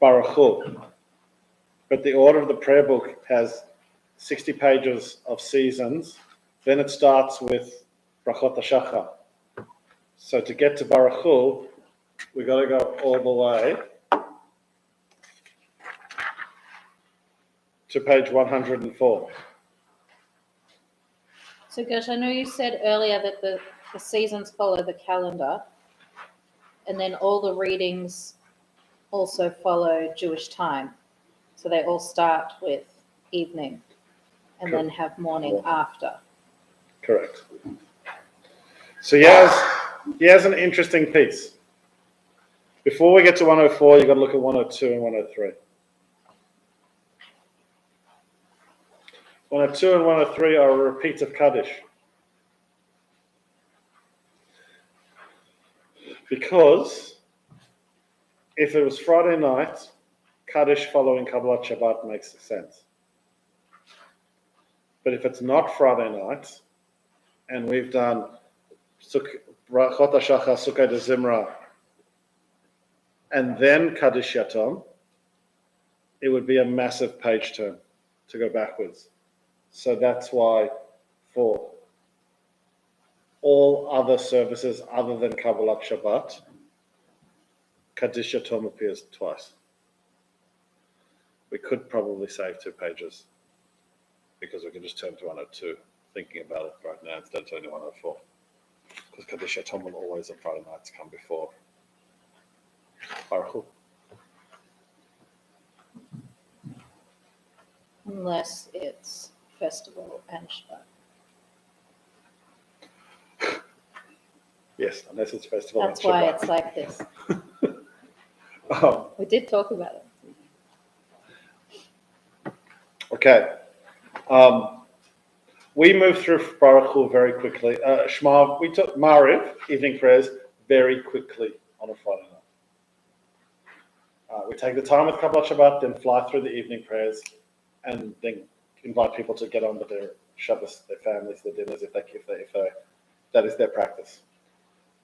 [SPEAKER 1] Baruch Hu. But the order of the prayer book has 60 pages of seasons. Then it starts with Brachot HaShachar. So to get to Baruch Hu, we've got to go all the way to page 104.
[SPEAKER 6] So, Gersh, I know you said earlier that the seasons follow the calendar, and then all the readings also follow Jewish time. So they all start with evening and then have morning after.
[SPEAKER 1] Correct. So here's an interesting piece. Before we get to 104, you've got to look at 102 and 103. 102 and 103 are a repeat of Kaddish. Because if it was Friday night, Kaddish following Kabbalat Shabbat makes sense. But if it's not Friday night, and we've done Brachot HaShachar, Sukkot HaZimra, and then Kaddish Yatom, it would be a massive page turn to go backwards. So that's why for all other services other than Kabbalat Shabbat, Kaddish Yatom appears twice. We could probably save 2 pages because we can just turn to 102, thinking about it right now instead of turning to 104. Because Kaddish Yatom will always on Friday nights come before Baruch Hu.
[SPEAKER 6] Unless it's festival and Shabbat.
[SPEAKER 1] Yes, unless it's festival.
[SPEAKER 6] That's
[SPEAKER 1] and
[SPEAKER 6] why
[SPEAKER 1] Shabbat.
[SPEAKER 6] it's like this.
[SPEAKER 1] Um,
[SPEAKER 6] We did talk about it.
[SPEAKER 1] Okay. We moved through Baruch Hu very quickly. Shema, we took Mariv, evening prayers, very quickly on a Friday night. We take the time with Kabbalat Shabbat, then fly through the evening prayers, and then invite people to get on with their Shabbos, their families, their dinners, if that is their practice.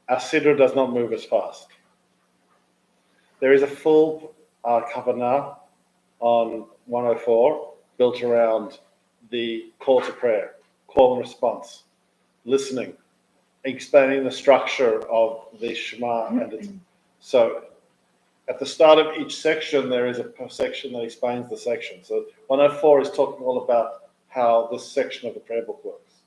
[SPEAKER 1] Our Siddur does not move as fast. There is a full kavanah on 104 built around the call to prayer, call and response, listening, explaining the structure of the Shema. And so at the start of each section, there is a section that explains the section. So 104 is talking all about how this section of the prayer book works.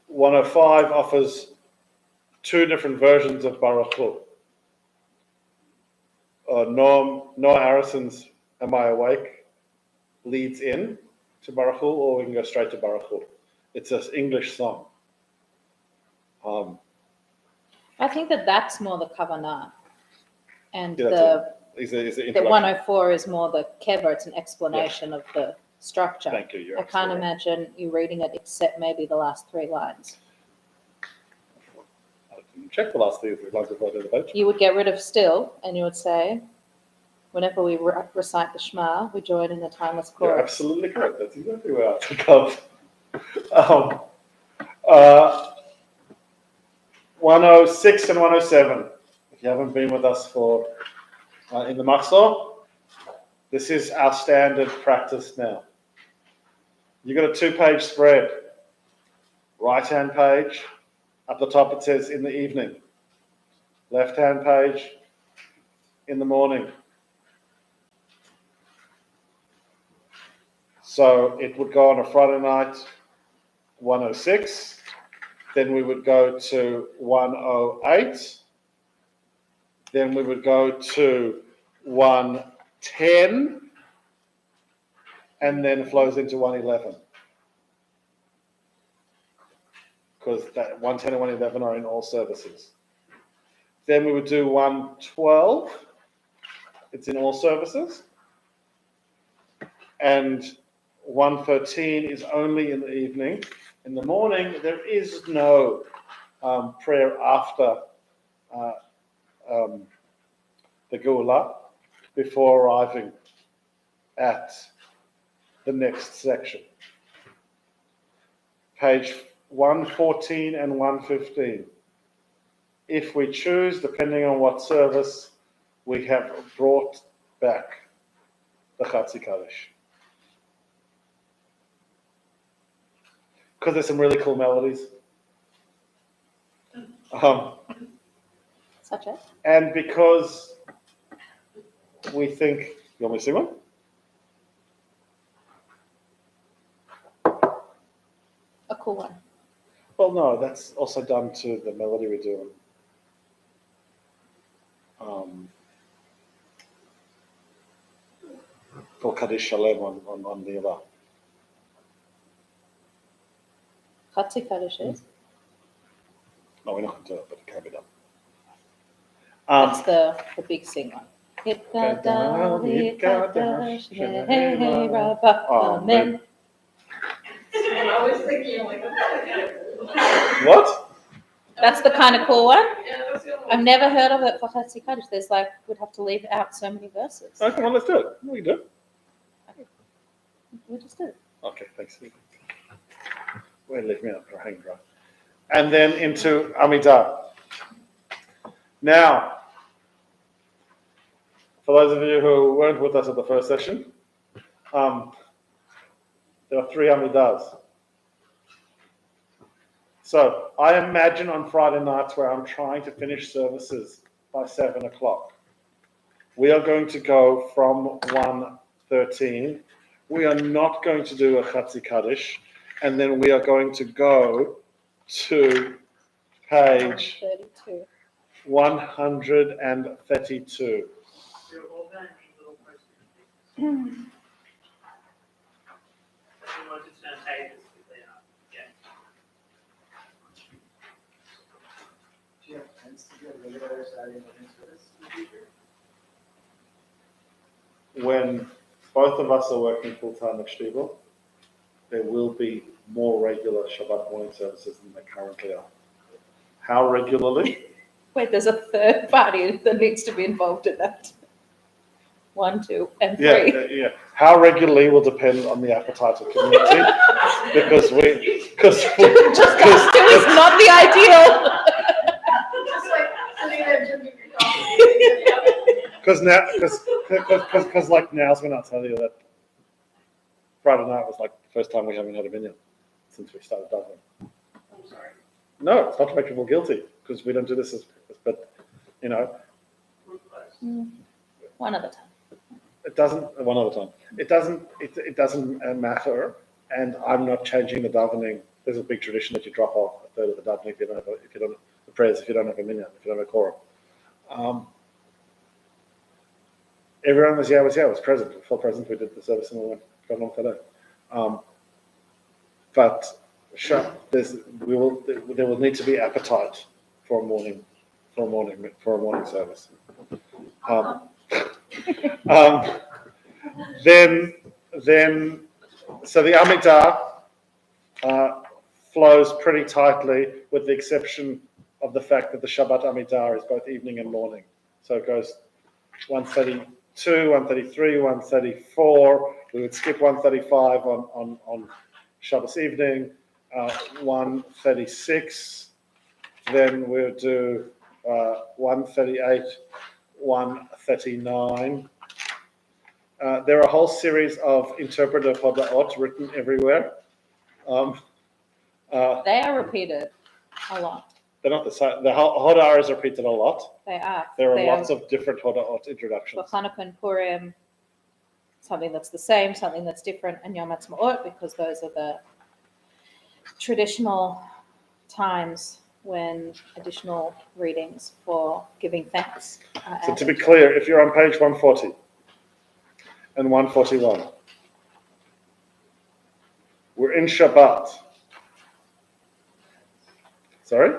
[SPEAKER 1] 105 offers 2 different versions of Baruch Hu. Noah Harrison's Am I Awake leads in to Baruch Hu, or we can go straight to Baruch Hu. It's an English song.
[SPEAKER 6] I think that's more the kavanah. And
[SPEAKER 1] Yeah, is the
[SPEAKER 6] the
[SPEAKER 1] introduction.
[SPEAKER 6] 104 is more the kever. It's an explanation of the structure.
[SPEAKER 1] Thank you. You're
[SPEAKER 6] I can't
[SPEAKER 1] absolutely right.
[SPEAKER 6] imagine you reading it except maybe the last 3 lines.
[SPEAKER 1] I didn't check the last 3 lines before I did the page.
[SPEAKER 6] You would get rid of still, and you would say, whenever we recite the Shema, we join in the timeless
[SPEAKER 1] You're
[SPEAKER 6] chorus.
[SPEAKER 1] absolutely correct. That's exactly where I took off. 106 and 107. If you haven't been with us for in the Machzor, this is our standard practice now. You've got a 2-page spread. Right-hand page, up the top it says in the evening. Left-hand page, in the morning. So it would go on a Friday night, 106. Then we would go to 108. Then we would go to 110. And then flows into 111. because that 110 and 111 are in all services. Then we would do 112. It's in all services. And 113 is only in the evening. In the morning, there is no prayer after the Geula before arriving at the next section. Page 114 and 115. If we choose, depending on what service, we have brought back the Chatzi Kaddish. Because there's some really cool melodies.
[SPEAKER 6] Such as?
[SPEAKER 1] And because we think, you want me to sing one?
[SPEAKER 6] A cool one.
[SPEAKER 1] Well, no, that's also done to the melody we're doing. For Kaddish Shalem on the other.
[SPEAKER 6] Chatzi Kaddish is.
[SPEAKER 1] No, we're not going to do it, but it can be done.
[SPEAKER 6] That's the big sing one. Yitkadal, yitkadash, yehei rabba, amen.
[SPEAKER 10] I was thinking, like,
[SPEAKER 1] What?
[SPEAKER 6] That's the kind of cool one.
[SPEAKER 10] yeah, that's the other
[SPEAKER 6] I've
[SPEAKER 10] one.
[SPEAKER 6] never heard of it for Chatzi Kaddish. There's like, we'd have to leave out so many verses.
[SPEAKER 1] Okay, well, let's do it. We can do it.
[SPEAKER 6] We'll just do it.
[SPEAKER 1] Okay, thanks. We'll leave me out for hang dry. And then into Amidah. Now, for those of you who weren't with us at the first session, there are 3 Amidahs. So I imagine on Friday nights where I'm trying to finish services by 7 o'clock. We are going to go from 113. We are not going to do a Chatzi Kaddish. And then we are going to go to page
[SPEAKER 6] 32.
[SPEAKER 1] 132.
[SPEAKER 7] You're all gonna need little questions. Everyone's just gonna say this quickly up. Okay.
[SPEAKER 5] Do you have plans to get regular Saturday morning service in the future?
[SPEAKER 1] When both of us are working full-time at Shtiebel, there will be more regular Shabbat morning services than there currently are. How regularly?
[SPEAKER 6] Wait, there's a third party that needs to be involved in that. 1, 2, and 3.
[SPEAKER 1] Yeah. How regularly will depend on the appetite of community, because
[SPEAKER 6] Just us two is not the ideal.
[SPEAKER 10] Just like sitting there drinking your coffee.
[SPEAKER 1] because like now's when I tell you that Friday night was like the first time we haven't had a minyan since we started davening.
[SPEAKER 7] I'm sorry.
[SPEAKER 1] No, it's not to make people guilty, because we don't do this but you know,
[SPEAKER 6] One at a time.
[SPEAKER 1] it doesn't. One at a time. It doesn't matter, and I'm not changing the davening. There's a big tradition that you drop off a third of the davening if you don't have the prayers, if you don't have a minyan, if you don't have a quorum. Everyone was present, full present. We did the service and we went on today. But there will need to be appetite for a morning service. Then so the Amidah flows pretty tightly, with the exception of the fact that the Shabbat Amidah is both evening and morning. So it goes 132, 133, 134. We would skip 135 on Shabbos evening. 136. Then we'll do 138, 139. There are a whole series of interpretive hodaot written everywhere.
[SPEAKER 6] They are repeated a lot.
[SPEAKER 1] They're not the same. The hodah is repeated a lot.
[SPEAKER 6] They are.
[SPEAKER 1] There are
[SPEAKER 6] They
[SPEAKER 1] lots of different hodaot introductions.
[SPEAKER 6] For Hanukkah and Purim, something that's the same, something that's different, and Yom Ha'atzmaut, because those are the traditional times when additional readings for giving thanks are
[SPEAKER 1] So to
[SPEAKER 6] added.
[SPEAKER 1] be clear, if you're on page 140 and 141, we're in Shabbat. Sorry?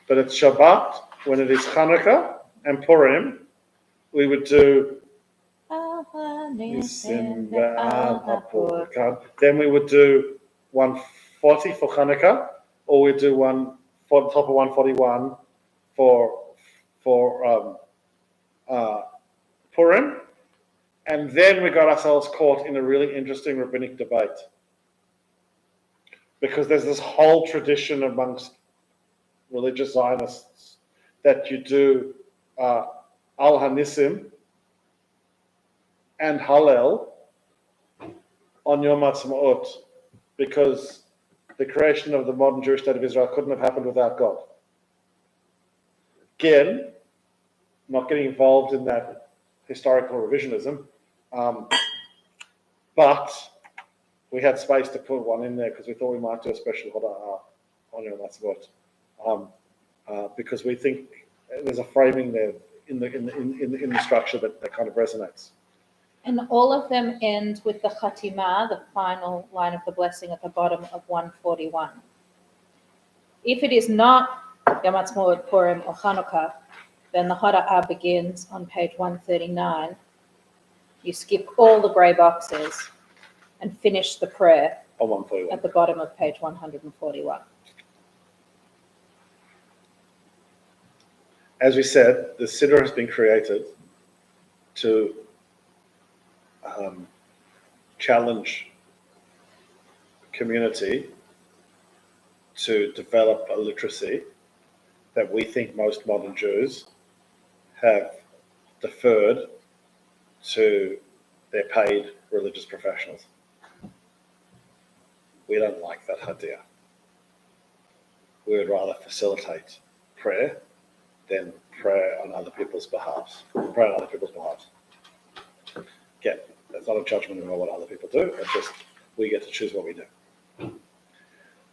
[SPEAKER 1] But it's Shabbat. When it is Hanukkah and Purim, we would do Nisim Ve'al HaPurkan. Then we would do 140 for Hanukkah, or we'd do one for top of 141 for Purim. And then we got ourselves caught in a really interesting rabbinic debate. Because there's this whole tradition amongst religious Zionists that you do Al Hanisim and Hallel on Yom Ha'atzmaut, because the creation of the modern Jewish state of Israel couldn't have happened without God. Again, not getting involved in that historical revisionism, but we had space to put one in there because we thought we might do a special Hoda'ah on Yom Ha'atzmaut, because we think there's a framing there in the structure that kind of resonates.
[SPEAKER 6] And all of them end with the Chatimah, the final line of the blessing at the bottom of 141. If it is not Yom Ha'atzmaut, Purim, or Hanukkah, then the Hoda'ah begins on page 139. You skip all the grey boxes and finish the prayer
[SPEAKER 1] On 141.
[SPEAKER 6] at the bottom of page 141.
[SPEAKER 1] As we said, the Siddur has been created to challenge community to develop a literacy that we think most modern Jews have deferred to their paid religious professionals. We don't like that idea. We would rather facilitate prayer than pray on other people's behalf. Pray on other people's behalf. Again, that's not a judgment about what other people do. It's just we get to choose what we do.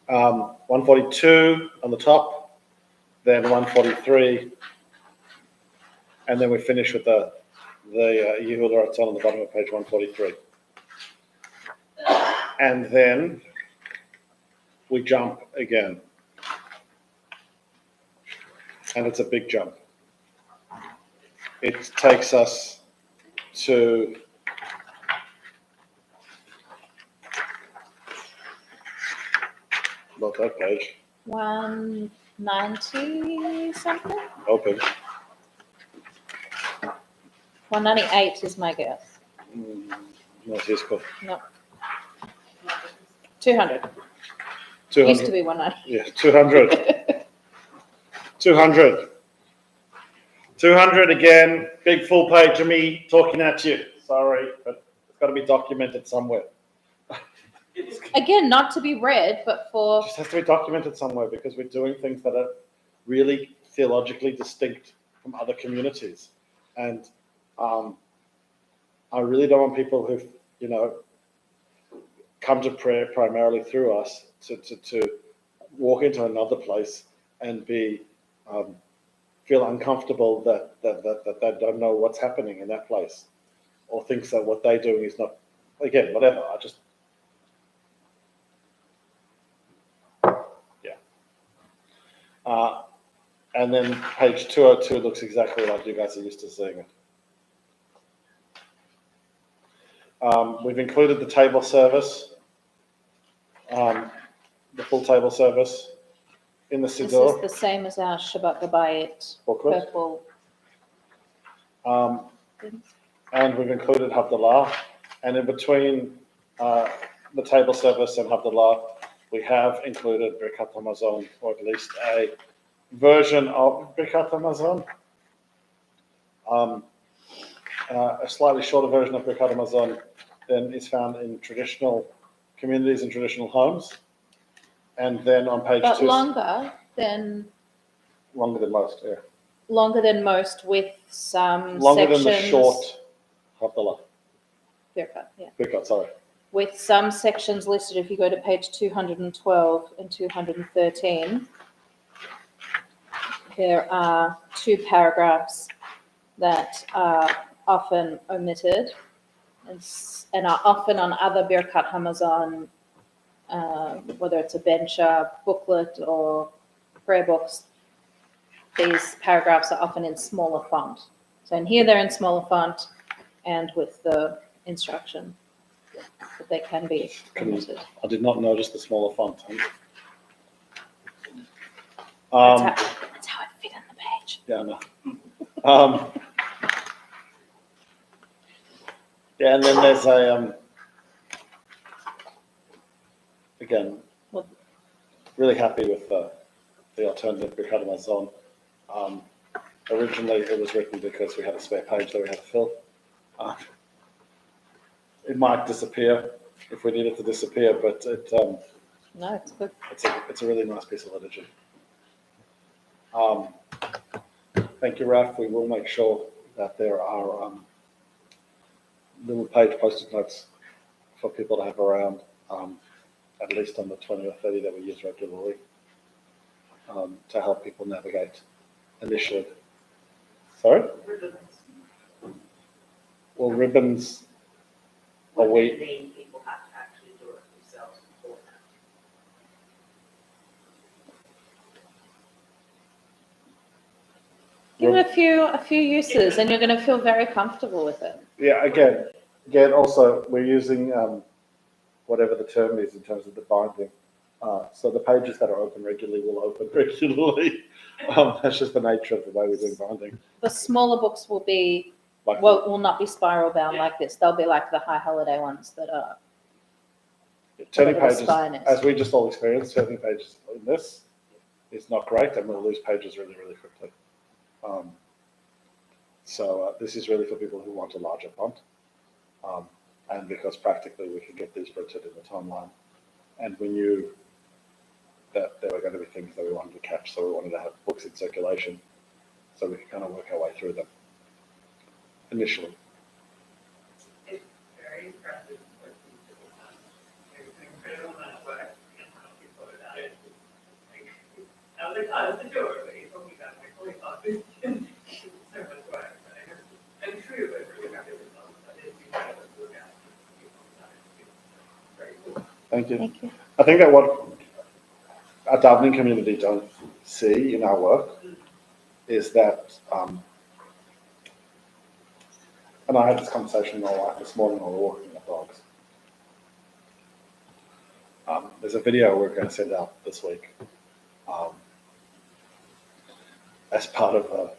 [SPEAKER 1] 142 on the top, then 143, and then we finish with the Yehud Ratzon on the bottom of page 143. And then we jump again. And it's a big jump. It takes us to not that page.
[SPEAKER 6] 190 something?
[SPEAKER 1] Open.
[SPEAKER 6] 198 is my guess.
[SPEAKER 1] Not useful.
[SPEAKER 6] No. 200.
[SPEAKER 1] 200.
[SPEAKER 6] Used to be 190.
[SPEAKER 1] Yeah, 200. 200. 200 again. Big full page of me talking at you. Sorry, but it's got to be documented somewhere.
[SPEAKER 6] Again, not to be read, but for
[SPEAKER 1] It just has to be documented somewhere because we're doing things that are really theologically distinct from other communities. And I really don't want people who, come to prayer primarily through us to walk into another place and be feel uncomfortable that they don't know what's happening in that place, or thinks that what they're doing is not, again, whatever. And then page 202 looks exactly like you guys are used to seeing it. We've included the table service, the full table service in the
[SPEAKER 6] this is
[SPEAKER 1] Siddur
[SPEAKER 6] the same as our Shabbat Gabayit
[SPEAKER 1] booklet.
[SPEAKER 6] purple.
[SPEAKER 1] And we've included Havdalah. And in between the table service and Havdalah, we have included Birkat HaMazon, or at least a version of Birkat HaMazon. A slightly shorter version of Birkat HaMazon than is found in traditional communities and traditional homes. And then on page
[SPEAKER 6] But
[SPEAKER 1] 2...
[SPEAKER 6] longer than
[SPEAKER 1] most, yeah.
[SPEAKER 6] longer than most, with some
[SPEAKER 1] Longer
[SPEAKER 6] sections.
[SPEAKER 1] than the short Havdalah.
[SPEAKER 6] Birkat, yeah.
[SPEAKER 1] Birkat, sorry.
[SPEAKER 6] With some sections listed, if you go to page 212 and 213, there are two paragraphs that are often omitted and are often on other Birkat HaMazon, whether it's a Bencha booklet or prayer books, these paragraphs are often in smaller font. So in here, they're in smaller font and with the instruction that they can be omitted.
[SPEAKER 1] I did not notice the smaller font.
[SPEAKER 6] That's how it fit in the page.
[SPEAKER 1] Yeah, I know. Yeah, and then there's a, again,
[SPEAKER 6] Well-
[SPEAKER 1] really happy with the alternative Brickard Amazon. Originally, it was written because we had a spare page that we had to fill. It might disappear if we need it to disappear, but
[SPEAKER 6] No, it's good.
[SPEAKER 1] it's a really nice piece of liturgy. Thank you, Raf. We will make sure that there are little page post-it notes for people to have around, at least on the 20 or 30 that we use regularly, to help people navigate initially. Sorry? Well, ribbons, are we,
[SPEAKER 7] Main people have to actually do it themselves before that.
[SPEAKER 6] Give it a few uses and you're going to feel very comfortable with it.
[SPEAKER 1] yeah, again, also, we're using whatever the term is in terms of the binding. So the pages that are open regularly will open regularly. That's just the nature of the way we're doing binding.
[SPEAKER 6] The smaller books will be,
[SPEAKER 1] Like,
[SPEAKER 6] will not be spiral bound like this. They'll be like the high holiday ones that are.
[SPEAKER 1] turning
[SPEAKER 6] whatever the
[SPEAKER 1] pages,
[SPEAKER 6] spine is.
[SPEAKER 1] as we just all experienced, turning pages in this is not great, and we'll lose pages really, really quickly. So this is really for people who want a larger font, and because practically we can get these printed in the timeline, and we knew that there were going to be things that we wanted to catch, so we wanted to have books in circulation, so we could kind of work our way through them initially.
[SPEAKER 7] It's very impressive what people have. There's an incredible amount of work and how people are about it. Like, I was like, oh, that's adorable, but you're talking about my holy office. So much work, but I'm true, but really happy with them. But it's incredible to look at. It's very cool.
[SPEAKER 1] Thank you.
[SPEAKER 6] Thank you.
[SPEAKER 1] I think that what our Dublin community don't see in our work is that, and I had this conversation with my wife this morning while we were walking the dogs. There's a video we're going to send out this week as part of a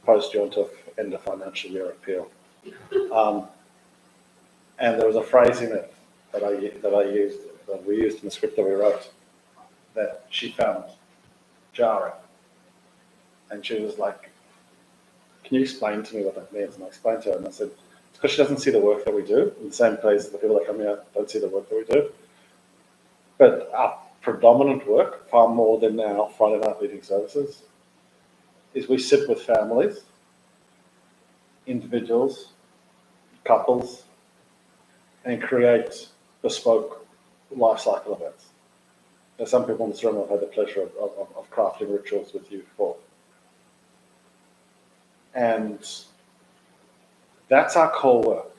[SPEAKER 1] post-Yontif end of financial year appeal. And there was a phrase in it that we used in the script that we wrote that she found jarring. And she was like, can you explain to me what that means? And I explained to her and I said, it's because she doesn't see the work that we do in the same place the people that come here don't see the work that we do. But our predominant work, far more than our Friday night meeting services, is we sit with families, individuals, couples, and create bespoke life cycle events. Now, some people in this room have had the pleasure of crafting rituals with you before. And that's our core work.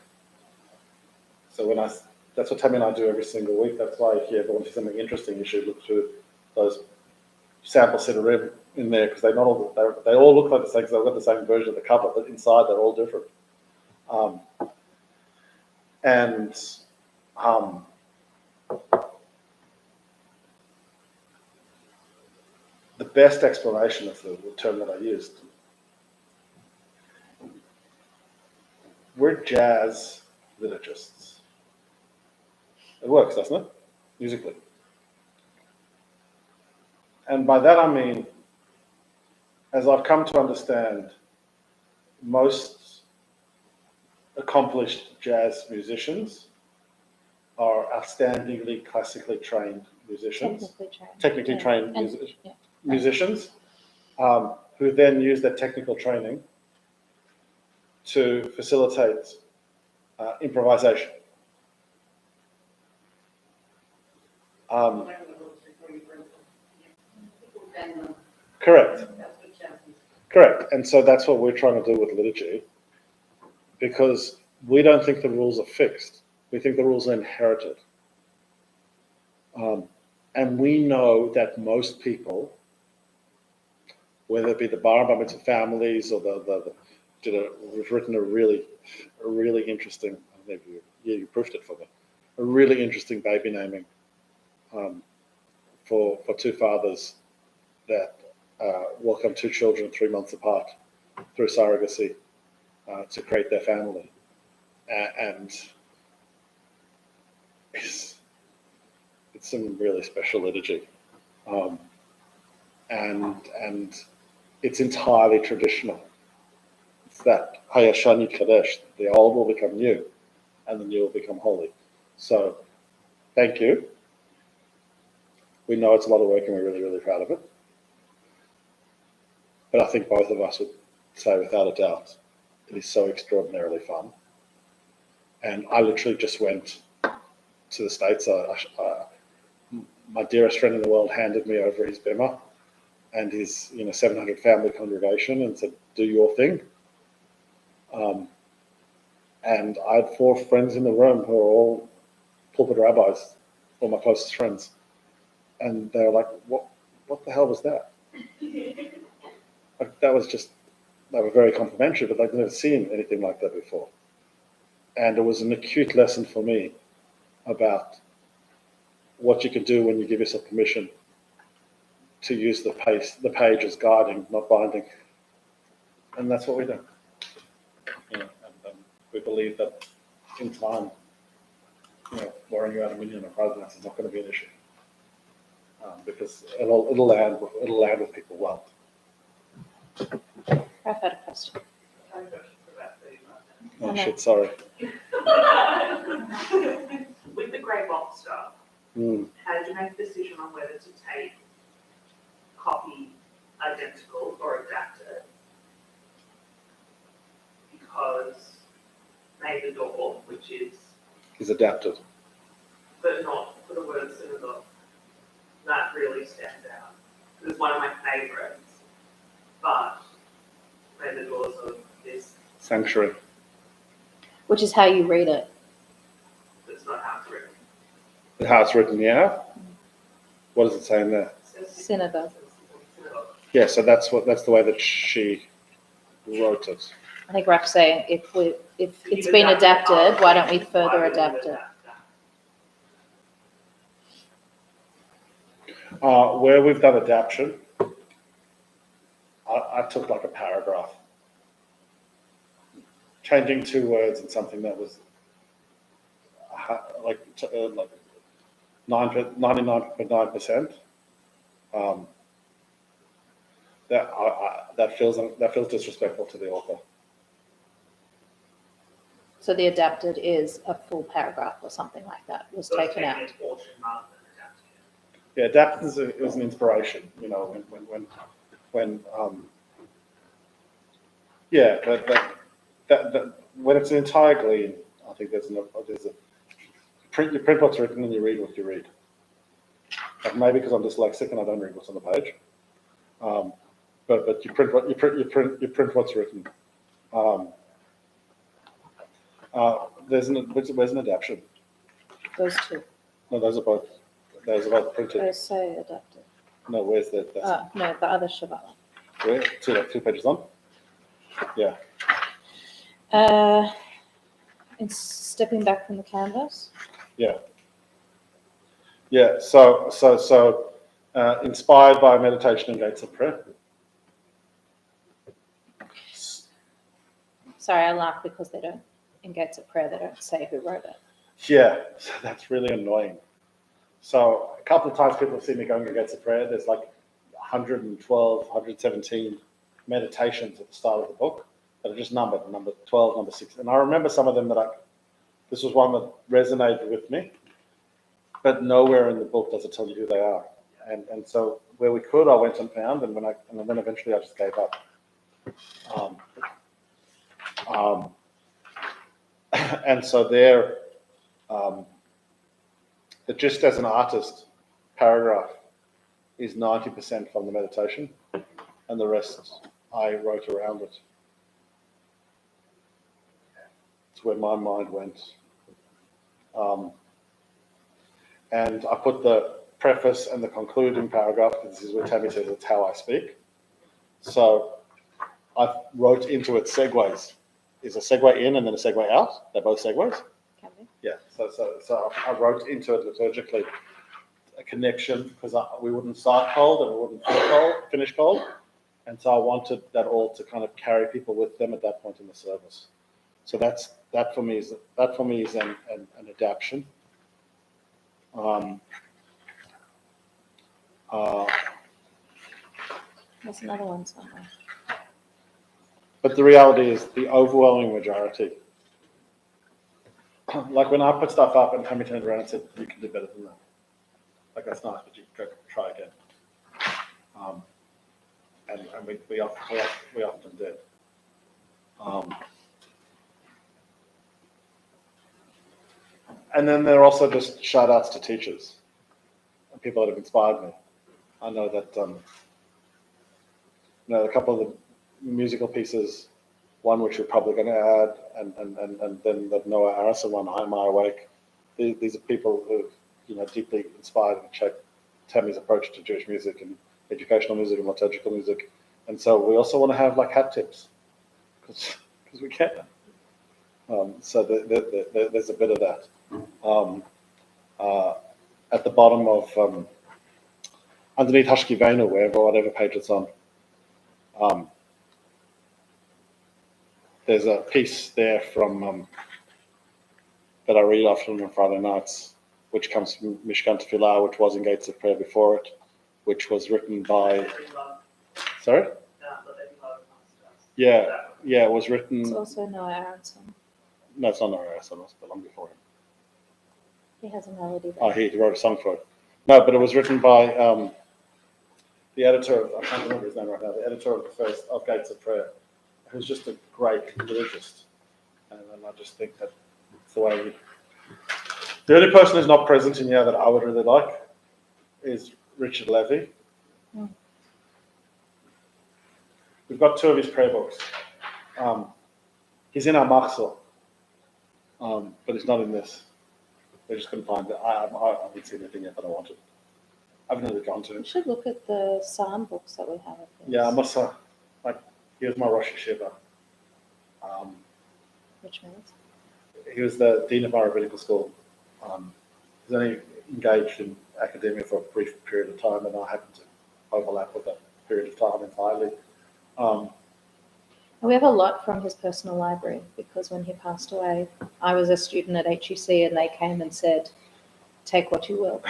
[SPEAKER 1] So that's what Tammy and I do every single week. That's why if you ever want to see something interesting, you should look through those samples that are in there, because they all look like the same, because they've got the same version of the cover, but inside they're all different. The best explanation of the term that I used, we're jazz liturgists. It works, doesn't it? Musically. And by that I mean, as I've come to understand, most accomplished jazz musicians are outstandingly classically trained musicians. Technically trained musicians, who then use their technical training to facilitate improvisation. Correct. Correct. And so that's what we're trying to do with liturgy, because we don't think the rules are fixed. We think the rules are inherited. And we know that most people, whether it be the bar and mitzvah families or we've written a really interesting, I don't know if you proofed it for me, a really interesting baby naming for two fathers that welcome two children 3 months apart through surrogacy to create their family. And it's some really special liturgy. And it's entirely traditional. It's that Hayashan Kadesh, the old will become new, and the new will become holy. So, thank you. We know it's a lot of work, and we're really, really proud of it. But I think both of us would say, without a doubt, it is so extraordinarily fun. And I literally just went to the States. My dearest friend in the world handed me over his bimah and his 700 family congregation and said, do your thing. And I had 4 friends in the room who are all pulpit rabbis, all my closest friends. And they were like, what the hell was that? That was just, they were very complimentary, but they'd never seen anything like that before. And it was an acute lesson for me about what you can do when you give yourself permission to use the page as guiding, not binding. And that's what we do. And we believe that in time, worrying about $1 million of programs is not going to be an issue. Because it'll land with people well.
[SPEAKER 6] I've had a question.
[SPEAKER 7] I have a question for that, so you
[SPEAKER 1] Oh
[SPEAKER 6] no.
[SPEAKER 1] shit, sorry.
[SPEAKER 7] might. With the grey box stuff, how did you make the decision on whether to take copy identical or adapted? Because made the door, which is
[SPEAKER 1] Adapted.
[SPEAKER 7] but not for the word synagogue, that really stands out. It was one of my favourites, but made the doors of this,
[SPEAKER 1] Sanctuary.
[SPEAKER 6] Which is how you read it.
[SPEAKER 7] that's not how it's written.
[SPEAKER 1] How it's written, yeah. What does it say in there?
[SPEAKER 7] It says
[SPEAKER 6] Synagogue.
[SPEAKER 7] synagogue.
[SPEAKER 1] Yeah, so that's the way that she wrote it.
[SPEAKER 6] I think Raf's saying if it's been adapted, why don't we further adapt it?
[SPEAKER 1] Where we've done adaptation, I took like a paragraph, changing 2 words in something that was like 99.9%. That feels disrespectful to the author.
[SPEAKER 6] So the adapted is a full paragraph or something like that was
[SPEAKER 7] So it's
[SPEAKER 6] taken out.
[SPEAKER 7] taken a portion rather than adapting it.
[SPEAKER 1] Yeah, adapted is an inspiration, when yeah, that when it's an entire glean, I think there's a you print what's written and you read what you read. Like maybe because I'm dyslexic and I don't read what's on the page, but you print what's written. Where's an adaptation?
[SPEAKER 6] Those two.
[SPEAKER 1] No, those are both printed.
[SPEAKER 6] Those say adapted.
[SPEAKER 1] No, where's that?
[SPEAKER 6] Oh, no, the other Shabbat.
[SPEAKER 1] Where? 2 pages on? Yeah.
[SPEAKER 6] In stepping back from the canvas.
[SPEAKER 1] Yeah. So inspired by meditation and gates of prayer.
[SPEAKER 6] Sorry, I laugh because they don't, in Gates of Prayer, they don't say who wrote it.
[SPEAKER 1] Yeah, so that's really annoying. So a couple of times people have seen me going to gates of prayer. There's like 112, 117 meditations at the start of the book that are just numbered, number 12, number 6. And I remember some of them this was one that resonated with me, but nowhere in the book does it tell you who they are. And so where we could, I went and found, and then eventually I just gave up. And so there, just as an artist, paragraph is 90% from the meditation, and the rest I wrote around it. It's where my mind went. And I put the preface and the concluding paragraph. This is where Tammy says it's how I speak. So I wrote into it segues. Is a segue in and then a segue out? They're both segues?
[SPEAKER 6] Can be.
[SPEAKER 1] Yeah. So I wrote into it liturgically a connection because we wouldn't start cold and we wouldn't finish cold. And so I wanted that all to kind of carry people with them at that point in the service. So that for me is an adaptation.
[SPEAKER 6] There's another one somewhere.
[SPEAKER 1] But the reality is the overwhelming majority. Like when I put stuff up and Tammy turned around and said, "You can do better than that." Like that's nice, but you can go try again. And we often did. And then there are also just shout outs to teachers and people that have inspired me. I know that a couple of the musical pieces, one which we're probably going to add, and then the Noah Harrison one, I'm Awake. These are people who deeply inspired and shaped Tammy's approach to Jewish music and educational music and liturgical music. And so we also want to have like hat tips because we can. So there's a bit of that. At the bottom of underneath Hashkivenu, whatever page it's on, there's a piece there from that I read often on Friday nights, which comes from Mishkan Tefillah, which was in Gates of Prayer before it, which was written by. Sorry? Yeah, it was written.
[SPEAKER 6] It's also Noah Aronson.
[SPEAKER 1] No, it's not Noah Aronson. It was long before him.
[SPEAKER 6] He has a melody there.
[SPEAKER 1] Oh, he wrote a song for it. No, but it was written by the editor of, I can't remember his name right now, the editor of Gates of Prayer, who's just a great liturgist. And I just think that it's the way the only person who's not present in here that I would really like is Richard Levy.
[SPEAKER 6] Mm.
[SPEAKER 1] We've got two of his prayer books. He's in our Machzor, but he's not in this. We're just going to find it. I haven't seen anything yet that I wanted. I haven't really gone to
[SPEAKER 6] We
[SPEAKER 1] it.
[SPEAKER 6] should look at the psalm books that we have of his.
[SPEAKER 1] Yeah, I must say, he was my Rosh Yeshiva.
[SPEAKER 6] Which means?
[SPEAKER 1] He was the dean of my rabbinical school. He's only engaged in academia for a brief period of time, and I happened to overlap with that period of time entirely.
[SPEAKER 6] And we have a lot from his personal library because when he passed away, I was a student at HEC and they came and said, "Take what you will."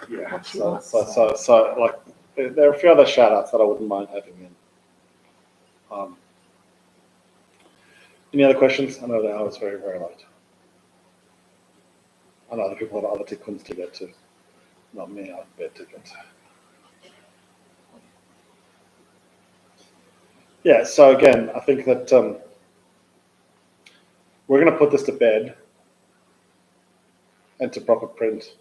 [SPEAKER 1] Yeah,
[SPEAKER 6] What you
[SPEAKER 1] so like there are a few other shout outs that I wouldn't mind having in. Any other questions? I know the hour is very, very late. I know other people have other tikkuns to get to. Not me, I have bad tickets. Yeah, so again, I think that we're going to put this to bed and to proper print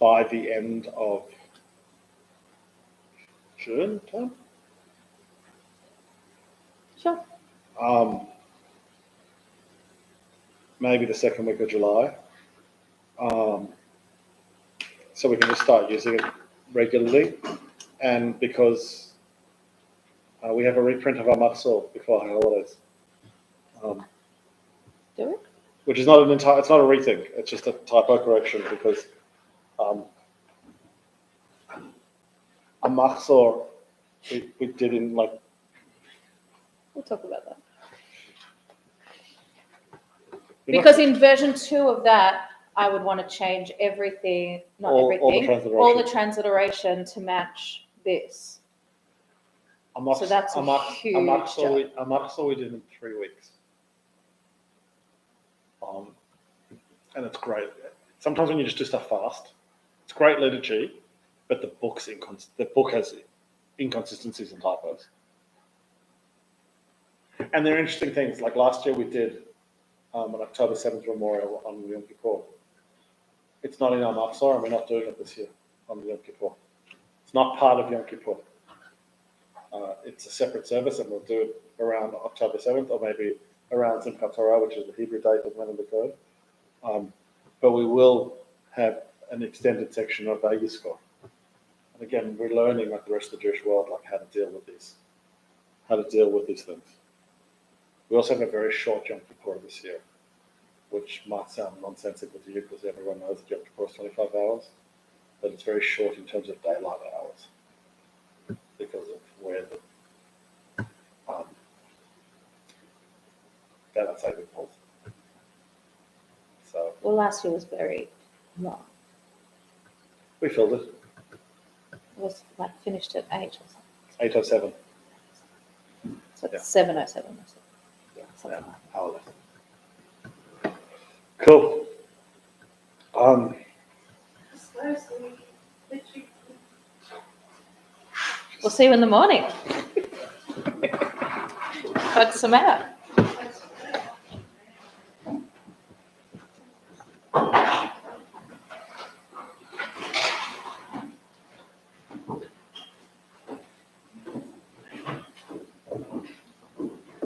[SPEAKER 1] by the end of June time.
[SPEAKER 6] Sure.
[SPEAKER 1] Maybe the second week of July. So we can just start using it regularly. And because we have a reprint of our Machzor before our holidays.
[SPEAKER 6] Do it.
[SPEAKER 1] Which is not it's not a rethink, it's just a typo correction because a Machzor we did in
[SPEAKER 6] We'll talk about that. Because in version 2 of that, I would want to change everything, all the transliteration to match this. So that's a huge jump.
[SPEAKER 1] A Machzor we did in 3 weeks. And it's great. Sometimes when you just do stuff fast, it's great liturgy, but the book has inconsistencies and typos. And there are interesting things. Like last year we did an October 7th memorial on Yom Kippur. It's not in our Machzor, and we're not doing it this year on Yom Kippur. It's not part of Yom Kippur. It's a separate service, and we'll do it around October 7th, or maybe around Simchat Torah, which is the Hebrew date of when it occurred. but we will have an extended section of Vegas score. And again, we're learning like the rest of the Jewish world, like how to deal with these things. We also have a very short Yom Kippur this year, which might sound nonsensical to you because everyone knows that Yom Kippur is 25 hours, but it's very short in terms of daylight hours because of where the daylight saving falls. So
[SPEAKER 6] Well, last year was very long.
[SPEAKER 1] we filled it.
[SPEAKER 6] It was like finished at 8 or something.
[SPEAKER 1] 8:07.
[SPEAKER 6] So
[SPEAKER 1] Yeah.
[SPEAKER 6] it's 7:07 or something.
[SPEAKER 1] Yeah,
[SPEAKER 6] Something like that.
[SPEAKER 1] hour left. Cool.
[SPEAKER 6] We'll see you in the morning. Cut some out.